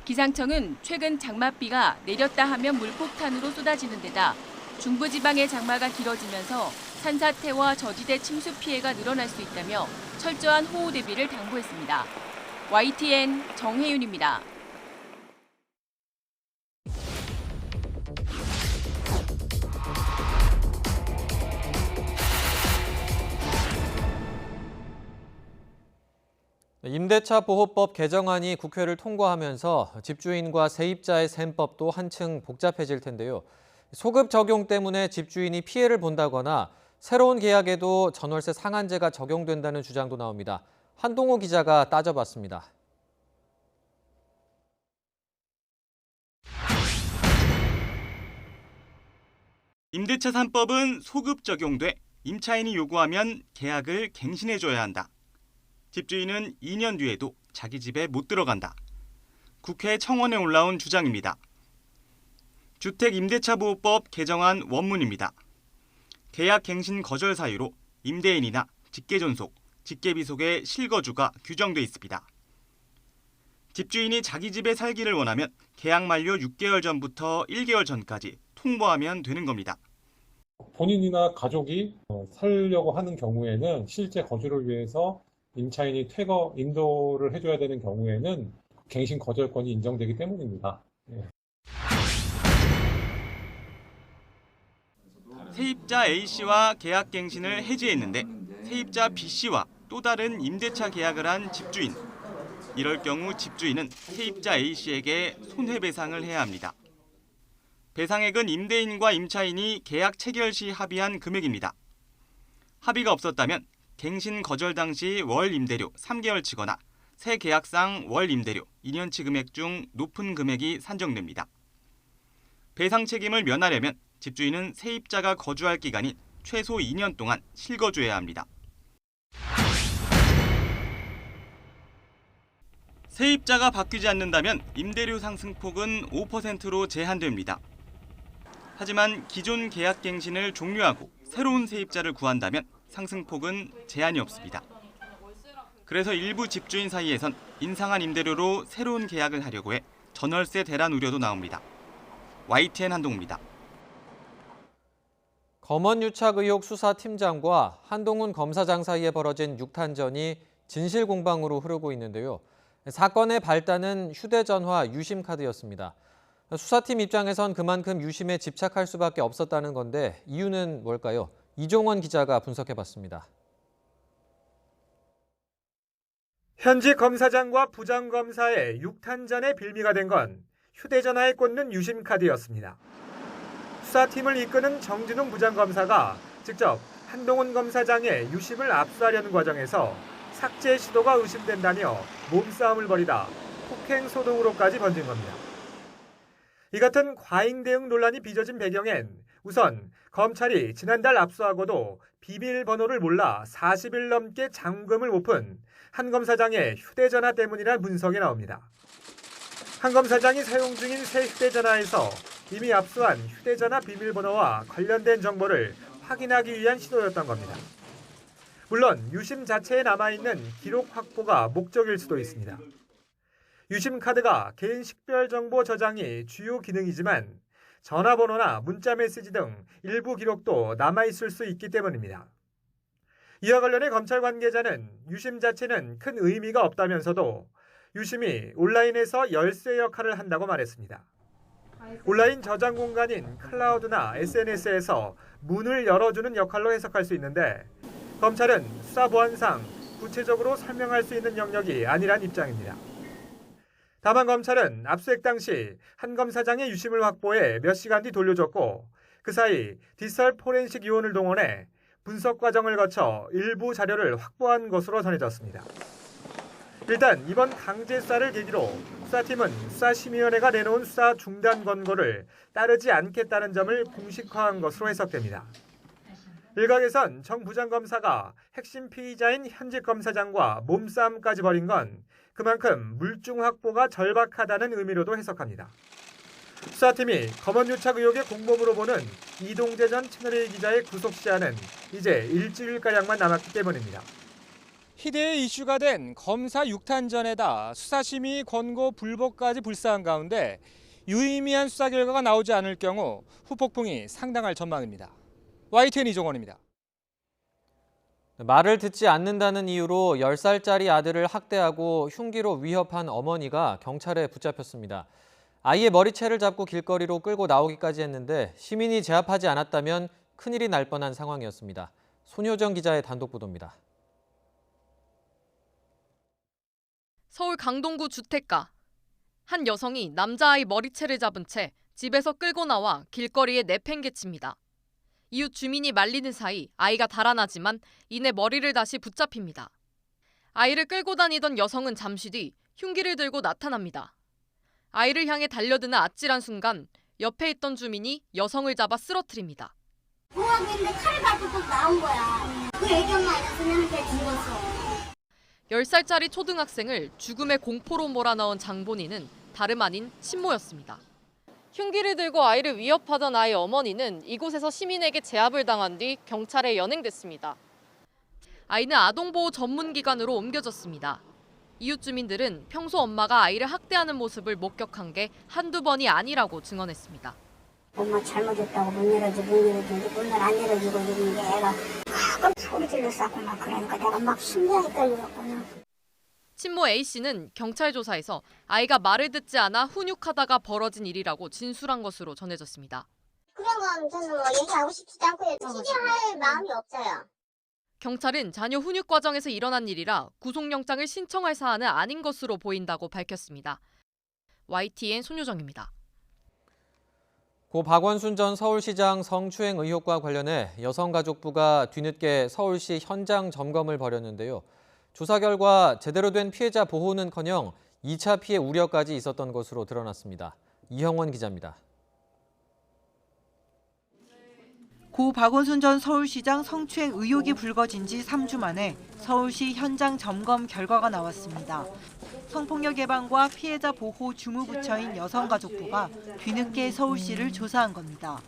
기상청은 최근 장맛비가 내렸다 하면 물폭탄으로 쏟아지는 데다 중부지방의 장마가 길어지면서 산사태와 저지대 침수 피해가 늘어날 수 있다며 철저한 호우 대비를 당부했습니다. YTN 정혜윤입니다. 임대차 보호법 개정안이 국회를 통과하면서 집주인과 세입자의 셈법도 한층 복잡해질 텐데요. 소급 적용 때문에 집주인이 피해를 본다거나 새로운 계약에도 전월세 상한제가 적용된다는 주장도 나옵니다. 한동호 기자가 따져봤습니다. 임대차 3법은 소급 적용돼 임차인이 요구하면 계약을 갱신해줘야 한다. 집주인은 2년 뒤에도 자기 집에 못 들어간다. 국회 청원에 올라온 주장입니다. 주택임대차보호법 개정안 원문입니다. 계약 갱신 거절 사유로 임대인이나 직계존속, 직계비속의 실거주가 규정돼 있습니다. 집주인이 자기 집에 살기를 원하면 계약 만료 6개월 전부터 1개월 전까지 통보하면 되는 겁니다. 본인이나 가족이 살려고 하는 경우에는 실제 거주를 위해서 임차인이 퇴거 인도를 해줘야 되는 경우에는 갱신 거절권이 인정되기 때문입니다. 세입자 A씨와 계약 갱신을 해지했는데 세입자 B씨와 또 다른 임대차 계약을 한 집주인. 이럴 경우 집주인은 세입자 A씨에게 손해배상을 해야 합니다. 배상액은 임대인과 임차인이 계약 체결 시 합의한 금액입니다. 합의가 없었다면 갱신 거절 당시 월 임대료 3개월치거나 새 계약상 월 임대료 2년치 금액 중 높은 금액이 산정됩니다. 배상 책임을 면하려면 집주인은 세입자가 거주할 기간인 최소 2년 동안 실거주해야 합니다. 세입자가 바뀌지 않는다면 임대료 상승폭은 5%로 제한됩니다. 하지만 기존 계약갱신을 종료하고 새로운 세입자를 구한다면 상승폭은 제한이 없습니다. 그래서 일부 집주인 사이에선 인상한 임대료로 새로운 계약을 하려고 해 전월세 대란 우려도 나옵니다. YTN 한동우입니다. 검언유착 의혹 수사팀장과 한동훈 검사장 사이에 벌어진 6탄전이 진실공방으로 흐르고 있는데요. 사건의 발단은 휴대전화 유심카드였습니다. 수사팀 입장에선 그만큼 유심에 집착할 수밖에 없었다는 건데 이유는 뭘까요? 이종원 기자가 분석해봤습니다. 현직 검사장과 부장검사의 6탄전의 빌미가 된 건 휴대전화에 꽂는 유심카드였습니다. 수사팀을 이끄는 정진웅 부장검사가 직접 한동훈 검사장의 유심을 압수하려는 과정에서 삭제 시도가 의심된다며 몸싸움을 벌이다 폭행 소동으로까지 번진 겁니다. 이 같은 과잉 대응 논란이 빚어진 배경엔 우선 검찰이 지난달 압수하고도 비밀번호를 몰라 40일 넘게 잠금을 못 푼 한 검사장의 휴대전화 때문이라는 분석이 나옵니다. 한 검사장이 사용 중인 새 휴대전화에서 이미 압수한 휴대전화 비밀번호와 관련된 정보를 확인하기 위한 시도였던 겁니다. 물론 유심 자체에 남아있는 기록 확보가 목적일 수도 있습니다. 유심 카드가 개인 식별 정보 저장이 주요 기능이지만 전화번호나 문자 메시지 등 일부 기록도 남아있을 수 있기 때문입니다. 이와 관련해 검찰 관계자는 유심 자체는 큰 의미가 없다면서도 유심이 온라인에서 열쇠 역할을 한다고 말했습니다. 온라인 저장 공간인 클라우드나 SNS에서 문을 열어주는 역할로 해석할 수 있는데 검찰은 수사 보안상 구체적으로 설명할 수 있는 영역이 아니란 입장입니다. 다만 검찰은 압수액 당시 한 검사장의 유심을 확보해 몇 시간 뒤 돌려줬고 그 사이 디지털 포렌식 요원을 동원해 분석 과정을 거쳐 일부 자료를 확보한 것으로 전해졌습니다. 일단 이번 강제 수사를 계기로 수사팀은 수사심의위원회가 내놓은 수사 중단 권고를 따르지 않겠다는 점을 공식화한 것으로 해석됩니다. 일각에선 정 부장검사가 핵심 피의자인 현직 검사장과 몸싸움까지 벌인 건 그만큼 물증 확보가 절박하다는 의미로도 해석합니다. 수사팀이 검언유착 의혹의 공범으로 보는 이동재 전 채널A 기자의 구속 시한은 이제 일주일가량만 남았기 때문입니다. 희대의 이슈가 된 검사 6탄전에다 수사심의 권고 불복까지 불사한 가운데 유의미한 수사 결과가 나오지 않을 경우 후폭풍이 상당할 전망입니다. YTN 이종원입니다. 말을 듣지 않는다는 이유로 10살짜리 아들을 학대하고 흉기로 위협한 어머니가 경찰에 붙잡혔습니다. 아이의 머리채를 잡고 길거리로 끌고 나오기까지 했는데 시민이 제압하지 않았다면 큰일이 날 뻔한 상황이었습니다. 손효정 기자의 단독 보도입니다. 서울 강동구 주택가. 한 여성이 남자아이 머리채를 잡은 채 집에서 끌고 나와 길거리에 내팽개칩니다. 이웃 주민이 말리는 사이 아이가 달아나지만 이내 머리를 다시 붙잡힙니다. 아이를 끌고 다니던 여성은 잠시 뒤 흉기를 들고 나타납니다. 아이를 향해 달려드는 아찔한 순간 옆에 있던 주민이 여성을 잡아 쓰러뜨립니다. 공학인데 칼을 가지고 나온 거야. 그 애기 엄마 아니었으면 걔 죽었어. 10살짜리 초등학생을 죽음의 공포로 몰아넣은 장본인은 다름 아닌 친모였습니다. 흉기를 들고 아이를 위협하던 아이 어머니는 이곳에서 시민에게 제압을 당한 뒤 경찰에 연행됐습니다. 아이는 아동보호 전문기관으로 옮겨졌습니다. 이웃 주민들은 평소 엄마가 아이를 학대하는 모습을 목격한 게 한두 번이 아니라고 증언했습니다. 엄마 잘못했다고 문 열어주고 문을 안 열어주고 이러는데 애가 가끔 소리 질렀었고 막 그러니까 내가 막 심장이 떨려갖고요. 친모 A씨는 경찰 조사에서 아이가 말을 듣지 않아 훈육하다가 벌어진 일이라고 진술한 것으로 전해졌습니다. 그런 건 저는 뭐 얘기하고 싶지도 않고요. 취재할 마음이 없어요. 경찰은 자녀 훈육 과정에서 일어난 일이라 구속영장을 신청할 사안은 아닌 것으로 보인다고 밝혔습니다. YTN 손효정입니다. 고 박원순 전 서울시장 성추행 의혹과 관련해 여성가족부가 뒤늦게 서울시 현장 점검을 벌였는데요. 조사 결과 제대로 된 피해자 보호는커녕 2차 피해 우려까지 있었던 것으로 드러났습니다. 이형원 기자입니다. 고 박원순 전 서울시장 성추행 의혹이 불거진 지 3주 만에 서울시 현장 점검 결과가 나왔습니다. 성폭력 예방과 피해자 보호 주무부처인 여성가족부가 뒤늦게 서울시를 조사한 겁니다.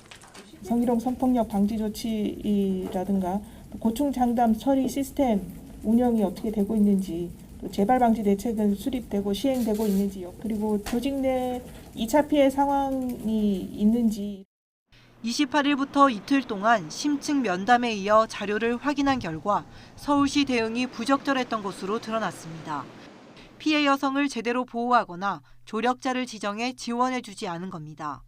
성희롱 성폭력 방지 조치라든가 고충 상담 처리 시스템 운영이 어떻게 되고 있는지, 또 재발 방지 대책은 수립되고 시행되고 있는지, 그리고 조직 내 2차 피해 상황이 있는지. 28일부터 이틀 동안 심층 면담에 이어 자료를 확인한 결과 서울시 대응이 부적절했던 것으로 드러났습니다. 피해 여성을 제대로 보호하거나 조력자를 지정해 지원해주지 않은 겁니다.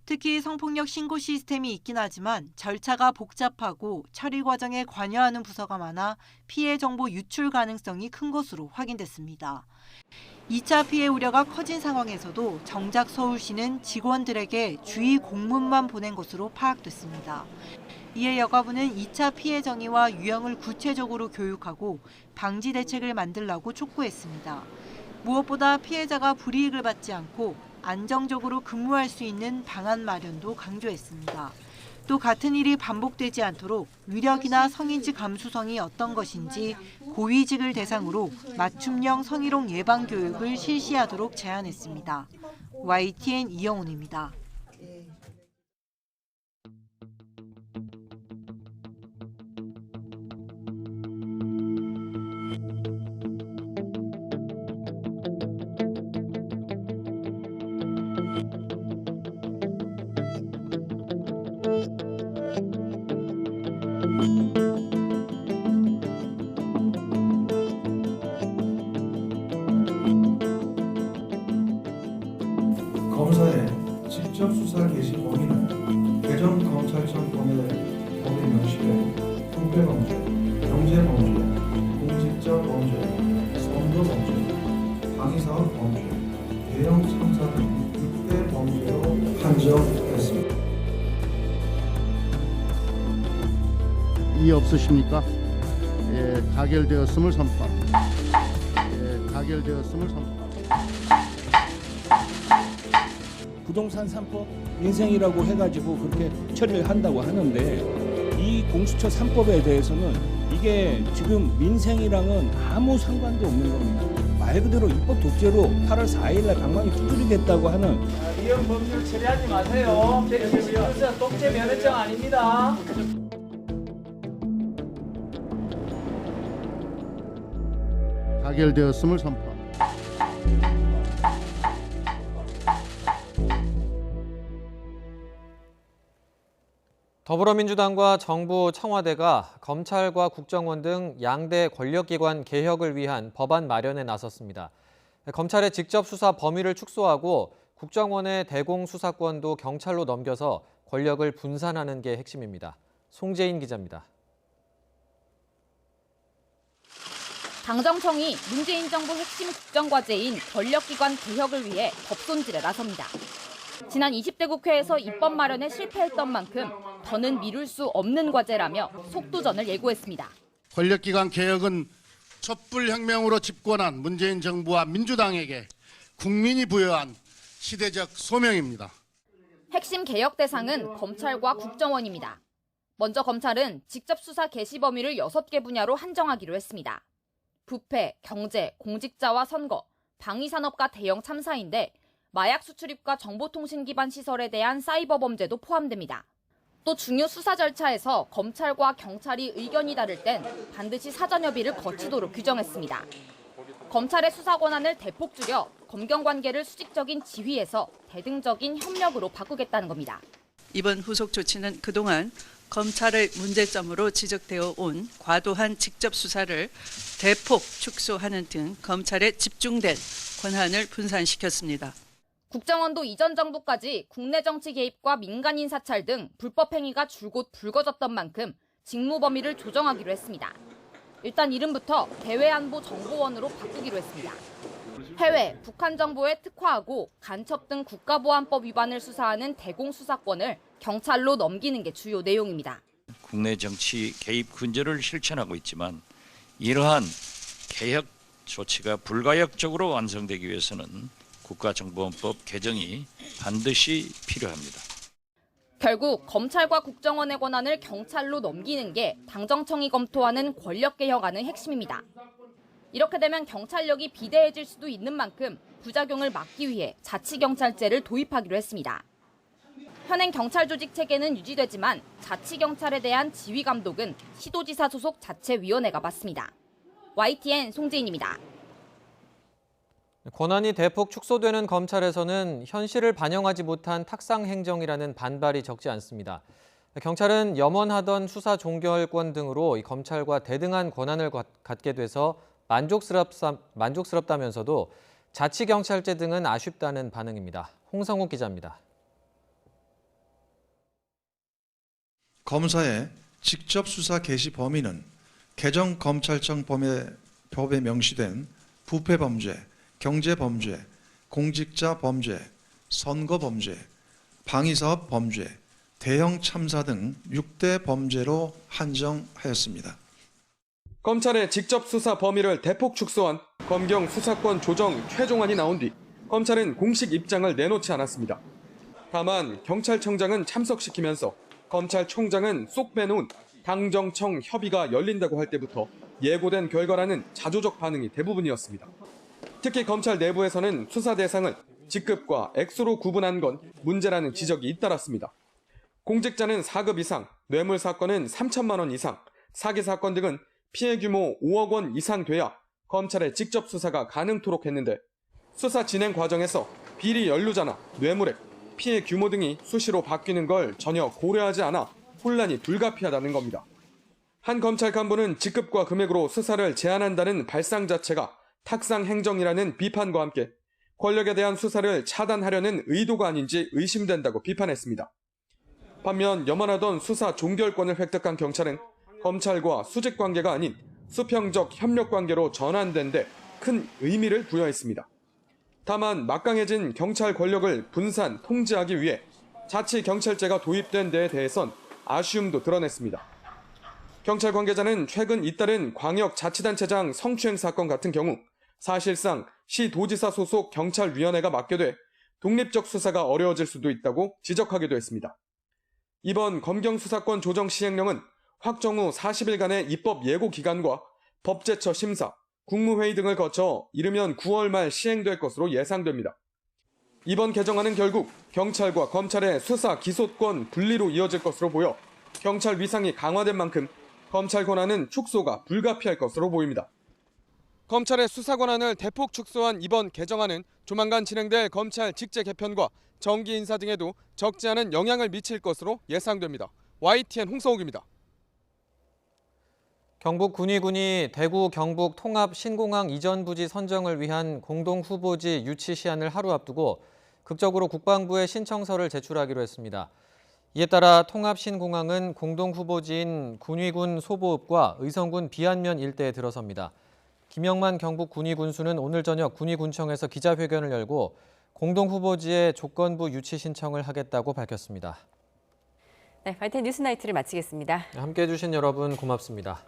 특히 성폭력 신고 시스템이 있긴 하지만 절차가 복잡하고 처리 과정에 관여하는 부서가 많아 피해 정보 유출 가능성이 큰 것으로 확인됐습니다. 2차 피해 우려가 커진 상황에서도 정작 서울시는 직원들에게 주의 공문만 보낸 것으로 파악됐습니다. 이에 여가부는 2차 피해 정의와 유형을 구체적으로 교육하고 방지 대책을 만들라고 촉구했습니다. 무엇보다 피해자가 불이익을 받지 않고 안정적으로 근무할 수 있는 방안 마련도 강조했습니다. 또 같은 일이 반복되지 않도록 위력이나 성인지 감수성이 어떤 것인지 고위직을 대상으로 맞춤형 성희롱 예방 교육을 실시하도록 제안했습니다. YTN 이영훈입니다. 검사의 직접 수사 개시 범위는 대전검찰청 범위 명시된 부패범죄, 경제범죄, 공직자 범죄, 선거범죄, 방위사업 범죄, 대형 참사 등 6대 범죄로 판정했습니다. 이의 없으십니까? 예, 가결되었음을 선포합니다. 예, 가결되었음을 선포합니다. 부동산 3법 민생이라고 해가지고 그렇게 처리를 한다고 하는데 이 공수처 3법에 대해서는 이게 지금 민생이랑은 아무 상관도 없는 겁니다. 말 그대로 입법 독재로 8월 4일날 방망이 두드리겠다고 하는 이런 법률 처리하지 마세요. 이것은 독재 면허증 아닙니다. 가결되었음을 선포합니다. 더불어민주당과 정부 청와대가 검찰과 국정원 등 양대 권력기관 개혁을 위한 법안 마련에 나섰습니다. 검찰의 직접 수사 범위를 축소하고 국정원의 대공수사권도 경찰로 넘겨서 권력을 분산하는 게 핵심입니다. 송재인 기자입니다. 당정청이 문재인 정부 핵심 국정과제인 권력기관 개혁을 위해 법손질에 나섭니다. 지난 20대 국회에서 입법 마련에 실패했던 만큼 더는 미룰 수 없는 과제라며 속도전을 예고했습니다. 권력기관 개혁은 촛불혁명으로 집권한 문재인 정부와 민주당에게 국민이 부여한 시대적 소명입니다. 핵심 개혁 대상은 검찰과 국정원입니다. 먼저 검찰은 직접 수사 개시 범위를 6개 분야로 한정하기로 했습니다. 부패, 경제, 공직자와 선거, 방위산업과 대형 참사인데 마약 수출입과 정보통신 기반 시설에 대한 사이버 범죄도 포함됩니다. 또 중요 수사 절차에서 검찰과 경찰이 의견이 다를 땐 반드시 사전 협의를 거치도록 규정했습니다. 검찰의 수사 권한을 대폭 줄여 검경 관계를 수직적인 지휘에서 대등적인 협력으로 바꾸겠다는 겁니다. 이번 후속 조치는 그동안 검찰의 문제점으로 지적되어 온 과도한 직접 수사를 대폭 축소하는 등 검찰의 집중된 권한을 분산시켰습니다. 국정원도 이전 정부까지 국내 정치 개입과 민간인 사찰 등 불법 행위가 줄곧 불거졌던 만큼 직무 범위를 조정하기로 했습니다. 일단 이름부터 대외안보정보원으로 바꾸기로 했습니다. 해외, 북한 정보에 특화하고 간첩 등 국가보안법 위반을 수사하는 대공수사권을 경찰로 넘기는 게 주요 내용입니다. 국내 정치 개입 근절을 실천하고 있지만 이러한 개혁 조치가 불가역적으로 완성되기 위해서는 국가정보원법 개정이 반드시 필요합니다. 결국 검찰과 국정원의 권한을 경찰로 넘기는 게 당정청이 검토하는 권력개혁안의 핵심입니다. 이렇게 되면 경찰력이 비대해질 수도 있는 만큼 부작용을 막기 위해 자치경찰제를 도입하기로 했습니다. 현행 경찰 조직 체계는 유지되지만 자치경찰에 대한 지휘 감독은 시도지사 소속 자체위원회가 맡습니다. YTN 송재인입니다. 권한이 대폭 축소되는 검찰에서는 현실을 반영하지 못한 탁상 행정이라는 반발이 적지 않습니다. 경찰은 염원하던 수사 종결권 등으로 이 검찰과 대등한 권한을 갖게 돼서 만족스럽다면서도 자치경찰제 등은 아쉽다는 반응입니다. 홍성욱 기자입니다. 검사의 직접 수사 개시 범위는 개정 검찰청 법에 명시된 부패 범죄, 경제 범죄, 공직자 범죄, 선거 범죄, 방위사업 범죄, 대형 참사 등 6대 범죄로 한정하였습니다. 검찰의 직접 수사 범위를 대폭 축소한 검경 수사권 조정 최종안이 나온 뒤 검찰은 공식 입장을 내놓지 않았습니다. 다만 경찰청장은 참석시키면서 검찰총장은 쏙 빼놓은 당정청 협의가 열린다고 할 때부터 예고된 결과라는 자조적 반응이 대부분이었습니다. 특히 검찰 내부에서는 수사 대상을 직급과 액수로 구분한 건 문제라는 지적이 잇따랐습니다. 공직자는 4급 이상, 뇌물 사건은 3천만 원 이상, 사기 사건 등은 피해 규모 5억 원 이상 돼야 검찰의 직접 수사가 가능토록 했는데 수사 진행 과정에서 비리 연루자나 뇌물액, 피해 규모 등이 수시로 바뀌는 걸 전혀 고려하지 않아 혼란이 불가피하다는 겁니다. 한 검찰 간부는 직급과 금액으로 수사를 제한한다는 발상 자체가 탁상 행정이라는 비판과 함께 권력에 대한 수사를 차단하려는 의도가 아닌지 의심된다고 비판했습니다. 반면 염원하던 수사 종결권을 획득한 경찰은 검찰과 수직 관계가 아닌 수평적 협력 관계로 전환된 데 큰 의미를 부여했습니다. 다만 막강해진 경찰 권력을 분산, 통제하기 위해 자치경찰제가 도입된 데에 대해선 아쉬움도 드러냈습니다. 경찰 관계자는 최근 잇따른 광역자치단체장 성추행 사건 같은 경우 사실상 시도지사 소속 경찰위원회가 맡게 돼 독립적 수사가 어려워질 수도 있다고 지적하기도 했습니다. 이번 검경수사권 조정 시행령은 확정 후 40일간의 입법 예고 기간과 법제처 심사, 국무회의 등을 거쳐 이르면 9월 말 시행될 것으로 예상됩니다. 이번 개정안은 결국 경찰과 검찰의 수사 기소권 분리로 이어질 것으로 보여 경찰 위상이 강화된 만큼 검찰 권한은 축소가 불가피할 것으로 보입니다. 검찰의 수사 권한을 대폭 축소한 이번 개정안은 조만간 진행될 검찰 직제 개편과 정기 인사 등에도 적지 않은 영향을 미칠 것으로 예상됩니다. YTN 홍성욱입니다. 경북 군위군이 대구 경북 통합 신공항 이전 부지 선정을 위한 공동 후보지 유치 시한을 하루 앞두고 극적으로 국방부에 신청서를 제출하기로 했습니다. 이에 따라 통합 신공항은 공동 후보지인 군위군 소보읍과 의성군 비안면 일대에 들어섭니다. 김영만 경북 군위군수는 오늘 저녁 군위군청에서 기자회견을 열고 공동 후보지의 조건부 유치 신청을 하겠다고 밝혔습니다. 네, YTN 뉴스나이트를 마치겠습니다. 함께해 주신 여러분 고맙습니다.